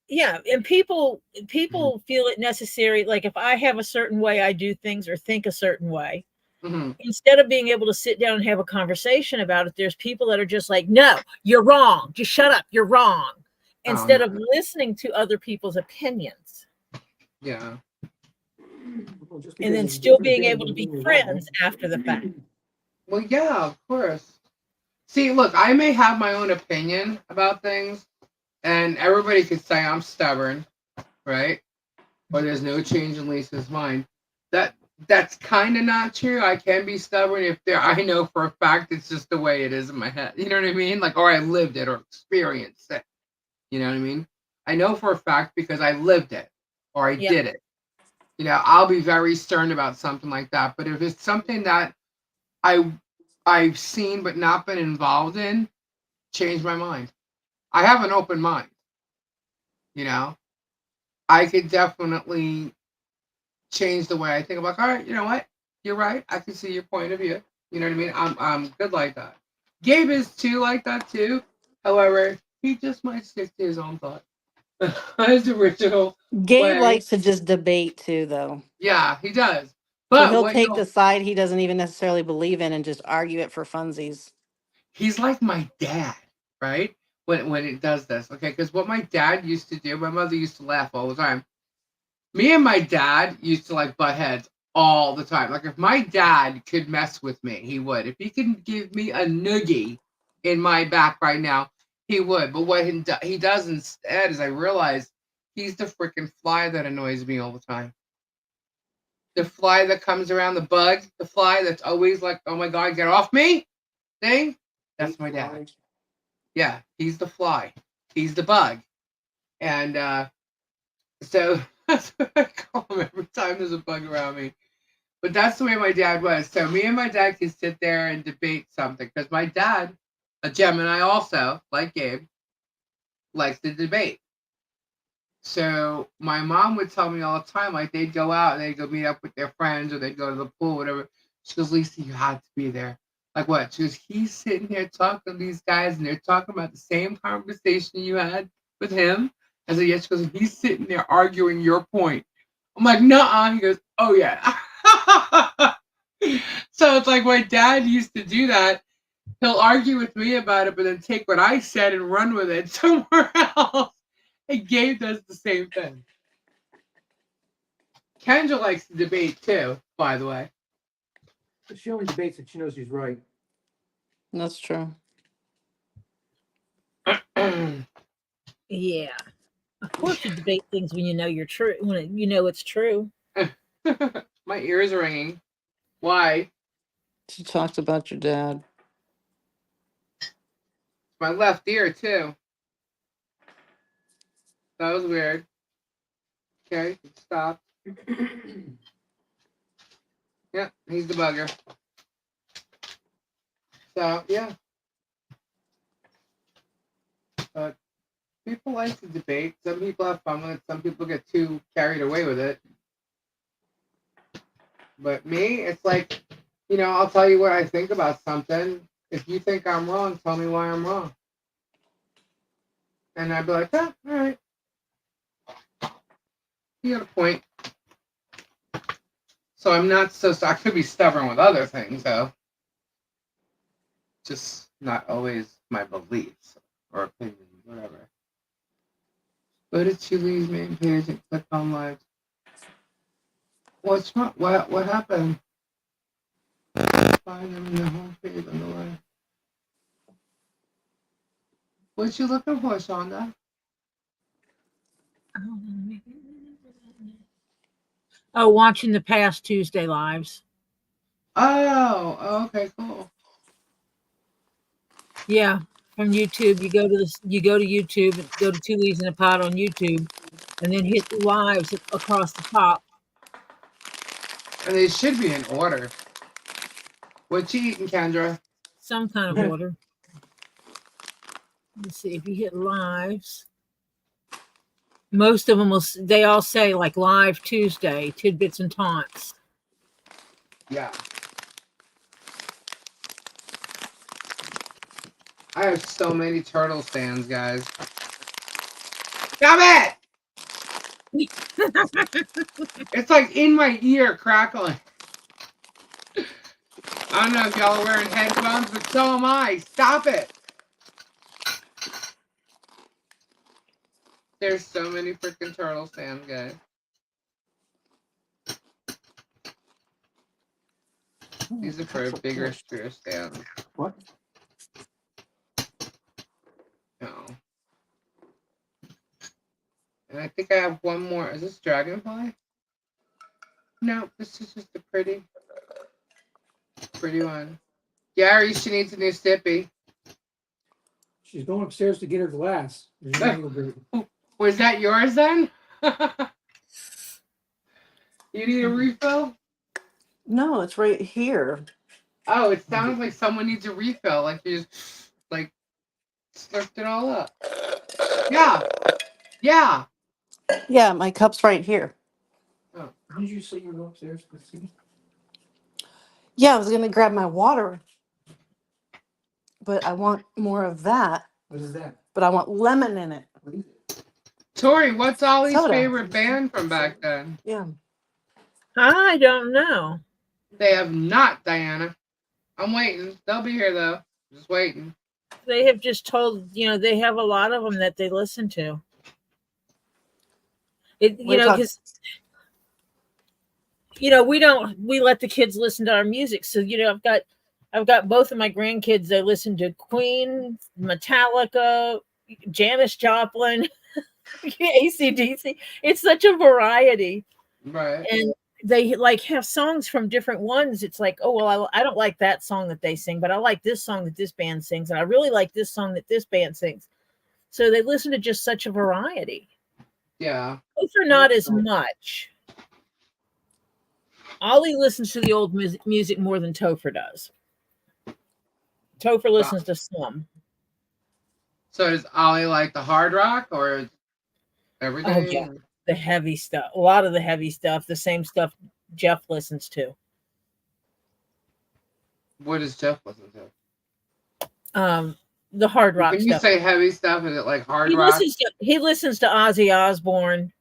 Yeah. And people feel it necessary. Like if I have a certain way I do things or think a certain way, instead of being able to sit down and have a conversation about it, there's people that are just like, no, you're wrong. Just shut up. You're wrong. Instead of listening to other people's opinions. Yeah. And then still being able to be friends after the fact. Well, yeah, of course. See, look, I may have my own opinion about things, and everybody could say I'm stubborn, right? Or there's no change in Lisa's mind. That's kind of not true. I can be stubborn I know for a fact it's just the way it is in my head. You know what I mean? Like, or I lived it or experienced it. You know what I mean? I know for a fact because I lived it or I did it. I'll be very stern about something like that. But if it's something that I've seen but not been involved in, change my mind. I have an open mind. I could definitely change the way I think about. All right, you know what? You're right. I can see your point of view. You know what I mean? I'm good like that. Gabe is too like that too. However, he just might stick to his own thought. His original Gabe way. likes to just debate too, though. Yeah, he does. So But he'll what take the side he doesn't even necessarily believe in and just argue it for funsies. he's like my dad, right? When it does this, okay? Because what my dad used to do, my mother used to laugh all the time. Me and my dad used to like butt heads all the time. Like if my dad could mess with me, he would. If he can give me a noogie in my back right now, he would. But what he does instead is I realize he's the freaking fly that annoys me all the time. The fly that comes around, the bug, the fly that's always like, oh my God, get off me thing. That's my dad. Yeah, he's the fly. He's the bug. And so that's what I call him every time there's a bug around me. But that's the way my dad was. So me and my dad can sit there and debate something. Because my dad, a Gemini also, like Gabe, likes to debate. So my mom would tell me all the time, like they'd go out and they'd go meet up with their friends or they'd go to the pool, whatever. She goes, Lisa, you have to be there. Like what? She goes, he's sitting here talking to these guys and they're talking about the same conversation you had with him. I said, yes. She goes, he's sitting there arguing your point. I'm like, nuh-uh. He goes, oh yeah. So it's like my dad used to do that. He'll argue with me about it, but then take what I said and run with it somewhere else. And Gabe does the same thing. Kendra likes to debate too, by the way. She only debates if she knows she's right. That's true. Yeah. Of course you debate things when you know you're true, when you know it's true. My ears are ringing. Why? She talked about your dad. My left ear too. That was weird. Okay, stop. Yeah, he's the bugger. So yeah. But people like to debate. Some people have fun with it. Some people get too carried away with it. But me, it's like, I'll tell you what I think about something. If you think I'm wrong, tell me why I'm wrong. And I'd be like, all right. You got a point. So I'm not I could be stubborn with other things, though. Just not always my beliefs or opinions, whatever. Go to Chili's main page and click on live. What's wrong? What happened? Find them in the homepage on the live. What you looking for, Shonda? Oh, watching the past Tuesday lives. Oh, okay, cool. Yeah, from YouTube. You go to YouTube and go to Two Leaves in a Pod on YouTube, and then hit lives across the top. And they should be in order. What you eating, Kendra? Some kind of order. Let's see if you hit lives. Most of them they all say like live Tuesday, tidbits and taunts. Yeah. I have so many turtle stands, guys. Stop it! It's like in my ear crackling. I don't know if y'all are wearing headphones, but so am I. Stop it! There's so many freaking turtle stands, guys. These are for bigger spear stands. What? No. And I think I have one more. Is this dragonfly? No, this is just a pretty one. Gary, she needs a new sippy. She's going upstairs to get her glass. Was that yours then? You need a refill? No, it's right here. Oh, it sounds like someone needs a refill. Like you just slurped it all up. Yeah. Yeah. Yeah, my cup's right here. Oh. Did you say you were upstairs? Yeah, I was gonna grab my water, but I want more of that. What is that? But I want lemon in it. What is it? Tori, what's Ollie's Soda. favorite band from back then? Yeah. I don't know. They have not, Diana. I'm waiting. They'll be here though. Just waiting. They have just told, they have a lot of them that they listen to. Because we let the kids listen to our music. So, I've got both of my grandkids. They listen to Queen, Metallica, Janis Joplin, AC/DC. It's such a variety. Right. And they have songs from different ones. It's like, oh, well, I don't like that song that they sing, but I like this song that this band sings. And I really like this song that this band sings. So they listen to just such a variety. Yeah. Those are not as much. Ollie listens to the old music more than Topher does. Topher listens to some. So does Ollie like the hard rock or everything? Oh, yeah. The heavy stuff. A lot of the heavy stuff. The same stuff Jeff listens to. What does Jeff listen to? The hard rock When you stuff. say heavy stuff, is it like hard rock? He listens to Ozzy Osbourne.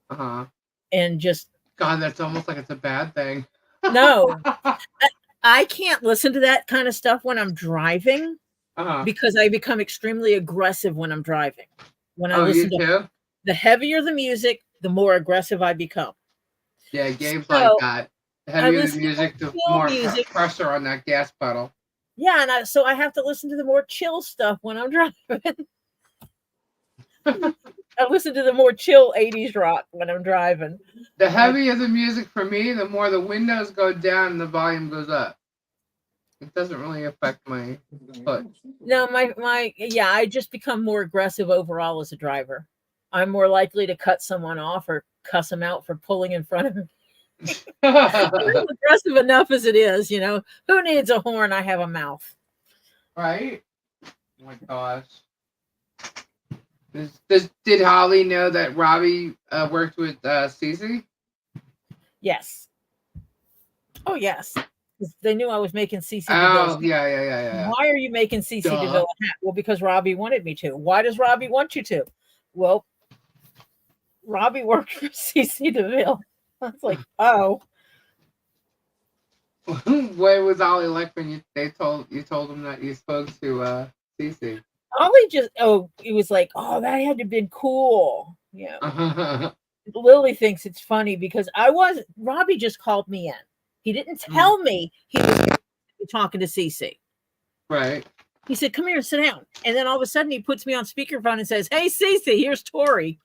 Uh-huh. And just... God, that's almost like it's a bad thing. No. I can't listen to that kind of stuff when I'm driving because I become extremely aggressive when I'm driving. When I listen to the heavier the music, the more aggressive I become. Yeah, Gabe's like that. The heavier the music, the more pressure on that gas pedal. Yeah, and so I have to listen to the more chill stuff when I'm driving. I listen to the more chill 80s rock when I'm driving. The heavier the music for me, the more the windows go down and the volume goes up. It doesn't really affect my foot. No, yeah, I just become more aggressive overall as a driver. I'm more likely to cut someone off or cuss them out for pulling in front of me. I'm aggressive enough as it is, you know. Who needs a horn? I have a mouth. Right? Oh my gosh. Did Holly know that Robbie worked with Cece? Yes. Oh, yes. They knew I was making CC Oh, DeVille's. yeah. Why are you making CC Duh. DeVille a hat? Well, because Robbie wanted me to. Why does Robbie want you to? Well, Robbie worked for CC DeVille. I was like, oh. What was Ollie like when you told him that you spoke to Cece? Ollie it was like, oh, that had to have been cool. Yeah. Lily thinks it's funny because Robbie just called me in. He didn't tell me he was talking to Cece. Right. He said, come here and sit down. And then all of a sudden he puts me on speakerphone and says, hey, Cece, here's Tori.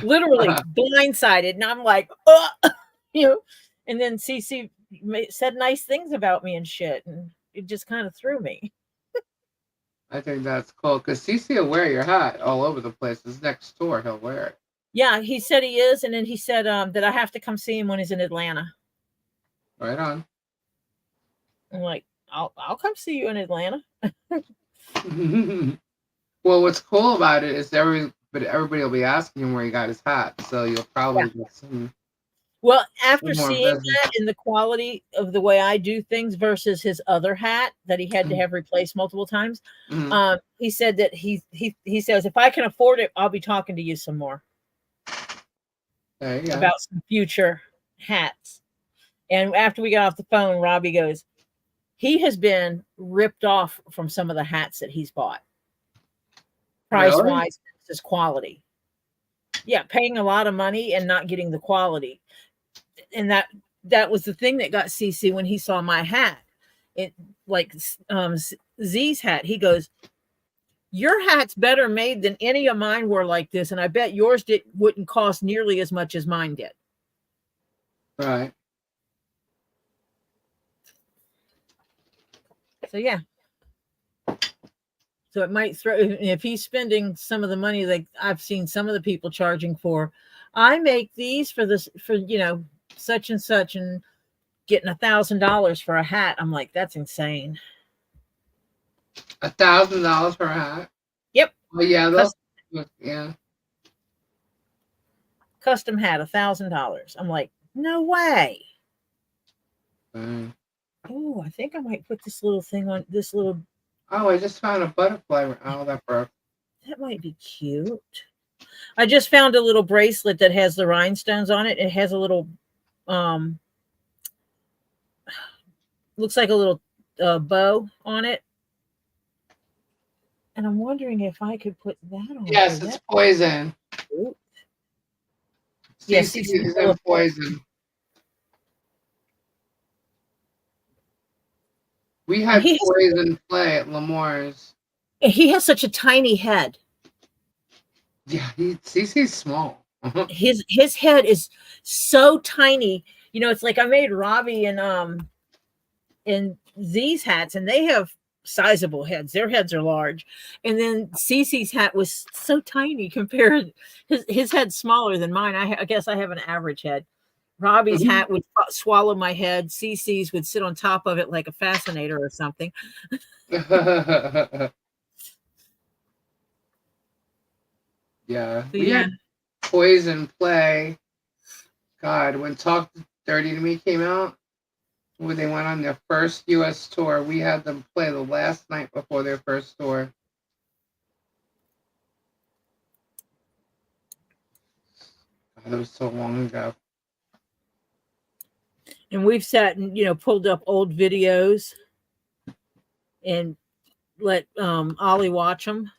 Literally blindsided. And I'm like, you know, and then Cece said nice things about me and shit. And it just kind of threw me. I think that's cool because Cece will wear your hat all over the place. His next tour, he'll wear it. Yeah, he said he is. And then he said that I have to come see him when he's in Atlanta. Right on. I'm like, I'll come see you in Atlanta. Well, what's cool about it is everybody will be asking him where he got his hat, so you'll probably get some. Well, after more seeing business. that and the quality of the way I do things versus his other hat that he had to have replaced multiple times, he said that he says if I can afford it, I'll be talking to you some more about some future hats. And after we got off the phone, Robbie goes, he has been ripped off from some of the hats that he's bought. Price-wise versus quality. Yeah, paying a lot of money and not getting the quality. And that was the thing that got CC when he saw my hat. It like Z's hat. He goes, your hat's better made than any of mine were like this, and I bet yours wouldn't cost nearly as much as mine did. Right. So yeah. So it might throw, if he's spending some of the money like I've seen some of the people charging for, I make these for this, for, you know, such and such, and getting $1,000 for a hat. I'm like, that's insane. $1,000 for a hat? Yep. Oh yeah, yeah. Custom hat, $1,000. I'm like, no way. Oh, I think I might put this little thing on this little. Oh, I just found a butterfly. Oh, that broke. That might be cute. I just found a little bracelet that has the rhinestones on it. It has a little, looks like a little bow on it. And I'm wondering if I could put that on. Yes, it's poison. Yes, CC is in poison. We had poison play at Lamore's. He has such a tiny head. Yeah, CC's small. His head is so tiny. You know, it's like I made Robbie and Z's hats, and they have sizable heads. Their heads are large. And then Cece's hat was so tiny compared. His head's smaller than mine. I guess I have an average head. Robbie's hat would swallow my head. Cece's would sit on top of it like a fascinator or something. Yeah. We had poison play. God, when Talk Dirty to Me came out, when they went on their first U.S. tour, we had them play the last night before their first tour. God, that was so long ago. And we've sat and, you know, pulled up old videos and let Ollie watch them.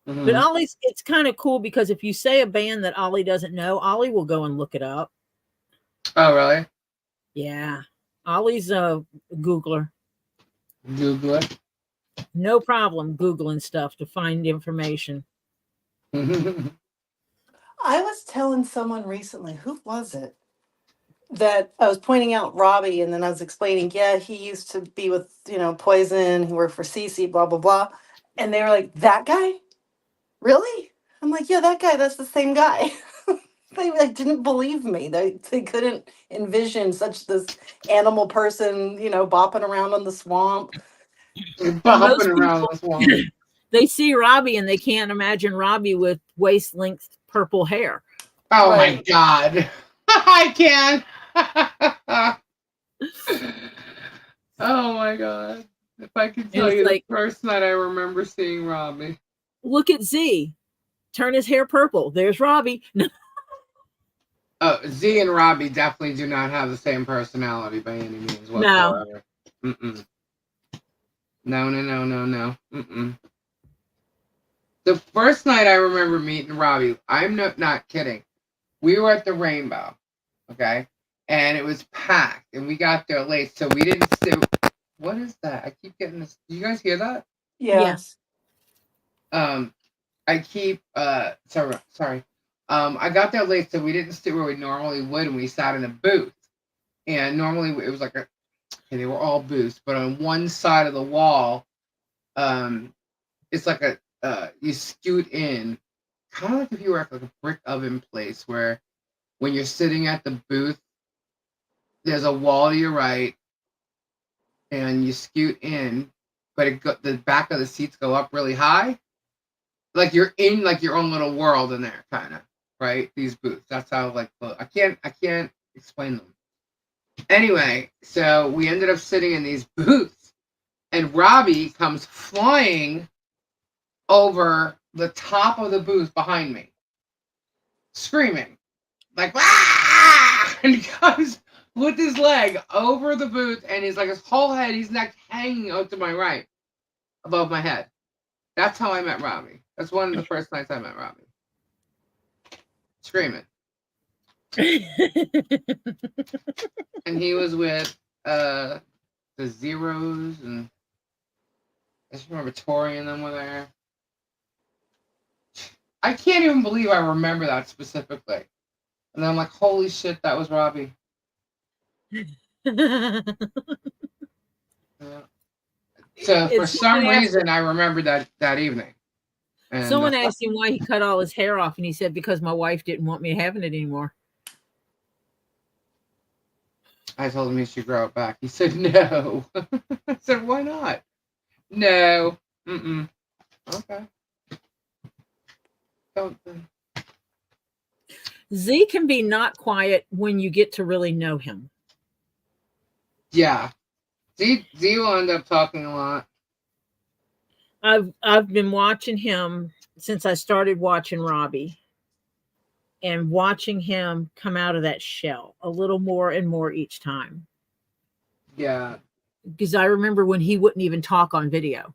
But Ollie's, it's kind of cool because if you say a band that Ollie doesn't know, Ollie will go and look it up. Oh, really? Yeah. Ollie's a Googler. Google it. No problem Googling stuff to find information. I was telling someone recently, who was it? That I was pointing out Robbie, and then I was explaining, yeah, he used to be with, Poison, he worked for Cece, blah, blah, blah. And they were like, that guy? Really? I'm like, yeah, that guy, that's the same guy. They like didn't believe me. They couldn't envision such this animal person, bopping around on the swamp. Well, Bopping most around people, the swamp. they see Robbie and they can't imagine Robbie with waist length purple hair. Oh my Right. God. I can't. Oh my God. If I could tell It's you like, the first night I remember seeing Robbie. look at Z. Turn his hair purple. There's Robbie. Z and Robbie definitely do not have the same personality by any means No. whatsoever. Mm-mm. No. Mm-mm. The first night I remember meeting Robbie, I'm not kidding. We were at the Rainbow, okay? And it was packed, and we got there late, so we didn't sit. What is that? I keep getting this. Do you guys hear that? Yeah. Yes. I keep sorry. I got there late, so we didn't sit where we normally would, and we sat in a booth. And normally it was like they were all booths, but on one side of the wall, it's like you scoot in, kind of like if you were at like a brick oven place where when you're sitting at the booth, there's a wall to your right, and you scoot in, but the back of the seats go up really high. Like you're in like your own little world in there, kind of, right? These booths. That's how I can't explain them. Anyway, so we ended up sitting in these booths, and Robbie comes flying over the top of the booth behind me, screaming like "Ah!" And he comes with his leg over the booth, and he's like his whole head, his neck hanging out to my right, above my head. That's how I met Robbie. That's one of the first nights I met Robbie. Screaming. And he was with the Zeros, and I just remember Tori and them were there. I can't even believe I remember that specifically. And then I'm like, holy shit, that was Robbie. Yeah. So for some reason, I remember that evening. And someone asked him why he cut all his hair off, and he said, because my wife didn't want me having it anymore. I told him he should grow it back. He said no. I said, why not? No. Mm-mm. Okay. Don't. Z can be not quiet when you get to really know him. Yeah. Z will end up talking a lot. I've been watching him since I started watching Robbie, and watching him come out of that shell a little more and more each time. Yeah. Because I remember when he wouldn't even talk on video.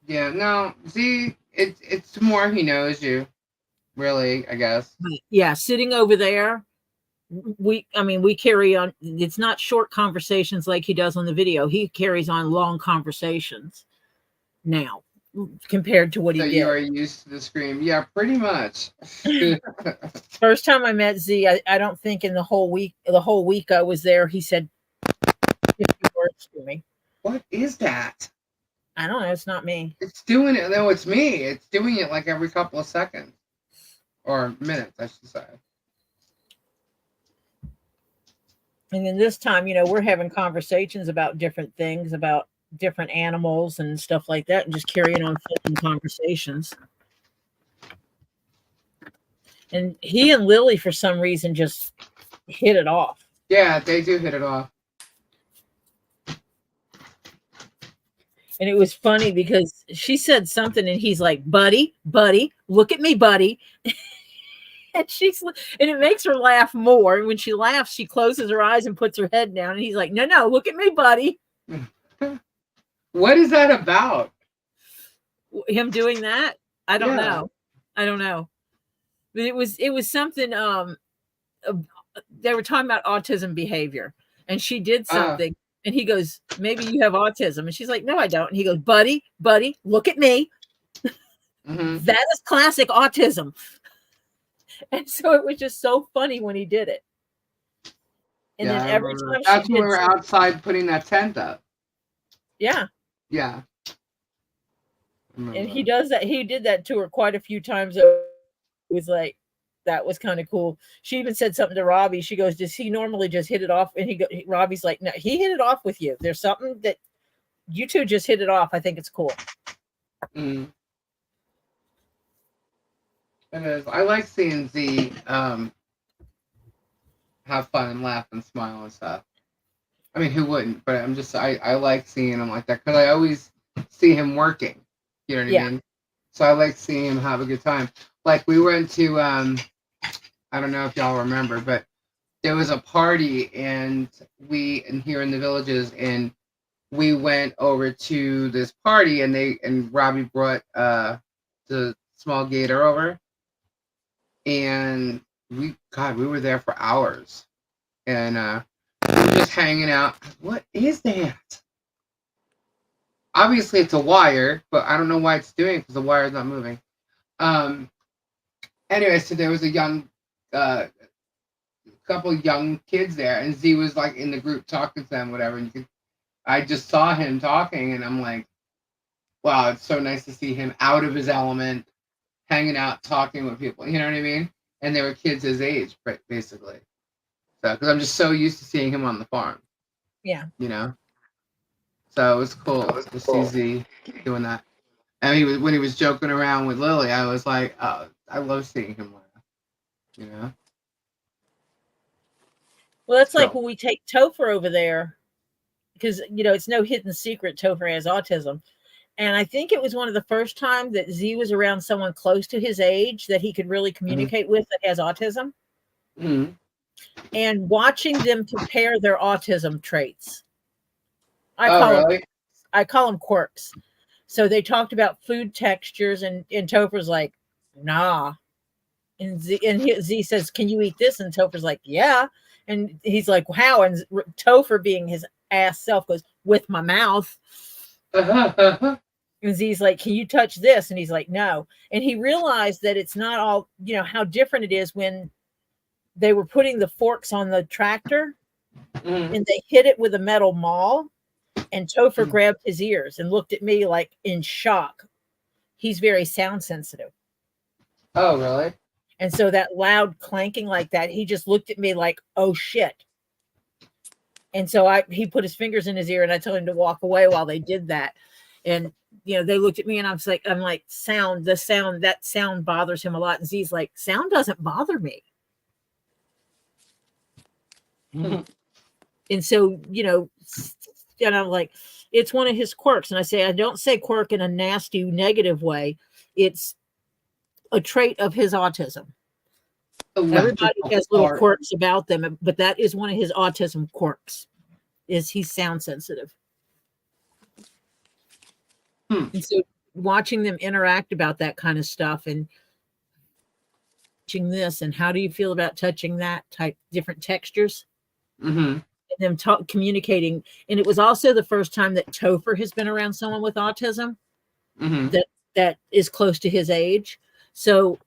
Yeah, no, Z, it's more he knows you, really, I guess. But yeah, sitting over there, we carry on. It's not short conversations like he does on the video. He carries on long conversations now compared to what So he you did. are used to the scream. Yeah, pretty much. First time I met Z, I don't think in the whole week I was there, he said 50 words to me. What is that? I don't know. It's not me. It's doing it. No, it's me. It's doing it like every couple of seconds. Or minutes, I should say. And then this time, we're having conversations about different things, about different animals and stuff like that, and just carrying on flipping conversations. And he and Lily, for some reason, just hit it off. Yeah, they do hit it off. And it was funny because she said something and he's like, buddy, look at me, buddy. And it makes her laugh more. And when she laughs, she closes her eyes and puts her head down. And he's like, no, look at me, buddy. What is that about? Him doing that? I don't know. But it was something, they were talking about autism behavior, and she did something. And he goes, maybe you have autism. And she's like, no, I don't. And he goes, buddy, look at me. Mm-hmm. That is classic autism. And so it was just so funny when he did it. And Yeah, then I every remember. time she That's when we did were outside putting that tent up. yeah. Yeah. And he does that. He did that to her quite a few times. It was like, that was kind of cool. She even said something to Robbie. She goes, does he normally just hit it off? And Robbie's like, no, he hit it off with you. There's something that you two just hit it off. I think it's cool. Mm. It is. I like seeing Z have fun and laugh and smile and stuff. I mean, who wouldn't? But I like seeing him like that because I always see him working. You know what I mean? So I like seeing him have a good time. Like we went to, I don't know if y'all remember, but there was a party and here in the Villages, and we went over to this party and Robbie brought the small gator over, and we were there for hours, and we were just hanging out. What is that? Obviously it's a wire, but I don't know why it's doing it because the wire is not moving. Anyway, so there was a young couple of young kids there, and Z was like in the group talking to them, whatever. And I just saw him talking, and I'm like, wow, it's so nice to see him out of his element, hanging out, talking with people. You know what I mean? And they were kids his age, basically. So, because I'm just so used to seeing him on the farm. Yeah. You know? So it was cool to see Z doing that. And when he was joking around with Lily, I was like, oh, I love seeing him laugh. You know? Well, that's like when we take Topher over there, because, it's no hidden secret Topher has autism. And I think it was one of the first times that Z was around someone close to his age that he could really communicate with that has autism. Mm-hmm. And watching them compare their autism traits. I call them quirks. So they talked about food textures, and Topher's like, nah. And Z says, can you eat this? And Topher's like, yeah. And he's like, how? And Topher, being his ass self, goes, with my mouth. And Z's like, can you touch this? And he's like, no. And he realized that it's not all, how different it is when they were putting the forks on the tractor and they hit it with a metal maul. And Topher grabbed his ears and looked at me like in shock. He's very sound sensitive. Oh, really? And so that loud clanking like that, he just looked at me like, oh shit. And so he put his fingers in his ear, and I told him to walk away while they did that. And, they looked at me, and I'm like, that sound bothers him a lot. And Z's like, sound doesn't bother me. Mm-hmm. And so, and I'm like, it's one of his quirks. And I don't say quirk in a nasty, negative way. It's a trait of his autism. Everybody has little quirks about them, but that is one of his autism quirks, is he's sound sensitive. And so watching them interact about that kind of stuff and touching this, and how do you feel about touching that type, different textures, and them communicating. And it was also the first time that Topher has been around someone with autism that is close to his age. So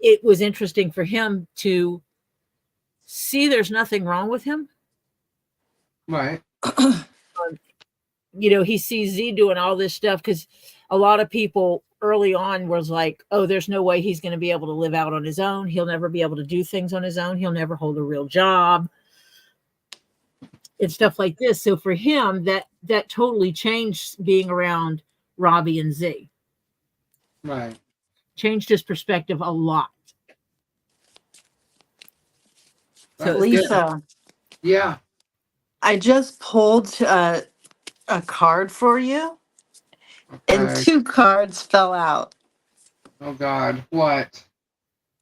it was interesting for him to see there's nothing wrong with him. Right. He sees Z doing all this stuff, because a lot of people early on was like, oh, there's no way he's going to be able to live out on his own. He'll never be able to do things on his own. He'll never hold a real job and stuff like this. So for him, that totally changed being around Robbie and Z. Right. Changed his perspective a lot. So Lisa. Yeah. I just pulled a card for you, and 2 cards fell out. Oh, God. What?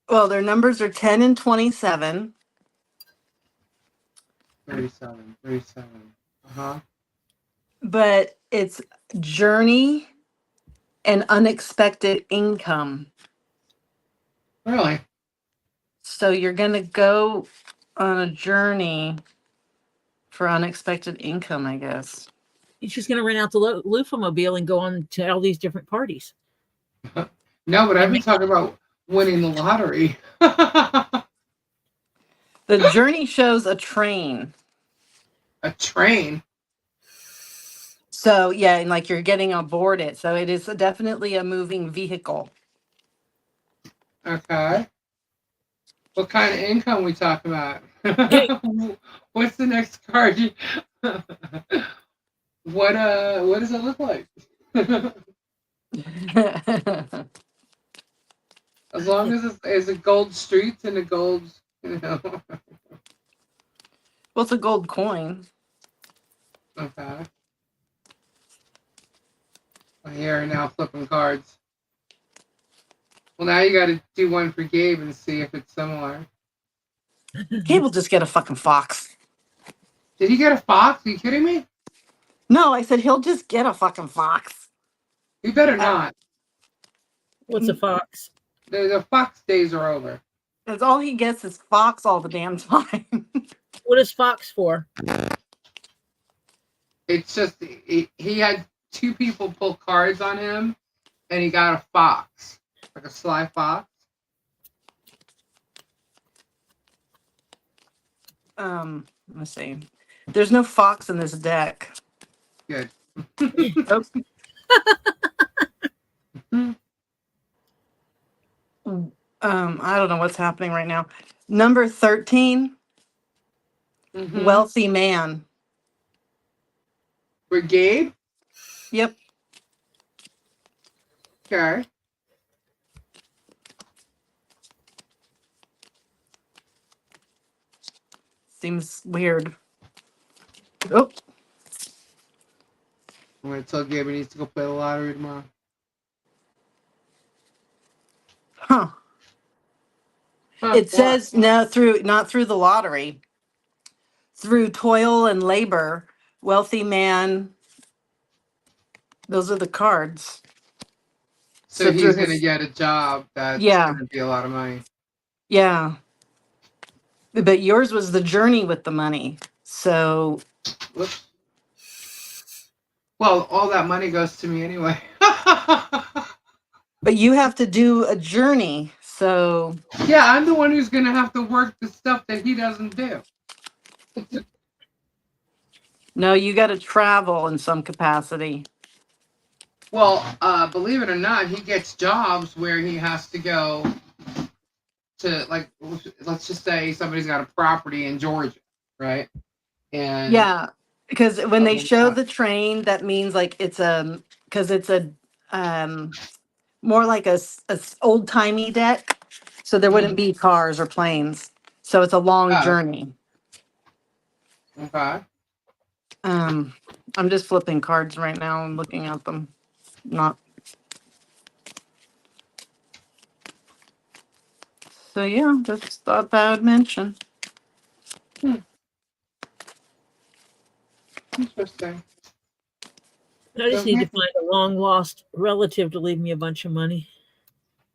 Well, their numbers are 10 and 27. 37. Uh-huh. But it's journey and unexpected income. Really? So you're going to go on a journey for unexpected income, I guess. He's just going to rent out the Loofamobile and go on to all these different parties. No, but I've And been talking about winning the lottery. The journey shows a train. A train. So yeah, and like you're getting aboard it. So it is definitely a moving vehicle. Okay. What kind of income we talking about? What's the next card? What does it look like? As long as it's a gold streets and a gold, you know. Well, it's a gold coin. Okay. Well, here now flipping cards. Well, now you got to do one for Gabe and see if it's similar. Gabe will just get a fucking fox. Did he get a fox? Are you kidding me? No, I said he'll just get a fucking fox. He better not. What's a fox? The fox days are over. That's all he gets is fox all the damn time. What is fox for? It's just he had two people pull cards on him, and he got a fox, like a sly fox. Let's see. There's no fox in this deck. Good. Oops. I don't know what's happening right now. Number 13, Mhm. wealthy man. For Gabe. Yep. Okay. Seems weird. Oh, I'm gonna tell Gabe he needs to go play the lottery tomorrow. huh. Huh, It what? says not through the lottery. Through toil and labor, wealthy man. Those are the cards. So through he's gonna his, get a job that's yeah, gonna be a lot of money. yeah. But yours was the journey with the money. So, Whoops. Well, all that money goes to me anyway. but you have to do a journey. So, Yeah, I'm the one who's gonna have to work the stuff that he doesn't do. no, you got to travel in some capacity. Well, believe it or not, he gets jobs where he has to go to, like, let's just say somebody's got a property in Georgia, right? And Yeah, because when they something show like the train, that means like it's a because it's a more like a old timey deck, so there that. wouldn't be cars or planes. So it's a long Oh, journey. okay. I'm just flipping cards right now and looking at them. Not so yeah, just thought that I'd mention. Interesting. I just So need to find a long lost relative to leave me a bunch of money.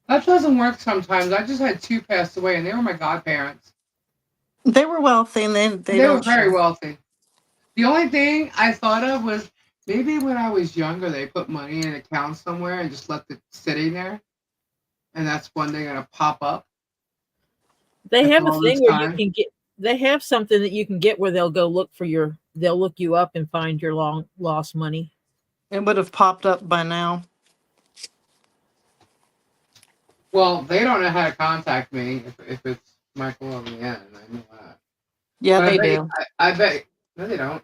that doesn't work sometimes. I just had two pass away, and they were my godparents. They were wealthy and they They were don't very show. wealthy. The only thing I thought of was maybe when I was younger, they put money in an account somewhere and just left it sitting there, and that's when they're gonna pop up They after have a all this thing where you time. can get. They have something that you can get where they'll go look for your. They'll look you up and find your long lost money. It would have popped up by now. Well, they don't know how to contact me if it's Michael on the end. I know that. Yeah, But they do. I bet. No, they don't.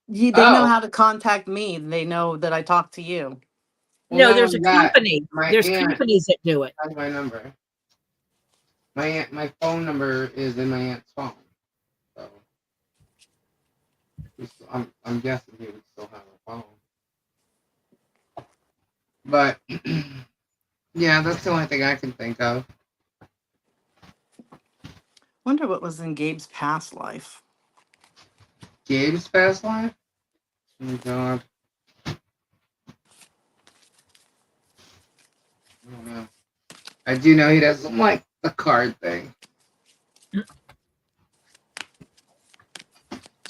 They know Oh, how to contact me. They know that I talk to you. well, No, not there's a only that, company. my There's aunt companies that do it. has my number. My phone number is in my aunt's phone, so I'm guessing he would still have a phone. But yeah, that's the only thing I can think of. Wonder what was in Gabe's past life. Gabe's past life. Oh God, I don't know. I do know he doesn't like the card thing.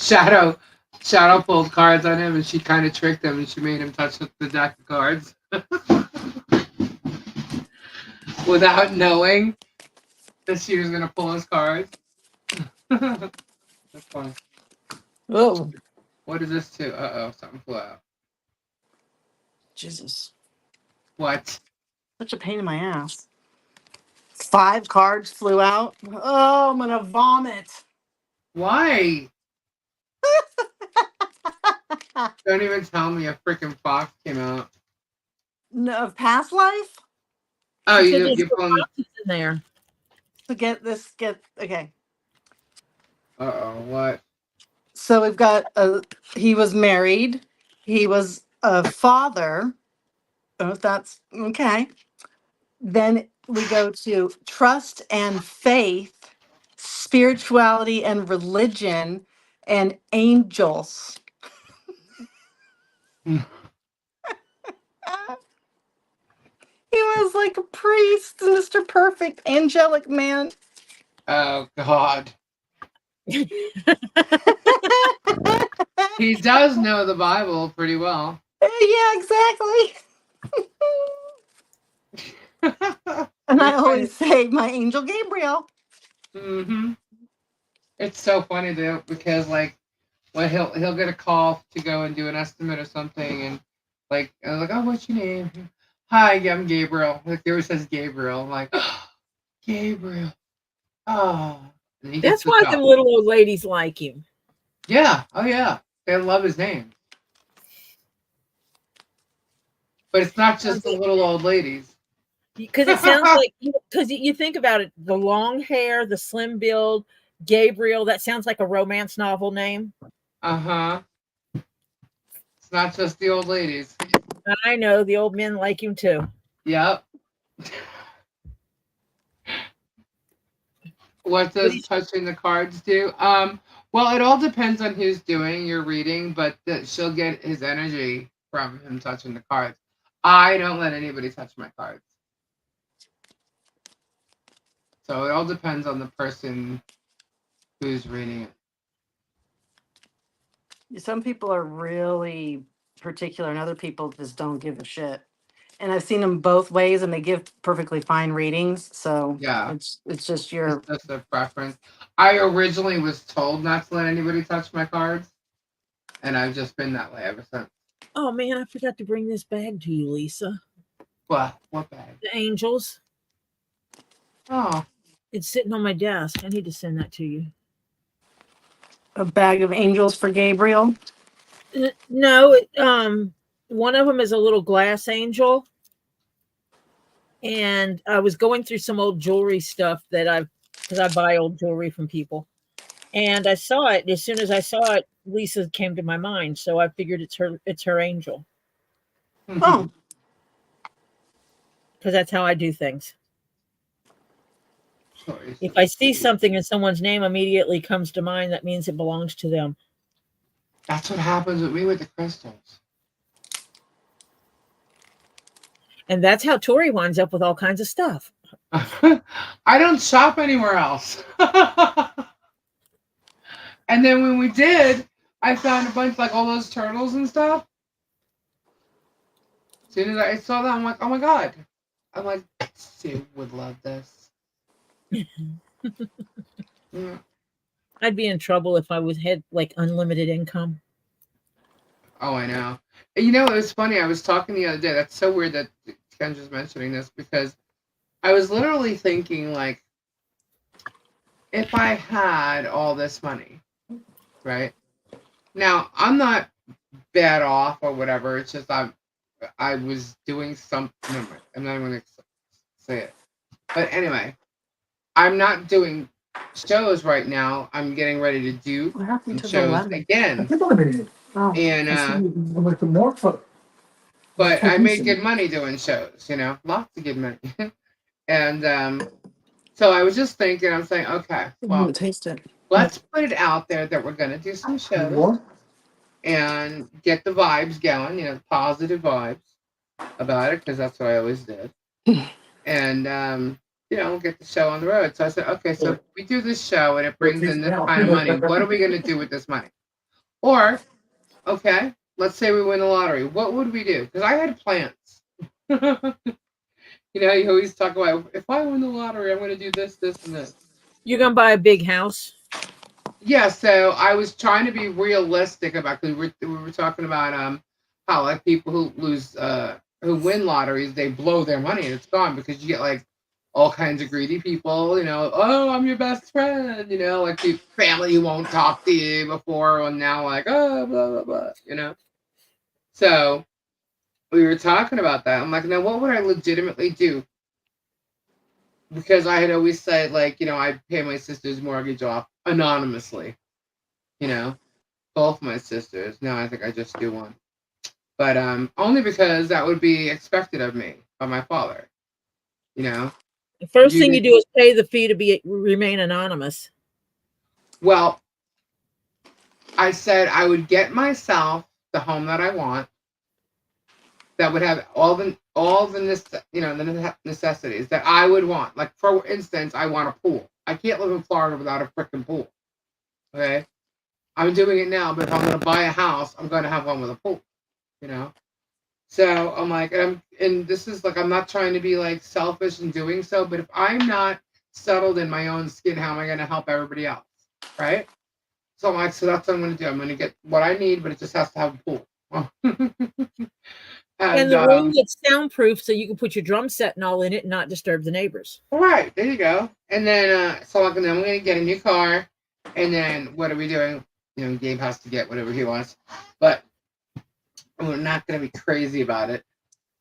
Shadow pulled cards on him, and she kind of tricked him, and she made him touch the deck of cards without knowing that she was gonna pull his cards. That's funny. Oh, What is this too? Something flew out. Jesus. What? Such a pain in my ass. 5 cards flew out. Oh, I'm gonna vomit. Why? Don't even tell me a freaking fox came out. No, of past life? Oh, Because you there's you some pulling? foxes in there. To get this, okay. What? So we've got he was married. He was a father. Oh, that's okay. Then we go to trust and faith, spirituality and religion, and angels. He was like a priest, Mr. Perfect, angelic man. Oh God. He does know the Bible pretty well. Yeah, exactly. And I always say, my angel Gabriel. Mm-hmm. It's so funny though, because like when he'll get a call to go and do an estimate or something, and like oh, what's your name? Hi, yeah, I'm Gabriel. Like he always says Gabriel. I'm like, oh, Gabriel. Oh, and he gets That's the why the job. little old ladies like him. Yeah. Oh yeah. They love his name. But it's not just the little old ladies. Because it sounds like, because you think about it, the long hair, the slim build, Gabriel, that sounds like a romance novel name. Uh-huh. It's not just the old ladies. I know the old men like him too. Yep. What does touching the cards do? Well, it all depends on who's doing your reading, but she'll get his energy from him touching the cards. I don't let anybody touch my cards. So it all depends on the person who's reading it. Some people are really particular, and other people just don't give a shit. And I've seen them both ways, and they give perfectly fine readings. So Yeah. it's just your. It's just a preference. I originally was told not to let anybody touch my cards, and I've just been that way ever since. Oh man, I forgot to bring this bag to you, Lisa. What bag? The angels. Oh. It's sitting on my desk. I need to send that to you. A bag of angels for Gabriel. No, one of them is a little glass angel. And I was going through some old jewelry stuff because I buy old jewelry from people. And I saw it. As soon as I saw it, Lisa came to my mind. So I figured it's her angel. Oh. Because that's how I do things. If I see something and someone's name immediately comes to mind, that means it belongs to them. That's what happens with me with the crystals. And that's how Tori winds up with all kinds of stuff. I don't shop anywhere else. And then when we did, I found a bunch like all those turtles and stuff. As soon as I saw that, I'm like, oh my God. I'm like, Sue would love this. Yeah. I'd be in trouble if I had like unlimited income. Oh, I know. You know, it was funny. I was talking the other day. That's so weird that Kendra's mentioning this, because I was literally thinking, like, if I had all this money, right? Now, I'm not bad off or whatever. It's just I was doing something. Never mind. I'm not even going to say it. But anyway, I'm not doing shows right now. I'm getting ready to do shows again. And but I made good money doing shows, lots of good money. And so I was just thinking, I'm saying, okay, well, let's put it out there that we're going to do some shows and get the vibes going, positive vibes about it, because that's what I always did. And we'll get the show on the road. So I said, okay, so if we do this show and it brings in this kind of money, what are we going to do with this money? Or, okay, let's say we win the lottery. What would we do? Because I had plans. You always talk about, if I win the lottery, I'm going to do this, this, and this. You're gonna buy a big house. Yeah, so I was trying to be realistic about, because we were talking about how like people who lose who win lotteries, they blow their money and it's gone, because you get like all kinds of greedy people, oh, I'm your best friend, like the family who won't talk to you before, and now like, oh, blah blah blah. So we were talking about that. I'm like, now what would I legitimately do? Because I had always said, like, I pay my sister's mortgage off anonymously, both my sisters. Now I think I just do one. But only because that would be expected of me by my father. The first thing you did- do is pay the fee to remain anonymous. Well, I said I would get myself the home that I want, that would have all the the necessities that I would want. Like, for instance, I want a pool. I can't live in Florida without a freaking pool. Okay, I'm doing it now, but if I'm going to buy a house, I'm going to have one with a pool. So I'm like, and this is like, I'm not trying to be like selfish in doing so, but if I'm not settled in my own skin, how am I going to help everybody else? Right? So I'm like, so that's what I'm going to do. I'm going to get what I need, but it just has to have a pool. And the room gets soundproof, so you can put your drum set and all in it and not disturb the neighbors. Right, there you go. And then, so like, then I'm going to get a new car. And then what are we doing? Gabe has to get whatever he wants. But we're not going to be crazy about it.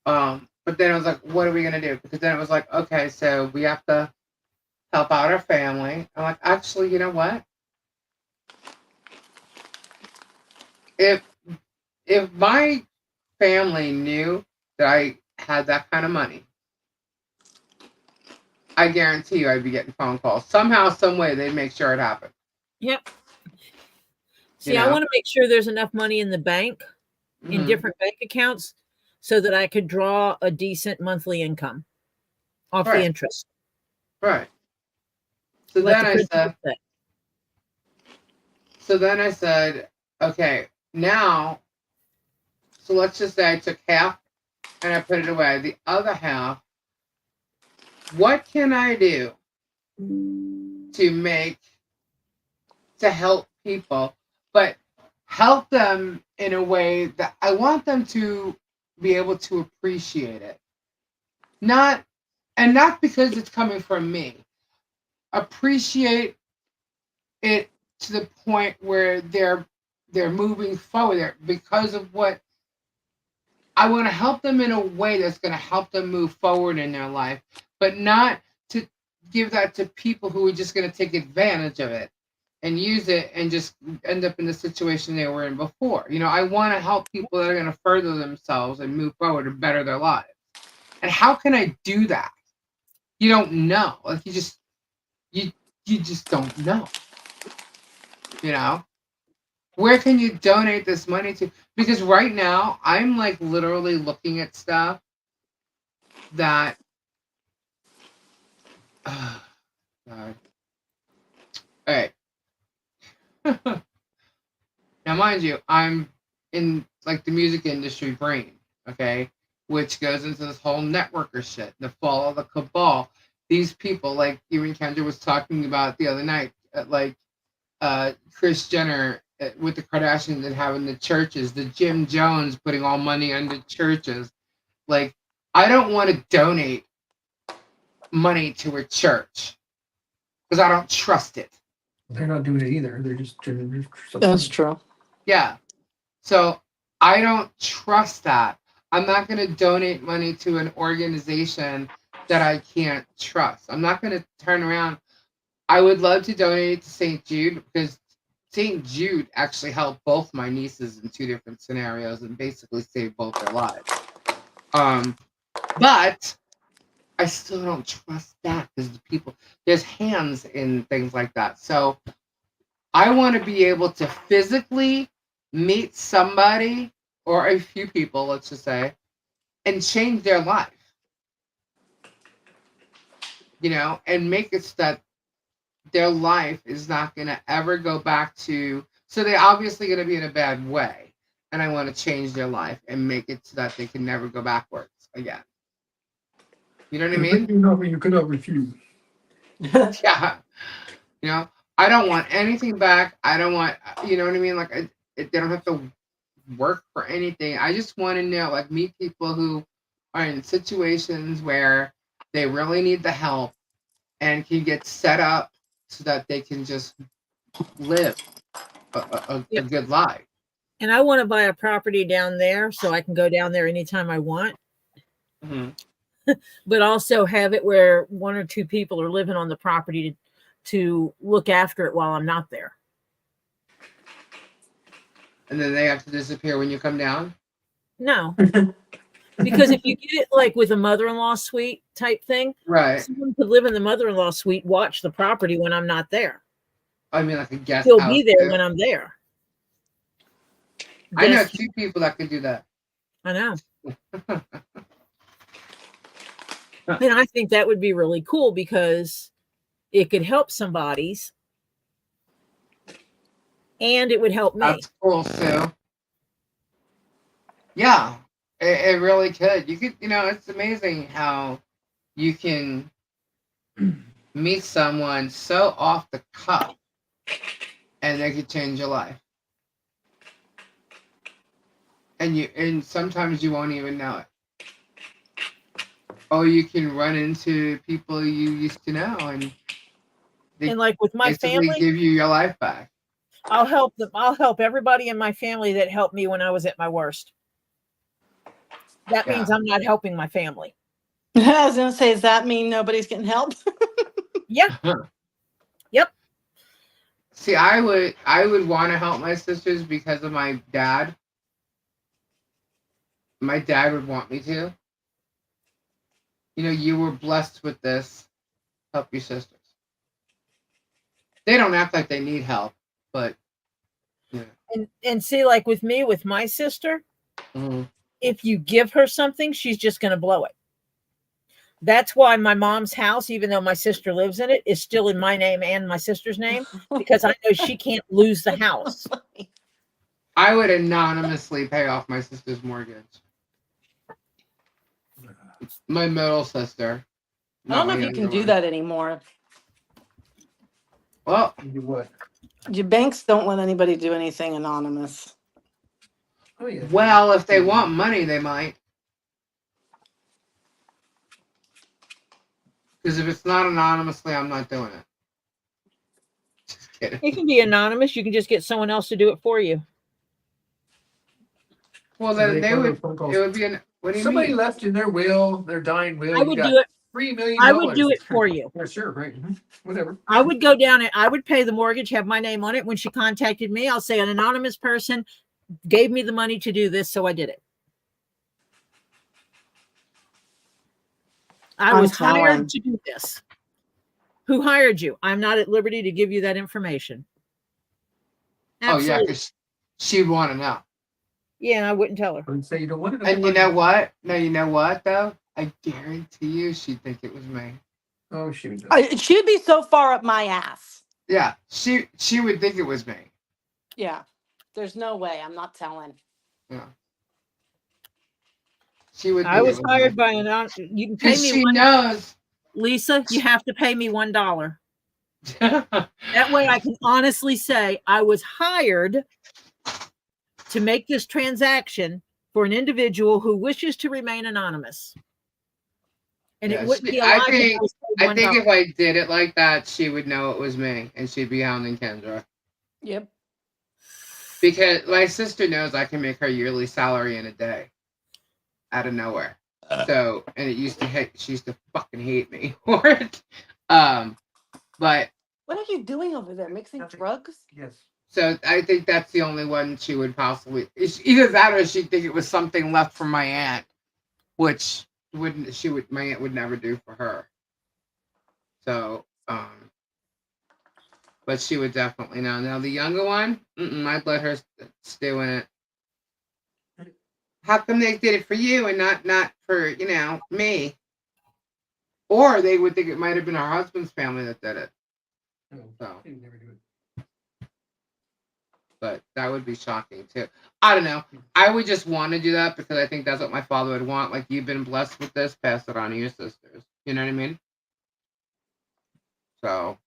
But then I was like, what are we going to do? Because then it was like, okay, so we have to help out our family. I'm like, actually, you know what? If my family knew that I had that kind of money, I guarantee you I'd be getting phone calls. Somehow, some way, they'd make sure it happened. Yep. See, I want to make sure there's enough money in the bank, in different bank accounts, so that I could draw a decent monthly income off the interest. Right. So then I said, okay, now, so let's just say I took half and I put it away. The other half, what can I do to help people, but help them in a way that I want them to be able to appreciate it. Not because it's coming from me. Appreciate it to the point where they're moving forward because of what I want to help them in a way that's going to help them move forward in their life, but not to give that to people who are just going to take advantage of it and use it and just end up in the situation they were in before. I want to help people that are going to further themselves and move forward and better their lives. And how can I do that? You don't know. Like, you just don't know. Where can you donate this money to? Because right now I'm like literally looking at stuff that God. All right. Now, mind you, I'm in like the music industry brain, okay, which goes into this whole networker shit, the fall of the cabal. These people, like even Kendra was talking about the other night, like Kris Jenner with the Kardashians and having the churches, the Jim Jones putting all money into churches. Like, I don't want to donate money to a church because I don't trust it. They're not doing it either. They're just That's true. Yeah. So I don't trust that. I'm not going to donate money to an organization that I can't trust. I'm not going to turn around. I would love to donate to St. Jude because St. Jude actually helped both my nieces in 2 different scenarios and basically saved both their lives. But I still don't trust that because there's hands in things like that. So I want to be able to physically meet somebody or a few people, let's just say, and change their life. And make it so that their life is not going to ever go back to So they're obviously going to be in a bad way. And I want to change their life and make it so that they can never go backwards again. You know what I mean? You cannot refuse. Yeah. You know, I don't want anything back. I don't want, you know what I mean? Like, they don't have to work for anything. I just want to know, like, meet people who are in situations where they really need the help and can get set up so that they can just live a Yep. good life. And I want to buy a property down there so I can go down there anytime I want, but also have it where 1 or 2 people are living on the property to look after it while I'm not there. And then they have to disappear when you come down. No, because if you get it like with a mother-in-law suite type thing, Right. someone could live in the mother-in-law suite, watch the property when I'm not there. I mean, like a guest He'll house. be there too. when I'm there. I know Guest- 2 people that could do that. I know. And I think that would be really cool because it could help somebody's and it would help me. That's cool, Sue. Yeah, it really could. You could, you know, it's amazing how you can meet someone so off the cuff and they could change your life. And sometimes you won't even know it. Or you can run into people you used to know and they And like with my basically family, give you your life back. I'll help them. I'll help everybody in my family that helped me when I was at my worst. That means I'm not helping my family. I was gonna say, does that mean nobody's getting help? Yeah. Yep. See, I would want to help my sisters because of my dad. My dad would want me to. You know, you were blessed with this. Help your sisters. They don't act like they need help, but yeah. And see, like with me, with my sister, if you give her something, she's just going to blow it. That's why my mom's house, even though my sister lives in it, is still in my name and my sister's name because I know she can't lose the house. I would anonymously pay off my sister's mortgage. My middle sister. I don't know not if my you can younger do one. that anymore. Well, You what? Your banks don't let anybody do anything anonymous. Oh, yeah. well, if they want money, they might. Because if it's not anonymously, I'm not doing it. Just kidding. It can be anonymous. You can just get someone else to do it for you. Well, So then they they call would. those phone calls. It would be an. What do you Somebody mean? left in their will, their dying will. I you would got do it. $3 million. I would do it for you. Yeah, sure, right. Whatever. I would go down and I would pay the mortgage, have my name on it. When she contacted me, I'll say an anonymous person gave me the money to do this, so I did it. I I'm was telling. hired to do this. Who hired you? I'm not at liberty to give you that information. Absolutely. Oh yeah, because she'd want to know. Yeah, I wouldn't tell her. I would say you don't want to. And you know what? No, you know what though? I guarantee you, she'd think it was me. Oh, shoot. She'd be so far up my ass. Yeah, she would think it was me. Yeah. There's no way. I'm not telling. Yeah. She would. I was hired by an. You can pay Because me. she knows. Lisa, you have to pay me $1. That way, I can honestly say I was hired to make this transaction for an individual who wishes to remain anonymous. And Yeah, it wouldn't be a I lot. think if I did it like that, she would know it was me, and she'd be hounding Kendra. Yep. Because my sister knows I can make her yearly salary in a day, out of nowhere. So, and it used to hate. She used to fucking hate me for it. But What are you doing over there? Mixing drugs? Yes. so I think that's the only one she would possibly. It's either that or she'd think it was something left from my aunt, which wouldn't. My aunt would never do for her. So, but she would definitely know. Now the younger one, I'd let her stew in it. How come they did it for you and not for me? Or they would think it might have been her husband's family that did it. No, So he would never do it. But that would be shocking too. I don't know. I would just want to do that because I think that's what my father would want. Like, you've been blessed with this, pass it on to your sisters. You know what I mean? So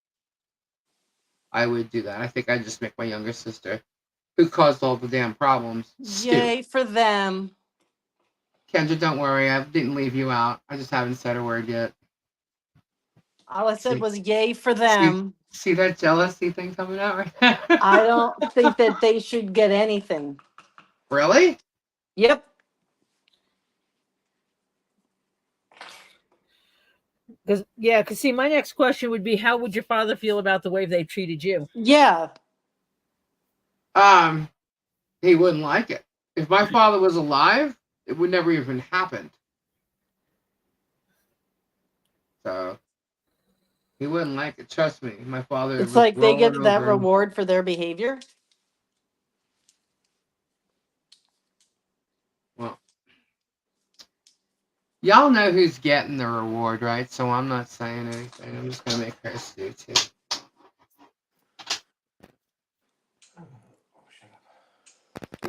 I would do that. I think I'd just make my younger sister, who caused all the damn problems, stupid. Yay for them. Kendra, don't worry. I didn't leave you out. I just haven't said a word yet. All I said See, was yay for see, them. see that jealousy thing coming out right now? I don't think that they should get anything. Really? Yep. Because see, my next question would be, how would your father feel about the way they treated you? Yeah. He wouldn't like it. If my father was alive, it would never even happen. So he wouldn't like it. Trust me. My father It's was like they rolling get that over. reward for their behavior. Well, y'all know who's getting the reward, right? So I'm not saying anything. I'm just gonna make her stew too.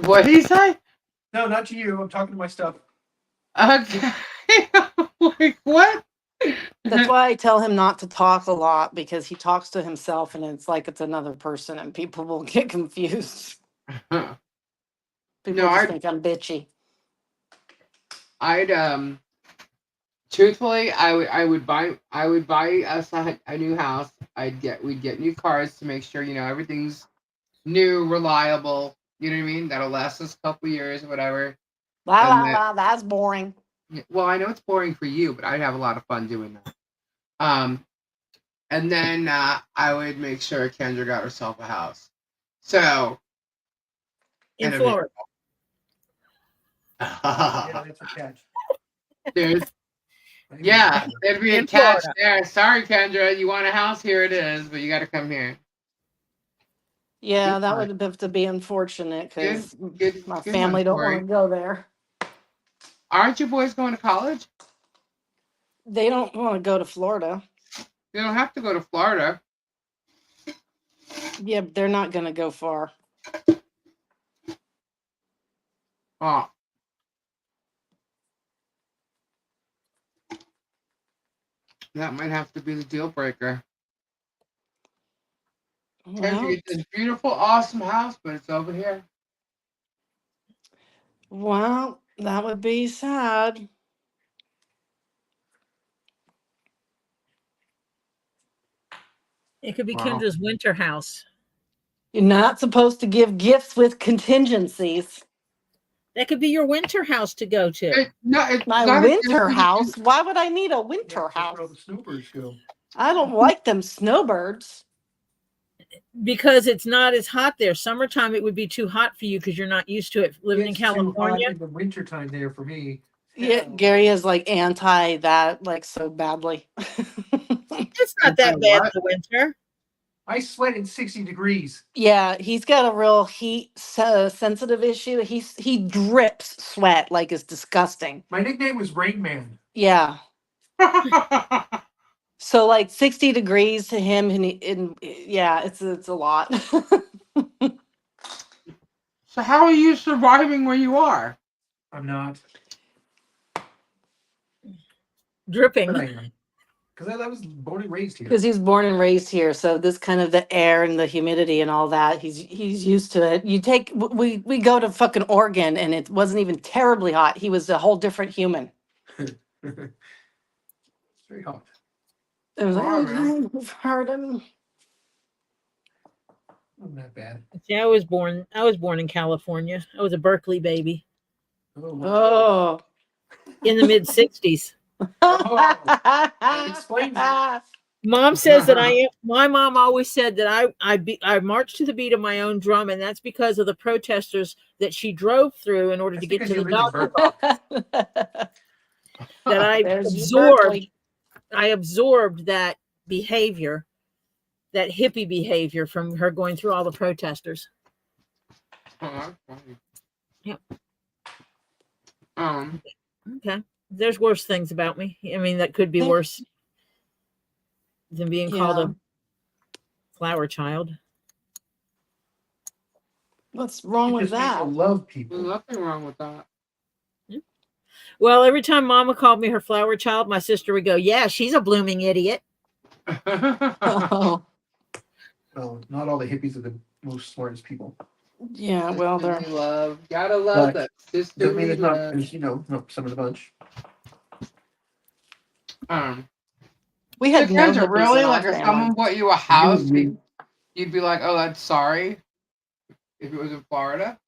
What did he say? No, not to you. I'm talking to my stuff. Okay. Like, what? That's why I tell him not to talk a lot, because he talks to himself and it's like it's another person and people will get confused. Huh. People No, just think I'm bitchy. I'd truthfully, I would buy us a new house. We'd get new cars to make sure, everything's new, reliable. You know what I mean? That'll last us a couple years, whatever. La And la la, that's boring. well, I know it's boring for you, but I'd have a lot of fun doing that. And then I would make sure Kendra got herself a house. So In and a Florida. Yeah, that's a catch. There's yeah, there'd be a In catch Florida. there. Sorry, Kendra, you want a house? Here it is, but you got to come here. Yeah, Good that one. would have to be unfortunate because Good my one, family don't Tori. want to go there. Aren't you boys going to college? They don't want to go to Florida. You don't have to go to Florida. Yeah, but they're not going to go far. Oh. That might have to be the deal breaker. Kendra, Well, get this beautiful, awesome house, but it's over here. that would be sad. It could be Wow. Kendra's winter house. You're not supposed to give gifts with contingencies. That could be your winter house to go to. It's My not a winter gift. house? Why would I need a Yeah, winter that's where all house? the snowbirds go. I don't like them snowbirds. Because it's not as hot there. Summertime, it would be too hot for you because you're not used to it living in It's too hot California. in the winter time there for me. Yeah, Gary is like anti that, like so badly. It's not that bad in the winter. I sweat in 60 degrees. Yeah, he's got a real heat sensitive issue. He drips sweat like it's disgusting. My nickname was Rain Man. Yeah. So like 60 degrees to him, and yeah, it's a lot. So how are you surviving where you are? I'm not. Dripping. But I am. Because I was born and raised here. Because he's born and raised here, so this kind of the air and the humidity and all that, he's used to it. We go to fucking Oregon and it wasn't even terribly hot. He was a whole different human. It's very hot. It was like, Oh, man. I've heard him. Not that bad. See, I was born in California. I was a Berkeley baby Oh. Oh. in the mid 60s. That explains it. Mom says that my mom always said that I marched to the beat of my own drum, and that's because of the protesters that she drove through in order That's to get because to you the live in doctor's Berkeley. office. That There's your Berkeley. I absorbed that behavior, that hippie behavior from her going through all the protesters. Yeah. Okay. There's worse things about me. I mean, that could be worse than being called Yeah. a flower child. What's wrong with that? Love There's people. nothing wrong with that. Well, every time Mama called me her flower child, my sister would go, "Yeah, she's a blooming idiot." Oh, Oh, not all the hippies are the most smartest people. yeah. Well, they're Sisterly love. Gotta love But that doesn't mean sisterly there's not, love. there's, not some of the bunch. Um, we so had no Kendra, hippies really? in our Like, if family. someone bought you a house, you'd be like, "Oh, that's sorry." If it was in Florida,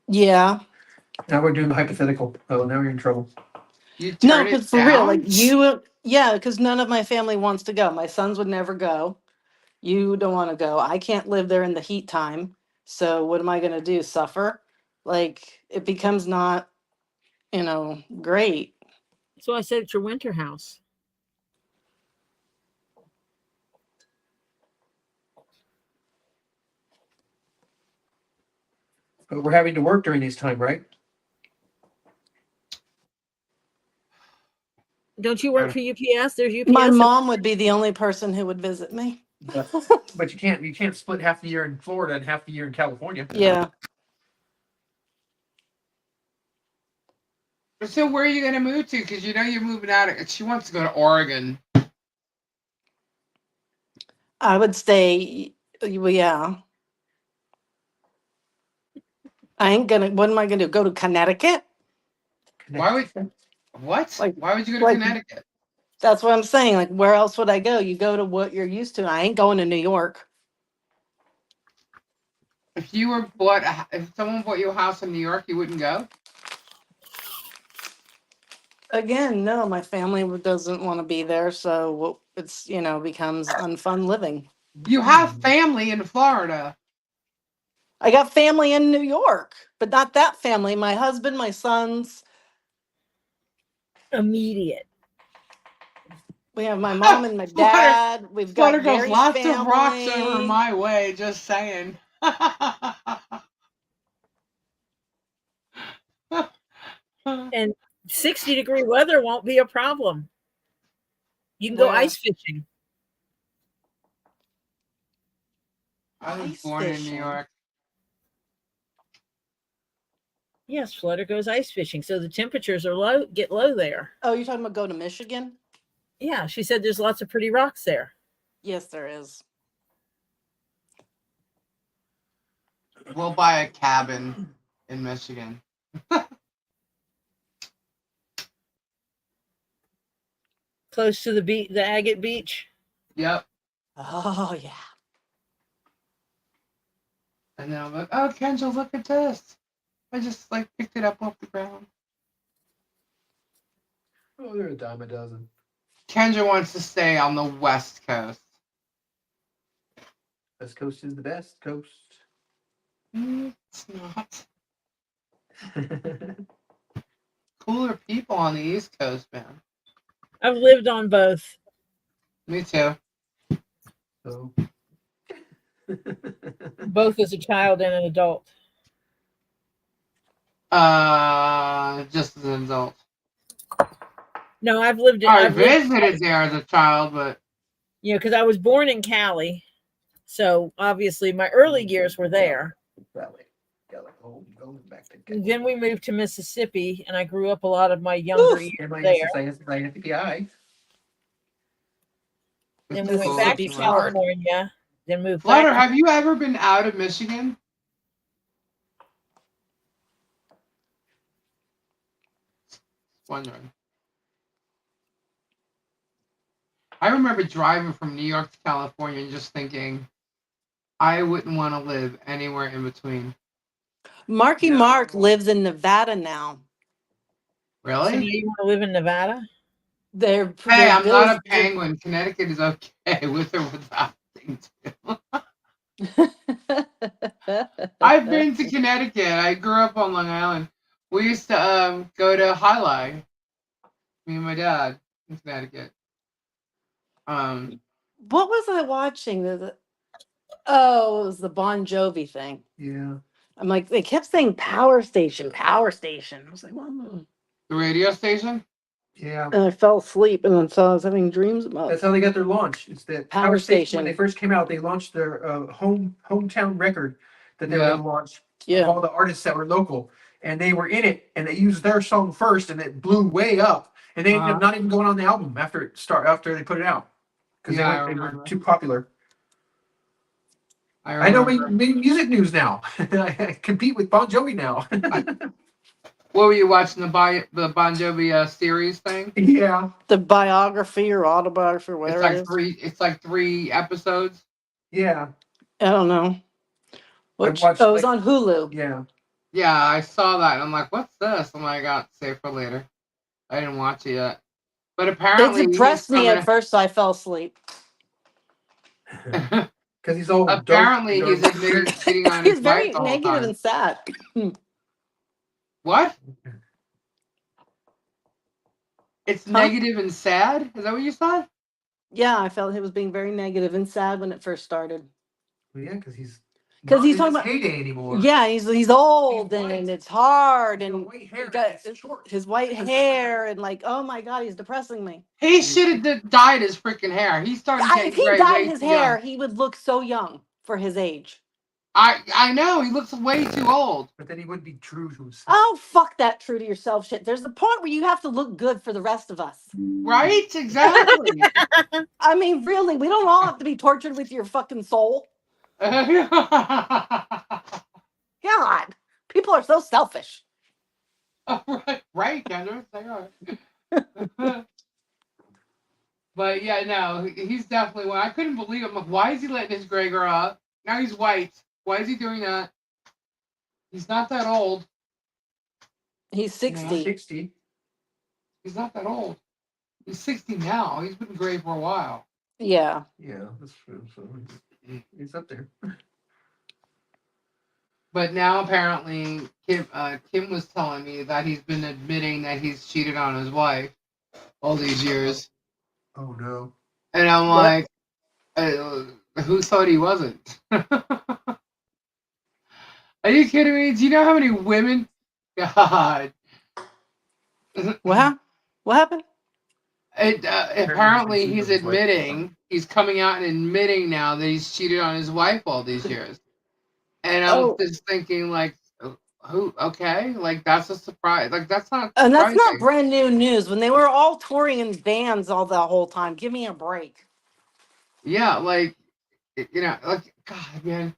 Yeah. Now we're doing the hypothetical. Oh, now you're in trouble. you'd No, turn it because for real, like down. yeah, because none of my family wants to go. My sons would never go. You don't want to go. I can't live there in the heat time. So what am I going to do? Suffer? Like it becomes not, great. So I said it's your winter house. But we're having to work during this time, right? Don't you work for UPS? There's My UPS. mom would be the only person who would visit me. But you can't split half the year in Florida and half the year in California. Yeah. So where are you gonna move to? Because you're moving out. She wants to go to Oregon. I would stay. Well, yeah. I ain't gonna. What am I gonna do? Go to Connecticut? Why would what? Like, Why would you go to like Connecticut? that's what I'm saying. Like, where else would I go? You go to what you're used to. I ain't going to New York. If someone bought you a house in New York, you wouldn't go. Again, no, my family doesn't want to be there, so it's becomes unfun living. You have family in Florida. I got family in New York, but not that family. My husband, my sons. Immediate. We have my mom and my Flutter, dad. We've got Flutter goes Gary's lots of rocks over family. my way. Just saying. And 60-degree weather won't be a problem. You can go Where? ice fishing. I was Ice born in New fishing. York. Yes, Flutter goes ice fishing. So the temperatures get low there. Oh, you're talking about go to Michigan? Yeah, she said there's lots of pretty rocks there. Yes, there is. We'll buy a cabin in Michigan. Close to the agate beach. Yep. Oh yeah. And then I'm like, "Oh, Kendra, look at this. I just picked it up off the ground." Oh, they're a dime a dozen. Kendra wants to stay on the West Coast. West Coast is the best coast. It's not. Cooler people on the East Coast, man. I've lived on both. Me too. So. Both as a child and an adult. Just as an adult. No, I've lived in. I I've lived, visited there as a child, but because I was born in Cali, so obviously my early years were there. Then we moved to Mississippi, and I grew up a lot of my younger years there. Then we went back to Mississippi Florida. California. Then moved Flutter, back. have you ever been out of Michigan? Wondering. I remember driving from New York to California and just thinking, I wouldn't want to live anywhere in between. Marky Mark lives in Nevada now. Really? So now you want to live in Nevada? Hey, I'm not a penguin. Connecticut is okay with or without things. I've been to Connecticut. I grew up on Long Island. We used to go to High Life. Me and my dad in Connecticut. What was I watching? Oh, it was the Bon Jovi thing. Yeah. I'm like, they kept saying power station, power station. I was like, well, The radio station? Yeah. And I fell asleep, and then so I was having dreams about That's how they got their launch. It's that Power Power Station. Station. When they first came out, they launched their hometown record that they were Yeah. going to launch Yeah. of all the artists that were local, and they were in it, and they used their song first, and it blew way up, and they ended up not even going on the album after they put it out because Yeah, I they were remember. too popular. I I know remember. make music news now. I compete with Bon Jovi now. What were you watching, the Bon Jovi series thing? Yeah, the biography or autobiography, or It's whatever it like is. three. It's like 3 episodes. yeah. I don't know. I Which watched it was like on Hulu. yeah. Yeah, I saw that. And I'm like, what's this? I'm like, I got save for later. I didn't watch it yet. But It apparently he's depressed me at first, so I fell asleep. coming. Because he's all Apparently dark. he's admitting cheating on He's his wife very the whole negative time. and sad. What? It's Huh? negative and sad? Is that what you said? Yeah, I felt he was being very negative and sad when it first started. Well, yeah, because he's Because not he's in talking his about heyday anymore. yeah, he's old He's and white. it's hard He's got and white hair. got It's short. his white hair and like, oh my god, he's depressing me. He should have dyed his freaking hair. He's starting to If get he gray dyed way his too young. hair, he would look so young for his age. I know, he looks way too old. But then he would be true to himself. Oh, fuck that true to yourself shit. There's the point where you have to look good for the rest of us. Right? Exactly. I mean, really, we don't all have to be tortured with your fucking soul. Right, God, people are so selfish. Kendra, they are. But yeah, no, he's definitely one. I couldn't believe it. I'm like, why is he letting his gray grow up? Now he's white. Why is he doing that? He's not that old. He's 60. 60. He's not that old. He's 60 now. He's been gray for a while. Yeah. Yeah, that's true. So he's up there. But now apparently Kim was telling me that he's been admitting that he's cheated on his wife all these years. Oh no. And I'm What? like, who thought he wasn't? Are you kidding me? Do you know how many women? God. What happened? Apparently he's admitting, he's coming out and admitting now that he's cheated on his wife all these years. And I'm just thinking, like, who? Okay, like that's a surprise. Like that's not. And that's not surprising. brand new news. When they were all touring in vans all the whole time, give me a break. Yeah, like, you know, like God, man.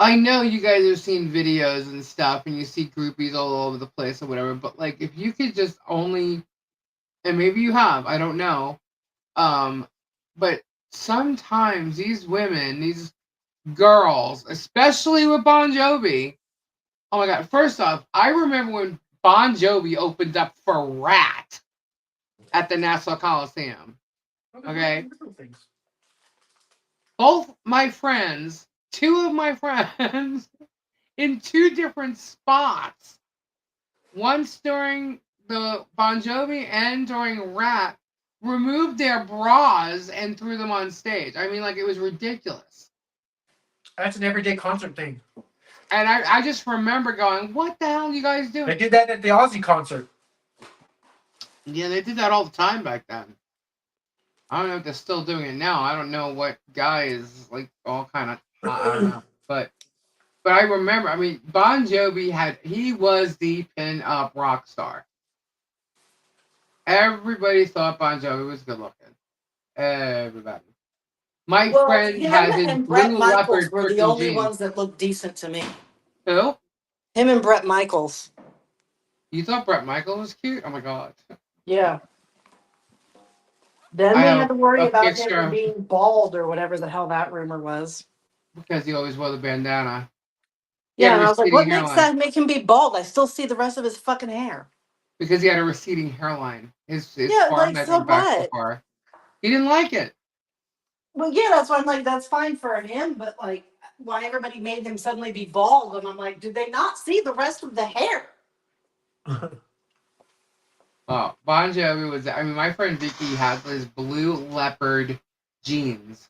I know you guys have seen videos and stuff, and you see groupies all over the place or whatever. But like, if you could just only, and maybe you have, I don't know. But sometimes these women, these girls, especially with Bon Jovi. Oh my God! First off, I remember when Bon Jovi opened up for Rat at the Nassau Coliseum. Okay, both my friends, 2 of my friends, in 2 different spots. Once during the Bon Jovi and during Rat, removed their bras and threw them on stage. I mean, like, it was ridiculous. That's an everyday concert thing. And I just remember going, what the hell are you guys doing? They did that at the Ozzy concert. Yeah, they did that all the time back then. I don't know if they're still doing it now. I don't know what guy is like all kind of. I don't know, but I remember. I mean, Bon Jovi he was the pin-up rock star. Everybody thought Bon Jovi was good looking. Everybody. My friend had his and Brett blue Michaels leopard were the freaking only jeans. ones that looked decent to me. Who? Him and Brett Michaels. You thought Brett Michaels was cute? Oh my God. Yeah. Then I we have had to worry a about picture him being bald or whatever the hell that rumor was. because he always wore the bandana. Yeah, had a and I was like, receding what makes hairline. that make him be bald? I still see the rest of his fucking hair. Because he had a receding hairline. His Yeah, farm like, had so went back so what? far. He didn't like it. Well, yeah, that's why I'm like, that's fine for him, but like, why everybody made him suddenly be bald? And I'm like, did they not see the rest of the hair? Oh, Bon Jovi was. I mean, my friend Vicky had his blue leopard jeans.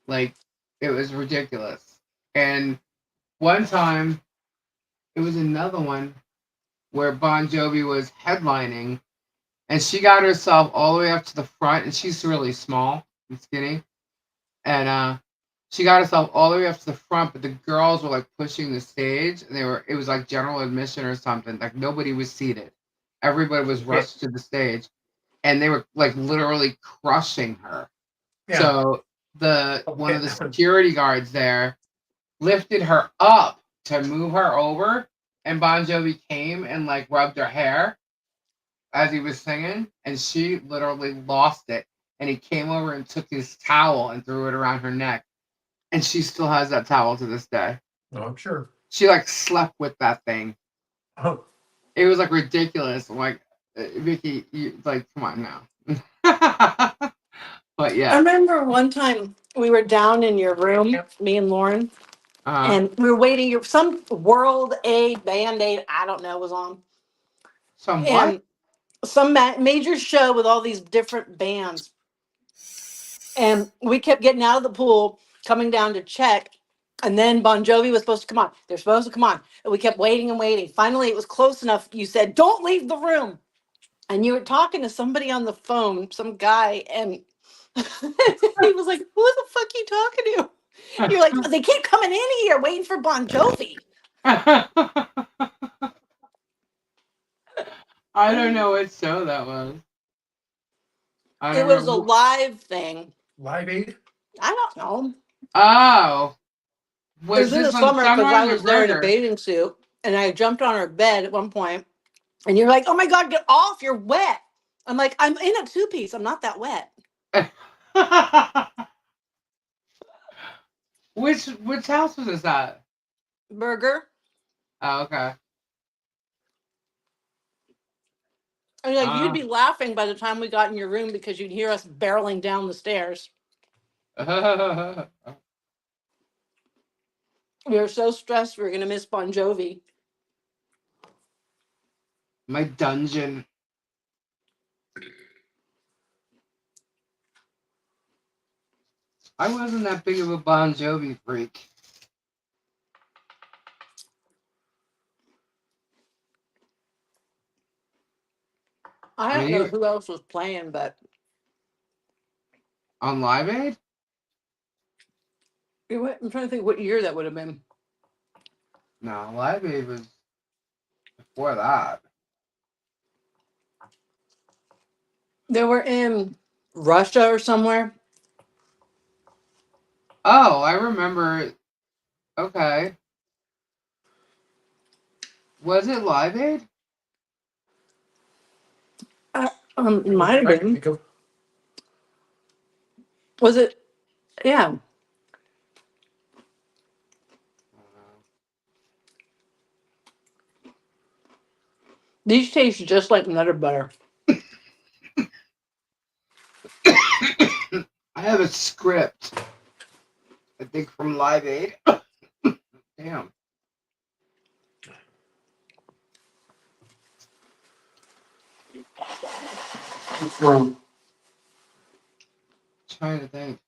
Like, it was ridiculous. And one time, it was another one. where Bon Jovi was headlining, and she got herself all the way up to the front, and she's really small and skinny, and she got herself all the way up to the front, but the girls were like pushing the stage, and it was like general admission or something. Like nobody was seated, everybody was rushed to the stage, and they were like literally crushing her. Yeah. So one of the security guards there lifted her up to move her over, and Bon Jovi came and like rubbed her hair as he was singing, and she literally lost it. And he came over and took his towel and threw it around her neck, and she still has that towel to this day. Oh, I'm sure. She like slept with that thing. Oh, It was like ridiculous. I'm like, Vicky, you like, come on now. But I yeah, remember one time we were down in your room, me and Lauren, and we were waiting. Some World Aid Band Aid, I don't know, was on, some what? and some major show with all these different bands. And we kept getting out of the pool, coming down to check. And then Bon Jovi was supposed to come on. They're supposed to come on. And we kept waiting and waiting. Finally, it was close enough. You said, "Don't leave the room." And you were talking to somebody on the phone, some guy, and he was like, "Who the fuck are you talking to?" You're like, "They keep coming in here waiting for Bon Jovi." I don't know what show that was. I It don't was a remember. live thing. Live Aid? I don't know. Oh, It was was in the this on summer because I Sunrise or was there in a Burger? bathing suit, and I jumped on her bed at one point, and you're like, "Oh my God, get off! You're wet." I'm like, "I'm in a two-piece. I'm not that wet." Which house was this at? Burger. Oh, okay. And like you'd be laughing by the time we got in your room because you'd hear us barreling down the stairs. We were so stressed we were gonna miss Bon Jovi. My dungeon. I wasn't that big of a Bon Jovi freak. I I don't mean, know who else was playing, but on Live Aid? I'm trying to think what year that would have been. No, Live Aid was before that. They were in Russia or somewhere. Oh, I remember. Okay. Was it Live Aid? It might have been. Was it? Yeah. These taste just like Nutter Butter. I have a script. I think from Live Aid. Damn. From Trying to think.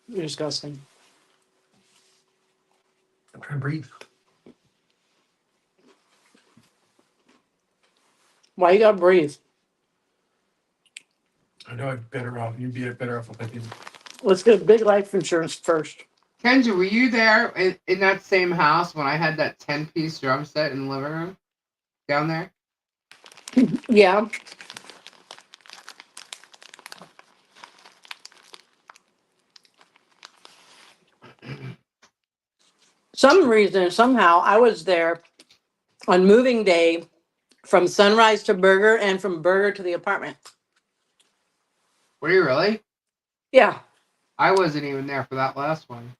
You're disgusting. I'm trying to breathe. Why you gotta breathe? I know I'm better off. You'd be better off if I didn't. Let's get big life insurance first. Kendra, were you there in that same house when I had that 10-piece drum set in the living room? Down there? Yeah. Some reason, somehow, I was there on moving day from Sunrise to Burger and from Burger to the apartment. Were you really? Yeah. I wasn't even there for that last one.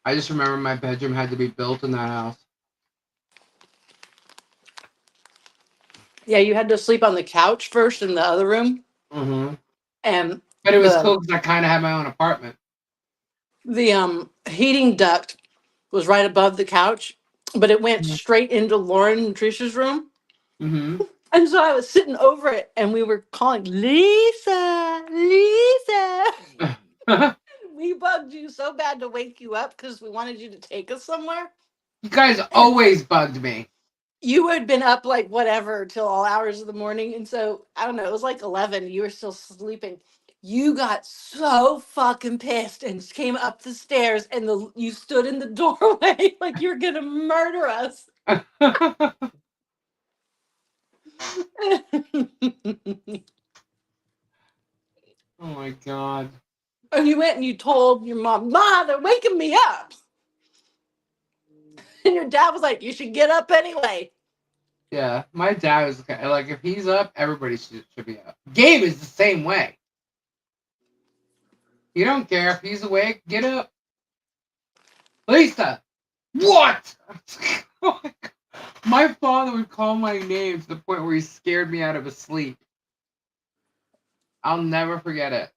I just remember my bedroom had to be built in that house. Yeah, you had to sleep on the couch first in the other room. Mm-hmm. And But it was cool because I kind of had my own apartment. the heating duct was right above the couch, but it went straight into Lauren and Trisha's room. Mm-hmm. And so I was sitting over it and we were calling Lisa, Lisa. We bugged you so bad to wake you up because we wanted you to take us somewhere. You guys always bugged me. You had been up like whatever till all hours of the morning. And so I don't know, it was like 11. You were still sleeping. You got so fucking pissed and came up the stairs and you stood in the doorway like you were gonna murder us. Oh my god. And you went and you told your mom, Ma, they're waking me up. And your dad was like, you should get up anyway. Yeah, my dad was like, if he's up, everybody should be up. Gabe is the same way. You don't care if he's awake, get up. Lisa, what? Oh my God. My father would call my name to the point where he scared me out of his sleep. I'll never forget it.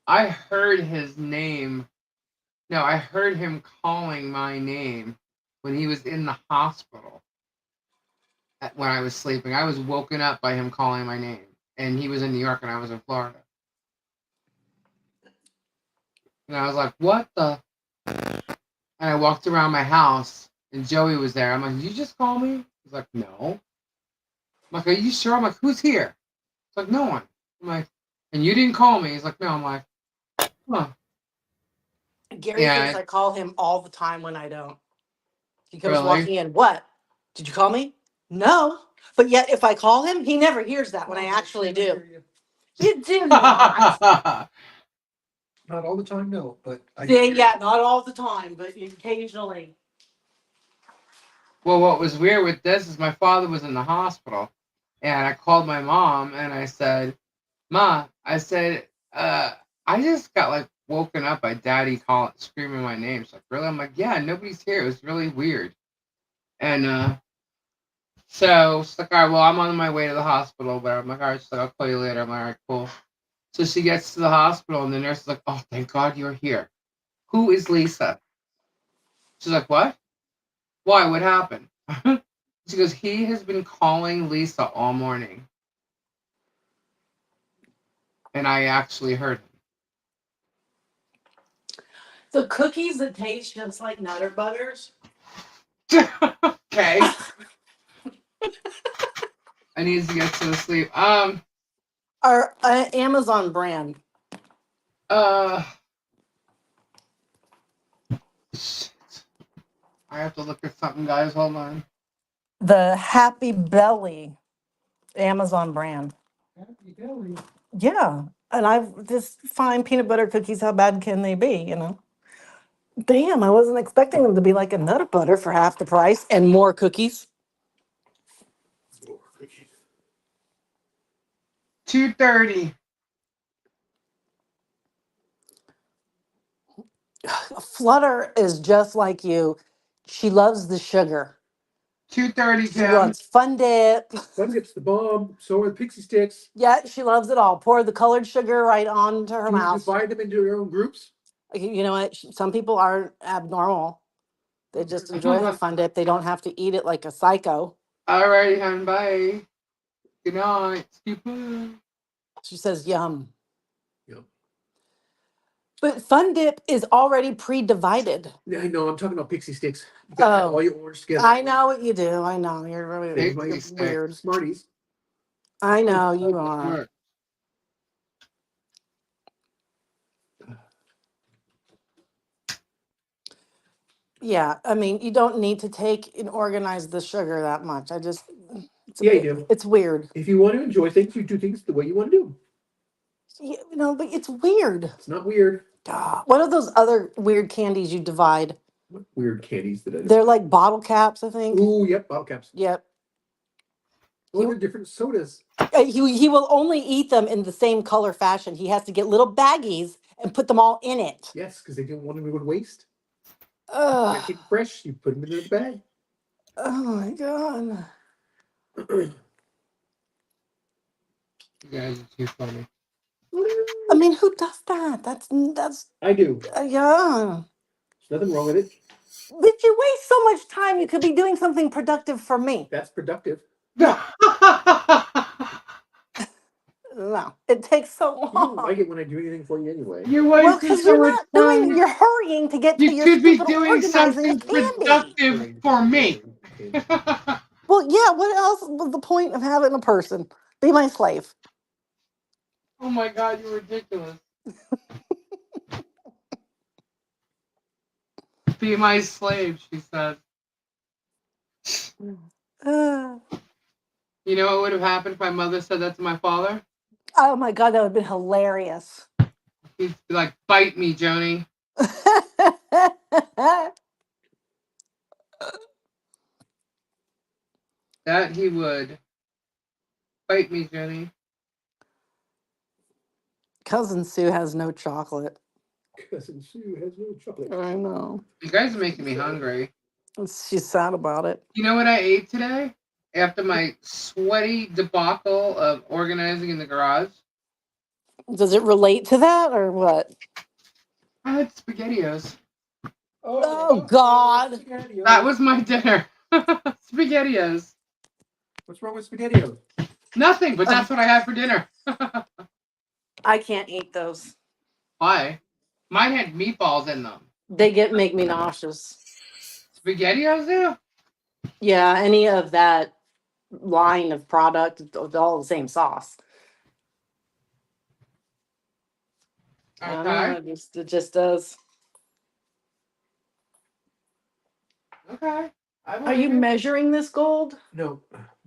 I heard his name. No, I heard him calling my name when he was in the hospital when I was sleeping. I was woken up by him calling my name. And he was in New York and I was in Florida. And I was like, what the? And I walked around my house and Joey was there. I'm like, did you just call me? He's like, no. I'm like, are you sure? I'm like, who's here? It's like, no one. I'm like, and you didn't call me? He's like, no. I'm like, huh. Gary Yeah, thinks I call him all the time when I don't. He comes really? walking in. What? Did you call me? No. But yet, if I call him, he never hears that when I actually do. You do not. Not all the time, no, but Yeah, not all the time, but occasionally. Well, what was weird with this is my father was in the hospital, and I called my mom and I said, Ma, I said, I just got like woken up by daddy screaming my name. She's like, really? I'm like, yeah, nobody's here. It was really weird. And so she's like, all right, well, I'm on my way to the hospital, but I'm like, all right, she's like, I'll call you later. I'm like, all right, cool. So she gets to the hospital and the nurse is like, oh, thank God you're here. Who is Lisa? She's like, what? Why? What happened? She goes, he has been calling Lisa all morning. And I actually heard The cookies that taste just like Nutter Butters. him. Okay. I need to get to sleep. Are Amazon brand. Shit. I have to look at something, guys. Hold on. The Happy Belly Amazon brand. Yeah. And I've just fine peanut butter cookies. How bad can they be, you know? Damn, I wasn't expecting them to be like a Nutter Butter for half the price and more cookies. $2.30. Flutter is just like you. She loves the sugar. $2.30, She Kim. loves Fun Dip. Fun Dip's the bomb. So are the Pixie Sticks. Yeah, she loves it all. Pour the colored sugar right onto her Can you mouth. divide them into your own groups? You know what? Some people aren't abnormal. They just enjoy the Fun Dip. They don't have to eat it like a psycho. All righty, hon. Bye. Good night. Stupid. She says, yum. Yep. But Fun Dip is already pre-divided. Yeah, I know. I'm talking about Pixie Sticks. You got all your orange together. I know what you do. I know. You're really Pixie Sticks. weird. Smarties. I know you are. Yeah, I mean, you don't need to take and organize the sugar that much. You do. It's weird. If you want to enjoy things, you do things the way you want to do. You know, but it's weird. It's not weird. What are those other weird candies you divide? What weird candies did I do? They're like bottle caps, I think. Ooh, yep, bottle caps. Yep. Well, they're different sodas. He will only eat them in the same color fashion. He has to get little baggies and put them all in it. Yes, because they didn't want them to go to waste. Ugh. Keep it fresh. You put them in the bag. Oh my god. You guys are too funny. I mean, who does that? That's I do. yeah. There's nothing wrong with it. Did you waste so much time? You could be doing something productive for me. That's productive. No, it takes so You don't like long. it when I do anything for you anyway. You're Well, wasting because so you're much not doing. time. You're hurrying to get to You your could be stupid doing organizing something of candy. productive for me. Well, yeah. What else was the point of having a person be my slave? Oh my god, you're ridiculous. Be my slave, she said. Uh, You know what would have happened if my mother said that to my father? oh my god, that would have been hilarious. He'd be like, bite me, Joni. That he would. Bite me, Joni. Cousin Sue has no chocolate. Cousin Sue has no chocolate. I know. You guys are making me hungry. She's sad about it. You know what I ate today? After my sweaty debacle of organizing in the garage? Does it relate to that or what? I had SpaghettiOs. Oh, God. SpaghettiOs. That was my dinner. SpaghettiOs. What's wrong with SpaghettiOs? Nothing, but that's what I had for dinner. I can't eat those. Why? Mine had meatballs in them. They make me nauseous. SpaghettiOs do? Yeah, any of that line of product, it's all the same sauce. I don't know, Okay. it just does. Okay. I Are you believe it. measuring this gold? No,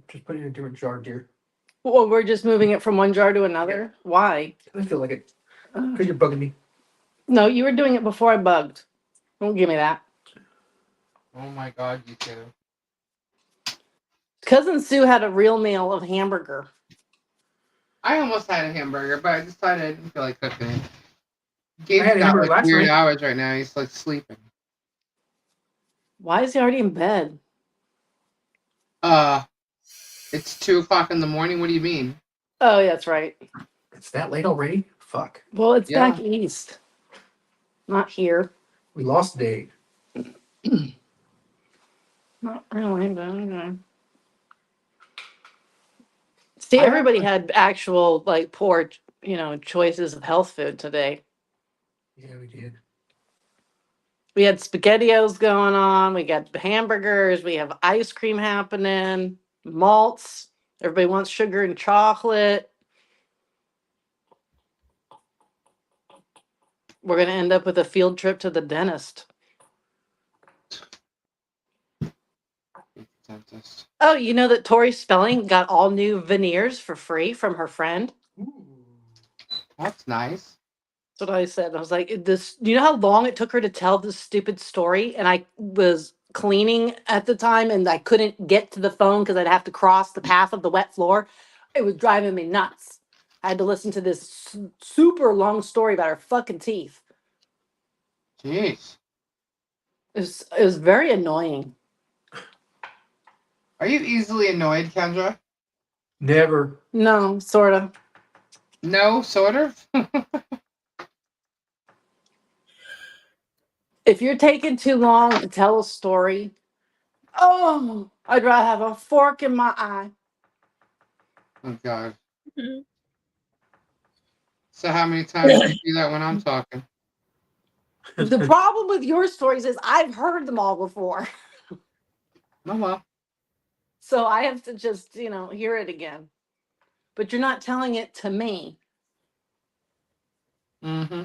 just put it in a different jar, dear. Well, we're just moving it from one jar to another. Why? I feel like it. Because you're bugging me. No, you were doing it before I bugged. Don't give me that. Oh my god, you two. Cousin Sue had a real meal of hamburger. I almost had a hamburger, but I decided I didn't feel like cooking it. I Gabe's had a got hamburger like last weird night. hours right now. He's like sleeping. Why is he already in bed? It's 2:00 in the morning. What do you mean? Oh, yeah, that's right. It's that late already? Fuck. Well, it's Yeah. back east, not here. We lost a day. Not really, but okay. See, I have everybody had actual like poor, choices of health food today. Yeah, we did. We had SpaghettiOs going on. We got hamburgers. We have ice cream happening. Malts. Everybody wants sugar and chocolate. We're gonna end up with a field trip to the dentist. dentist. Oh, you know that Tori Spelling got all new veneers for free from her friend? Ooh. That's nice. That's what I said. I was like, this, you know how long it took her to tell this stupid story? And I was cleaning at the time and I couldn't get to the phone because I'd have to cross the path of the wet floor. It was driving me nuts. I had to listen to this super long story about her fucking teeth. Jeez. It was very annoying. Are you easily annoyed, Kendra? Never. No, sort of. No, sort of. If you're taking too long to tell a story, oh, I'd rather have a fork in my eye. Oh god. Mhm. So how many times do you do that when I'm talking? The problem with your stories is I've heard them all before. Oh well. So I have to just, hear it again. But you're not telling it to me. Mm-hmm.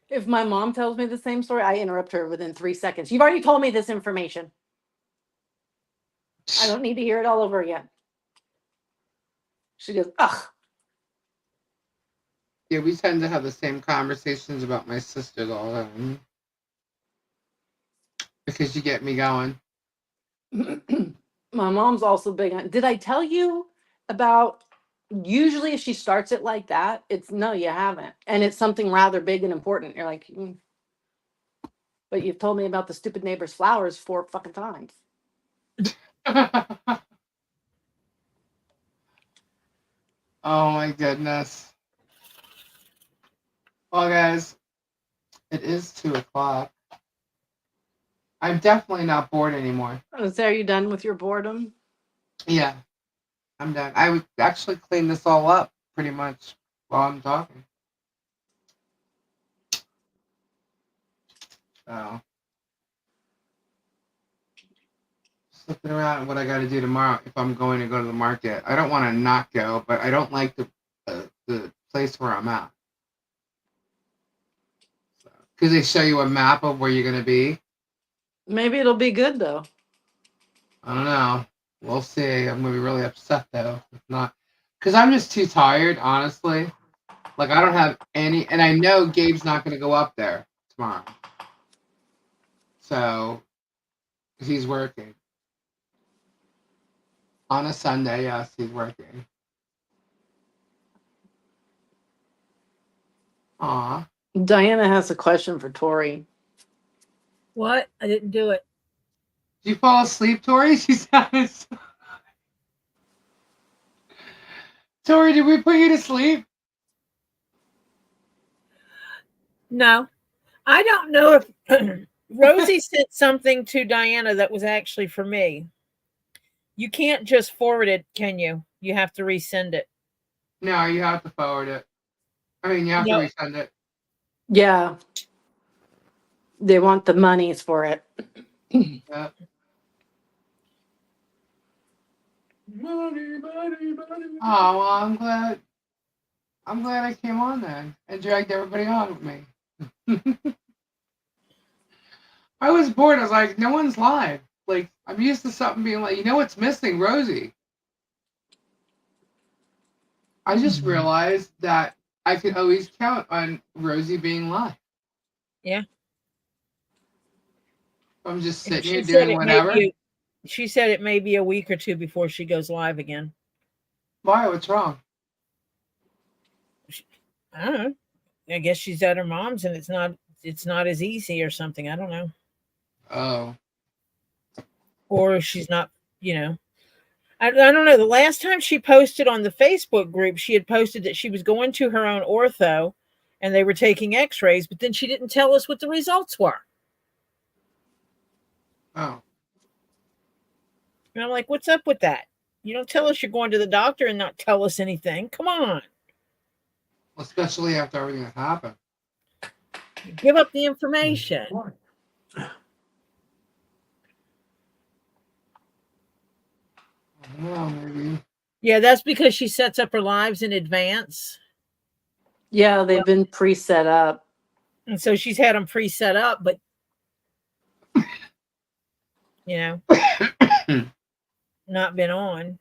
If my mom tells me the same story, I interrupt her within 3 seconds. You've already told me this information. I don't need to hear it all over again. She goes, ugh. Yeah, we tend to have the same conversations about my sisters all the time. Because you get me going. My mom's also big on. Did I tell you about? Usually, if she starts it like that, it's no, you haven't, and it's something rather big and important. You're like, but you've told me about the stupid neighbor's flowers 4 fucking times. Oh my goodness. Well, guys, It is 2 o'clock. I'm definitely not bored anymore. Oh, so are you done with your boredom? Yeah, I'm done. I would actually clean this all up pretty much while I'm talking. So, just looking around at what I got to do tomorrow if I'm going to go to the market. I don't want to not go, but I don't like the place where I'm at. Because they show you a map of where you're going to be. Maybe it'll be good though. I don't know. We'll see. I'm going to be really upset though. If not. Because I'm just too tired, honestly. Like, I don't have any. And I know Gabe's not going to go up there tomorrow. So, he's working. On a Sunday, yes, he's working. Aw. Diana has a question for Tori. What? I didn't do it. Did you fall asleep, Tori? She sounded so... Tori, did we put you to sleep? No. I don't know if Rosie sent something to Diana that was actually for me. You can't just forward it, can you? You have to resend it. No, you have to forward it. I mean, you have to No. resend it. Yeah. They want the monies for it. Yep. Money, money, money. Oh, well, I'm glad I came on then and dragged everybody on with me. I was bored. I was like, no one's live. Like, I'm used to something being like, you know what's missing? Rosie. I just realized that I could always count on Rosie being live. Yeah. I'm just And sitting here she said doing it may whatever. be she said it may be a week or two before she goes live again. Why? What's wrong? I don't know. I guess she's at her mom's and it's not as easy or something. I don't know. Oh. Or she's not, I don't know. The last time she posted on the Facebook group, she had posted that she was going to her own ortho and they were taking x-rays, but then she didn't tell us what the results were. Oh. And I'm like, what's up with that? You don't tell us you're going to the doctor and not tell us anything. Come on. Especially after everything that happened. Give up the information. Well, maybe. Yeah, that's because she sets up her lives in advance. Yeah, they've been pre-set up. And so she's had them pre-set up, but not been on.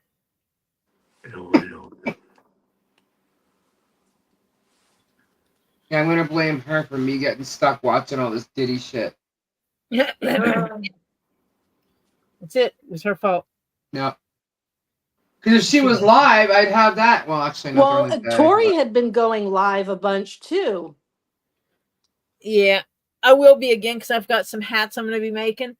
Yeah, I'm gonna blame her for me getting stuck watching all this Diddy shit. That's it. It was her fault. No. Because if she was live, I'd have that. Well, actually, not Well, during the day. Tori But... had been going live a bunch too. Yeah, I will be again because I've got some hats I'm going to be making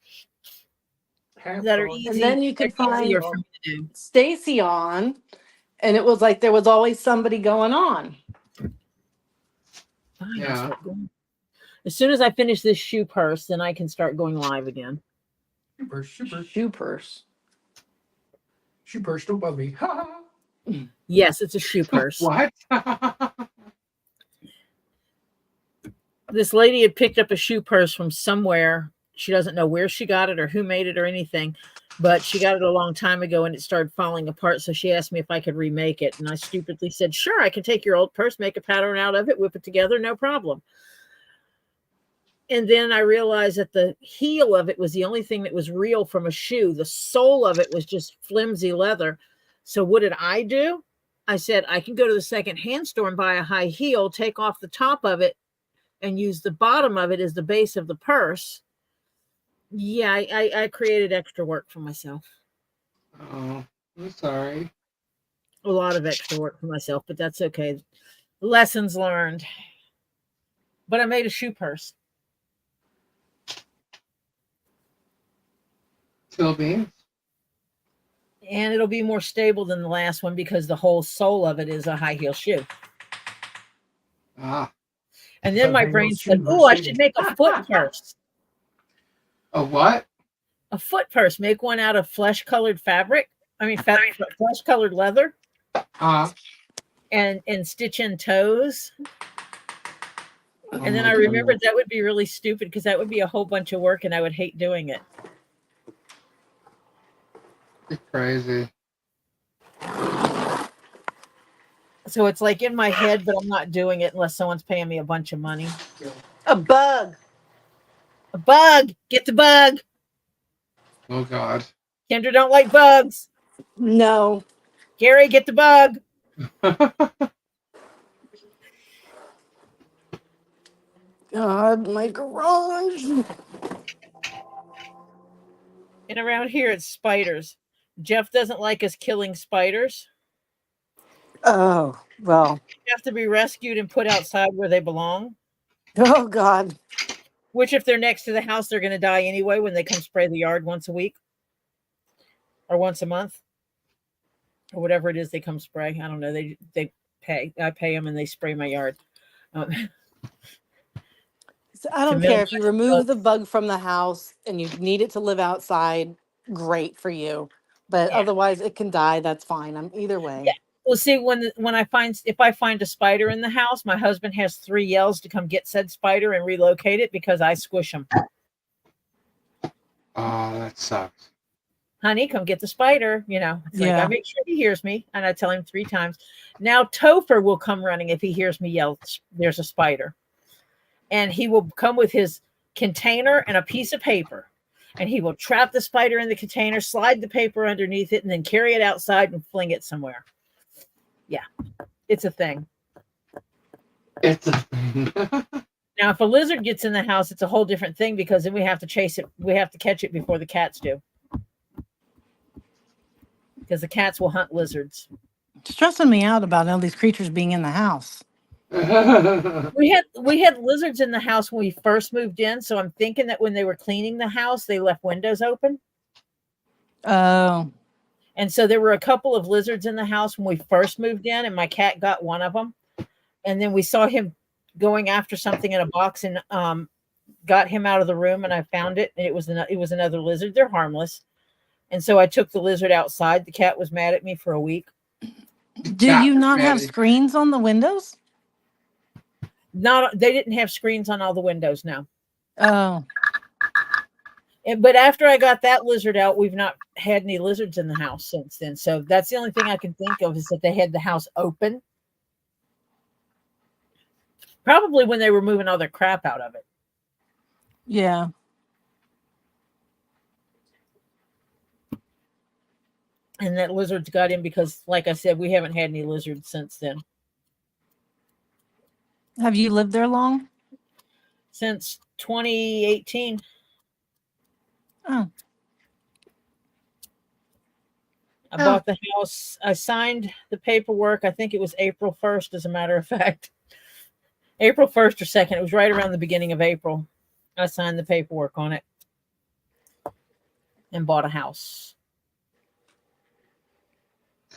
that are easy. And then you could find easier for me to do. Stacy on, and it was like there was always somebody going on. Fine, Yeah. I'll start going. As soon as I finish this shoe purse, then I can start going live again. Shoe purse. Shoe purse, don't bother me. Yes, it's a shoe purse. What? This lady had picked up a shoe purse from somewhere. She doesn't know where she got it or who made it or anything, but she got it a long time ago and it started falling apart. So she asked me if I could remake it. And I stupidly said, sure, I can take your old purse, make a pattern out of it, whip it together, no problem. And then I realized that the heel of it was the only thing that was real from a shoe. The sole of it was just flimsy leather. So what did I do? I said, I can go to the secondhand store and buy a high heel, take off the top of it, and use the bottom of it as the base of the purse. Yeah, I created extra work for myself. Oh, I'm sorry. A lot of extra work for myself, but that's okay. Lessons learned. But I made a shoe purse. Still beans. And it'll be more stable than the last one because the whole sole of it is a high heel shoe. Ah. And then my brain said, "Oh, I should make a foot purse. A what? A foot purse. Make one out of flesh-colored fabric. I mean, flesh-colored leather, and stitch in toes." And then I remembered that would be really stupid because that would be a whole bunch of work, and I would hate doing it. You're crazy. So it's like in my head, but I'm not doing it unless someone's paying me a bunch of money. A bug. A bug. Get the bug. Oh God. Kendra don't like bugs. No. Gary, get the bug. God, my garage. And around here, it's spiders. Jeff doesn't like us killing spiders. Oh, well. They have to be rescued and put outside where they belong. Oh, God. Which, if they're next to the house, they're going to die anyway when they come spray the yard once a week or once a month or whatever it is they come spray. I don't know. They pay. I pay them and they spray my yard. So I don't care if you remove the bug from the house and you need it to live outside. Great for you, but otherwise it can die. That's fine. I'm either way. Yeah. Well, see, if I find a spider in the house, my husband has 3 yells to come get said spider and relocate it because I squish them. Oh, that sucks. Honey, come get the spider. It's like I make sure he hears me, and I tell him 3 times. Now Topher will come running if he hears me yell, "There's a spider." And he will come with his container and a piece of paper. And he will trap the spider in the container, slide the paper underneath it, and then carry it outside and fling it somewhere. Yeah, it's a thing. It's a thing. Now, if a lizard gets in the house, it's a whole different thing because then we have to chase it. We have to catch it before the cats do. Because the cats will hunt lizards. It's stressing me out about all these creatures being in the house. We had lizards in the house when we first moved in, so I'm thinking that when they were cleaning the house, they left windows open. Oh. And so there were a couple of lizards in the house when we first moved in, and my cat got one of them. And then we saw him going after something in a box and got him out of the room, and I found it, and it was another lizard. They're harmless. And so I took the lizard outside. The cat was mad at me for a week. Do you not have screens on the windows? They didn't have screens on all the windows now. Oh. But after I got that lizard out, we've not had any lizards in the house since then. So that's the only thing I can think of is that they had the house open. Probably when they were moving all their crap out of it. Yeah. And that lizards got in because, like I said, we haven't had any lizards since then. Have you lived there long? Since 2018. Oh. I bought the house. I signed the paperwork. I think it was April 1st, as a matter of fact. April 1st or 2nd. It was right around the beginning of April. I signed the paperwork on it and bought a house.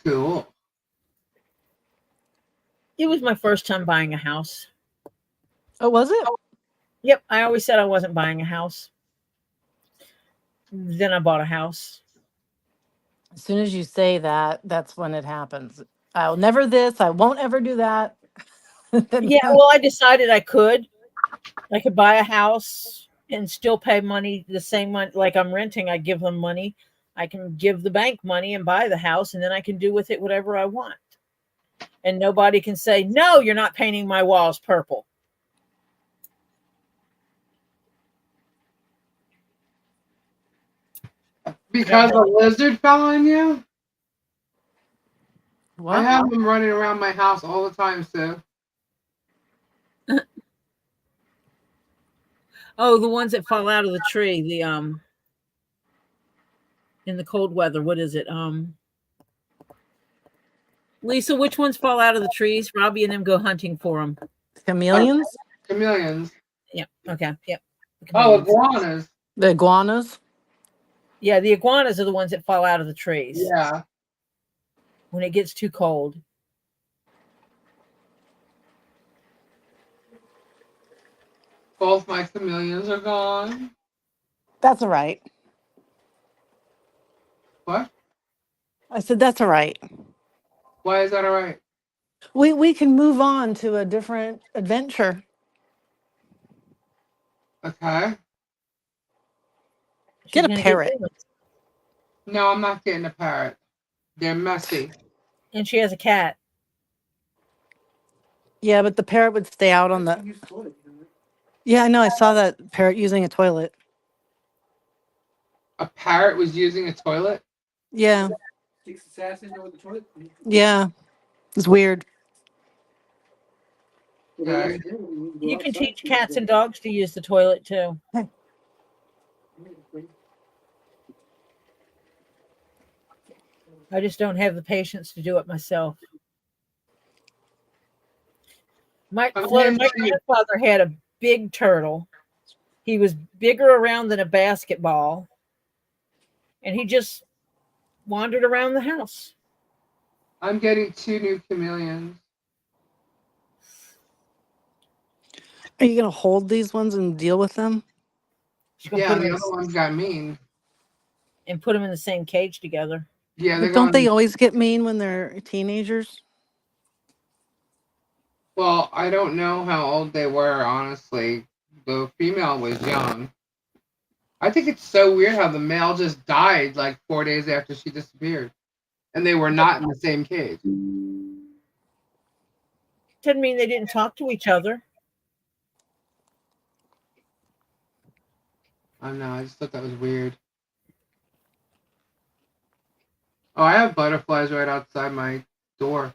Cool. It was my first time buying a house. Oh, was it? Yep. I always said I wasn't buying a house. Then I bought a house. As soon as you say that, that's when it happens. I'll never this. I won't ever do that. Yeah. Well, I decided I could buy a house and still pay money, the same money. Like I'm renting, I give them money. I can give the bank money and buy the house, and then I can do with it whatever I want. And nobody can say, no, you're not painting my walls purple. Because a lizard fell on you? What? I have them running around my house all the time, Sue. Oh, the ones that fall out of the tree, in the cold weather. What is it? Lisa, which ones fall out of the trees? Robbie and them go hunting for them. Chameleons? Chameleons. Yep. Okay. Yep. Oh, iguanas. The iguanas? Yeah, the iguanas are the ones that fall out of the trees. Yeah. When it gets too cold. Both my chameleons are gone. That's all right. What? I said, that's all right. Why is that all right? We can move on to a different adventure. Okay. She's Get a gonna parrot. new ones. No, I'm not getting a parrot. They're messy. And she has a cat. Yeah, but the parrot would stay out on the. Yeah, I know. I saw that parrot using a toilet. A parrot was using a toilet? Yeah, Sticks its ass in there with the toilet. yeah. It's weird. Okay. You can teach cats and dogs to use the toilet too. I just don't have the patience to do it myself. My I'm Flutter, getting my to you. grandfather had a big turtle. He was bigger around than a basketball, and he just wandered around the house. I'm getting 2 new chameleons. Are you gonna hold these ones and deal with them? She's gonna Yeah, put them the in, other ones got mean. and put them in the same cage together. Yeah, they're But don't they going. always get mean when they're teenagers? Well, I don't know how old they were, honestly. The female was young. I think it's so weird how the male just died like 4 days after she disappeared. And they were not in the same cage. Doesn't mean they didn't talk to each other. I don't know, I just thought that was weird. Oh, I have butterflies right outside my door.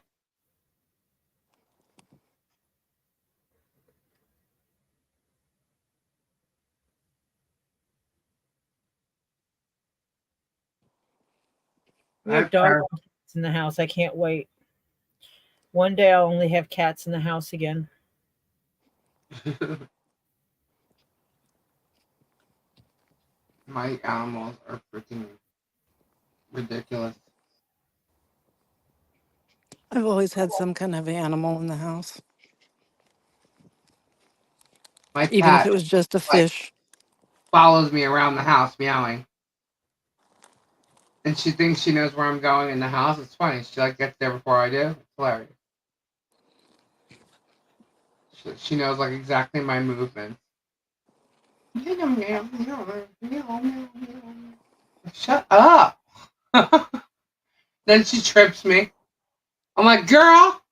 We I have have dogs and cats in the house. I can't wait. One day I'll only have cats in the house again. My animals are freaking ridiculous. I've always had some kind of animal in the house, My even if cat it was just a like fish. follows me around the house meowing. And she thinks she knows where I'm going in the house. It's funny. She like gets there before I do. It's hilarious. She knows like exactly my movements. Shut up. Then she trips me. I'm like, girl,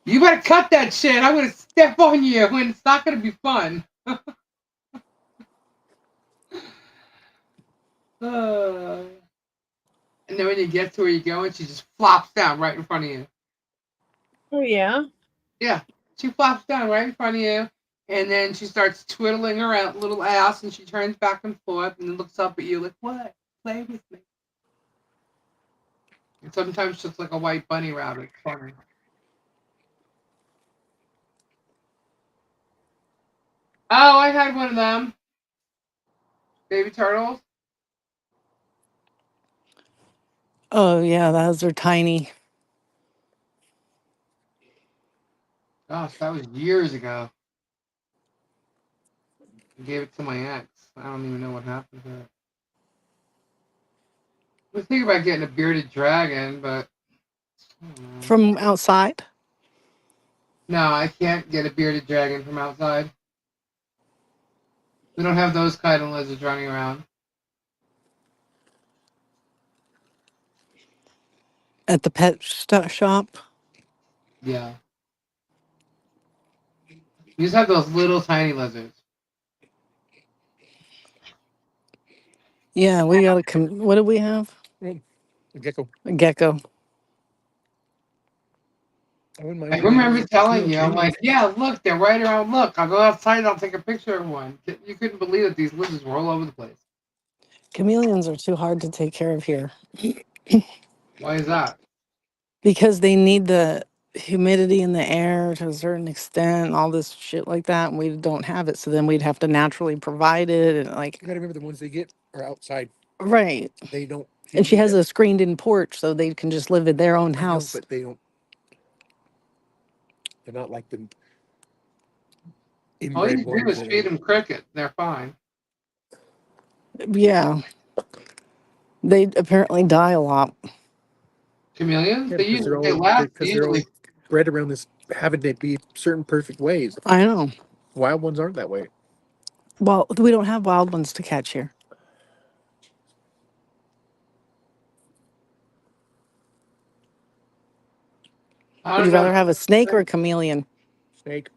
you better cut that shit. I'm gonna step on you, and it's not gonna be fun. And then when you get to where you're going, she just flops down right in front of you. Oh yeah. Yeah, she flops down right in front of you, and then she starts twiddling her little ass, and she turns back and forth, and then looks up at you like, "What? Play with me." And sometimes she looks like a white bunny rabbit. It's funny. Oh, I had one of them baby turtles. Oh yeah, those are tiny. Gosh, that was years ago. I gave it to my ex. I don't even know what happened to it. I was thinking about getting a bearded dragon, but I don't know. From outside No, I can't get a bearded dragon from outside. We don't have those kind of lizards running around. at the pet shop. Yeah. We just have those little tiny lizards. Yeah, we got a. What do we have? A gecko. A gecko. I wouldn't mind I having remember telling two you, I'm chameleons. like, yeah, look, they're right around. Look, I'll go outside and I'll take a picture of one. You couldn't believe that these lizards were all over the place. Chameleons are too hard to take care of here Why is that? because they need the humidity in the air to a certain extent, all this shit like that, and we don't have it. So then we'd have to naturally provide it, and like You gotta remember the ones they get are outside. right. They don't. And she has that- a screened-in porch, so they can just live in their own I know, house. but they don't. They're not like the All you inbred do ones is that feed are. them cricket. They're fine. Yeah, they apparently die a lot. Chameleons, Yeah, they because usually they're they all last because they're usually. all bred around this having to be certain perfect ways. I know. Wild ones aren't that way. Well, we don't have wild ones to catch here. I Would don't you know. rather have a snake or a chameleon? Snake.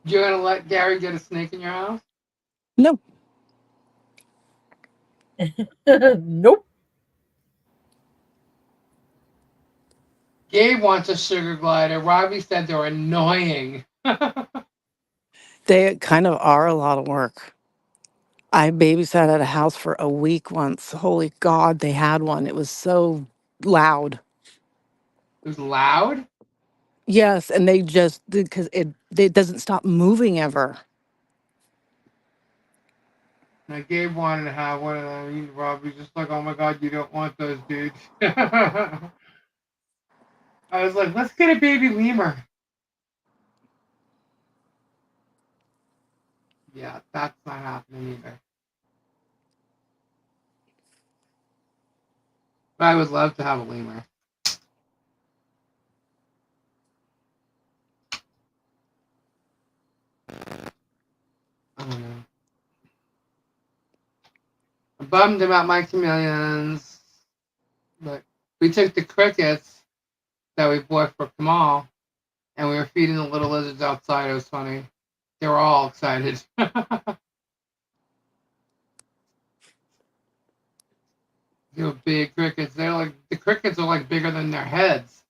You're gonna let Gary get a snake in your house? No. Nope. Gabe wants a sugar glider. Robbie said they're annoying. They kind of are a lot of work. I babysat at a house for a week once. Holy God, they had one. It was so loud. It was loud. Yes, and they just because it doesn't stop moving ever. Now Gabe wanted to have one of them. Robbie's just like, oh my god, you don't want those, dude. I was like, let's get a baby lemur. Yeah, that's not happening either. But I would love to have a lemur. I don't know. I'm bummed about my chameleons, but we took the crickets that we bought for Kamal, and we were feeding the little lizards outside. It was funny. They were all excited. They were big crickets. They're like the crickets are like bigger than their heads.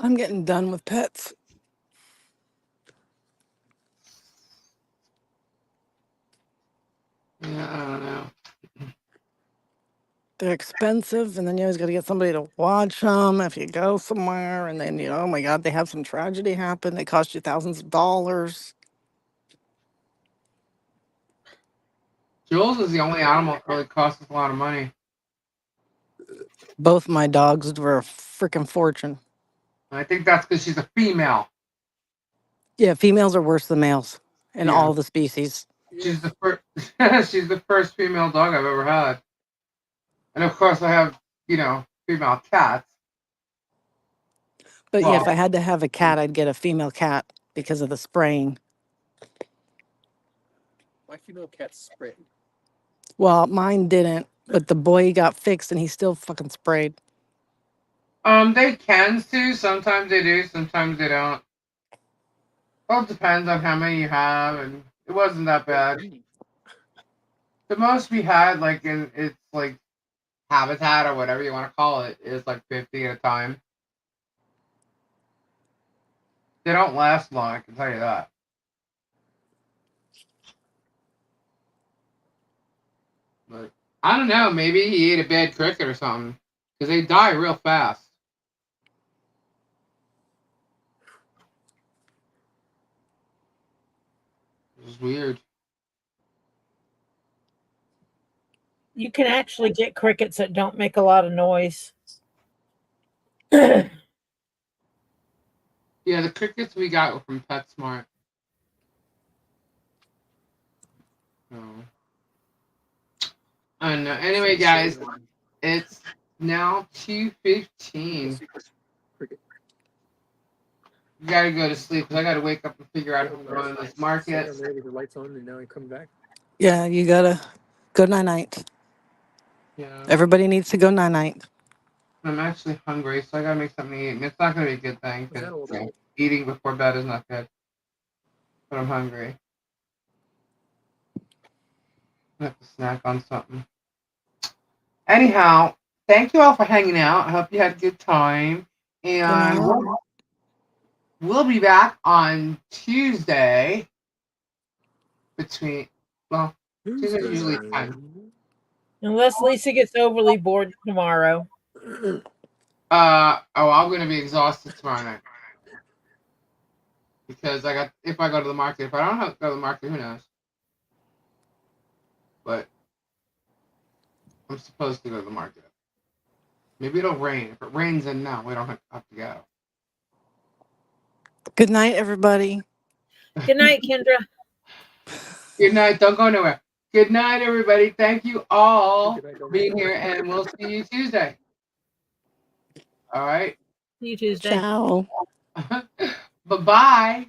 I'm getting done with pets. Yeah, I don't know. They're expensive, and then you always got to get somebody to watch them if you go somewhere. And then oh my God, they have some tragedy happen. They cost you thousands of dollars. Jules is the only animal that really costs us a lot of money. Both my dogs were a freaking fortune. And I think that's because she's a female. Yeah, females are worse than males in Yeah, all the species. she's the first. She's the first female dog I've ever had. And of course, I have female cats. But yeah, if Well, I had to have a cat, I'd get a female cat because of the spraying. My female cat's spray. Well, mine didn't, but the boy got fixed and he still fucking sprayed. they can sue. Sometimes they do. Sometimes they don't. Well, it depends on how many you have, and it wasn't that bad. The most we had, like in it's like habitat or whatever you want to call it, is like 50 at a time. They don't last long, I can tell you that. But I don't know. Maybe he ate a bad cricket or something, because they die real fast. It's weird. You can actually get crickets that don't make a lot of noise. Yeah, Yeah, the crickets we got were from PetSmart. So, I don't know. Anyway, guys, it's now 2:15. You gotta go to sleep because I gotta wake up and figure out if I'm going to this market. There with the lights on, and now he coming back. Yeah, you gotta go night night. Yeah, Everybody needs to go night night. I'm actually hungry, so I gotta make something to eat. And it's not gonna be a good thing What's that because all about? eating before bed is not good. But I'm hungry. I have to snack on something. Anyhow, thank you all for hanging out. I hope you had a good time. Good And night. we'll be back on Tuesday Tuesday's usually 10. unless Lisa gets overly bored tomorrow. I'm gonna be exhausted tomorrow night. Because if I go to the market, if I don't have to go to the market, who knows? But I'm supposed to go to the market. Maybe it'll rain. If it rains, then no, we don't have to go. Good night, everybody. Good night, Kendra. Good night. Don't go nowhere. Good night, everybody. Thank you all for being here, and we'll see you Tuesday. All right. See you Tuesday. Ciao. Bye-bye.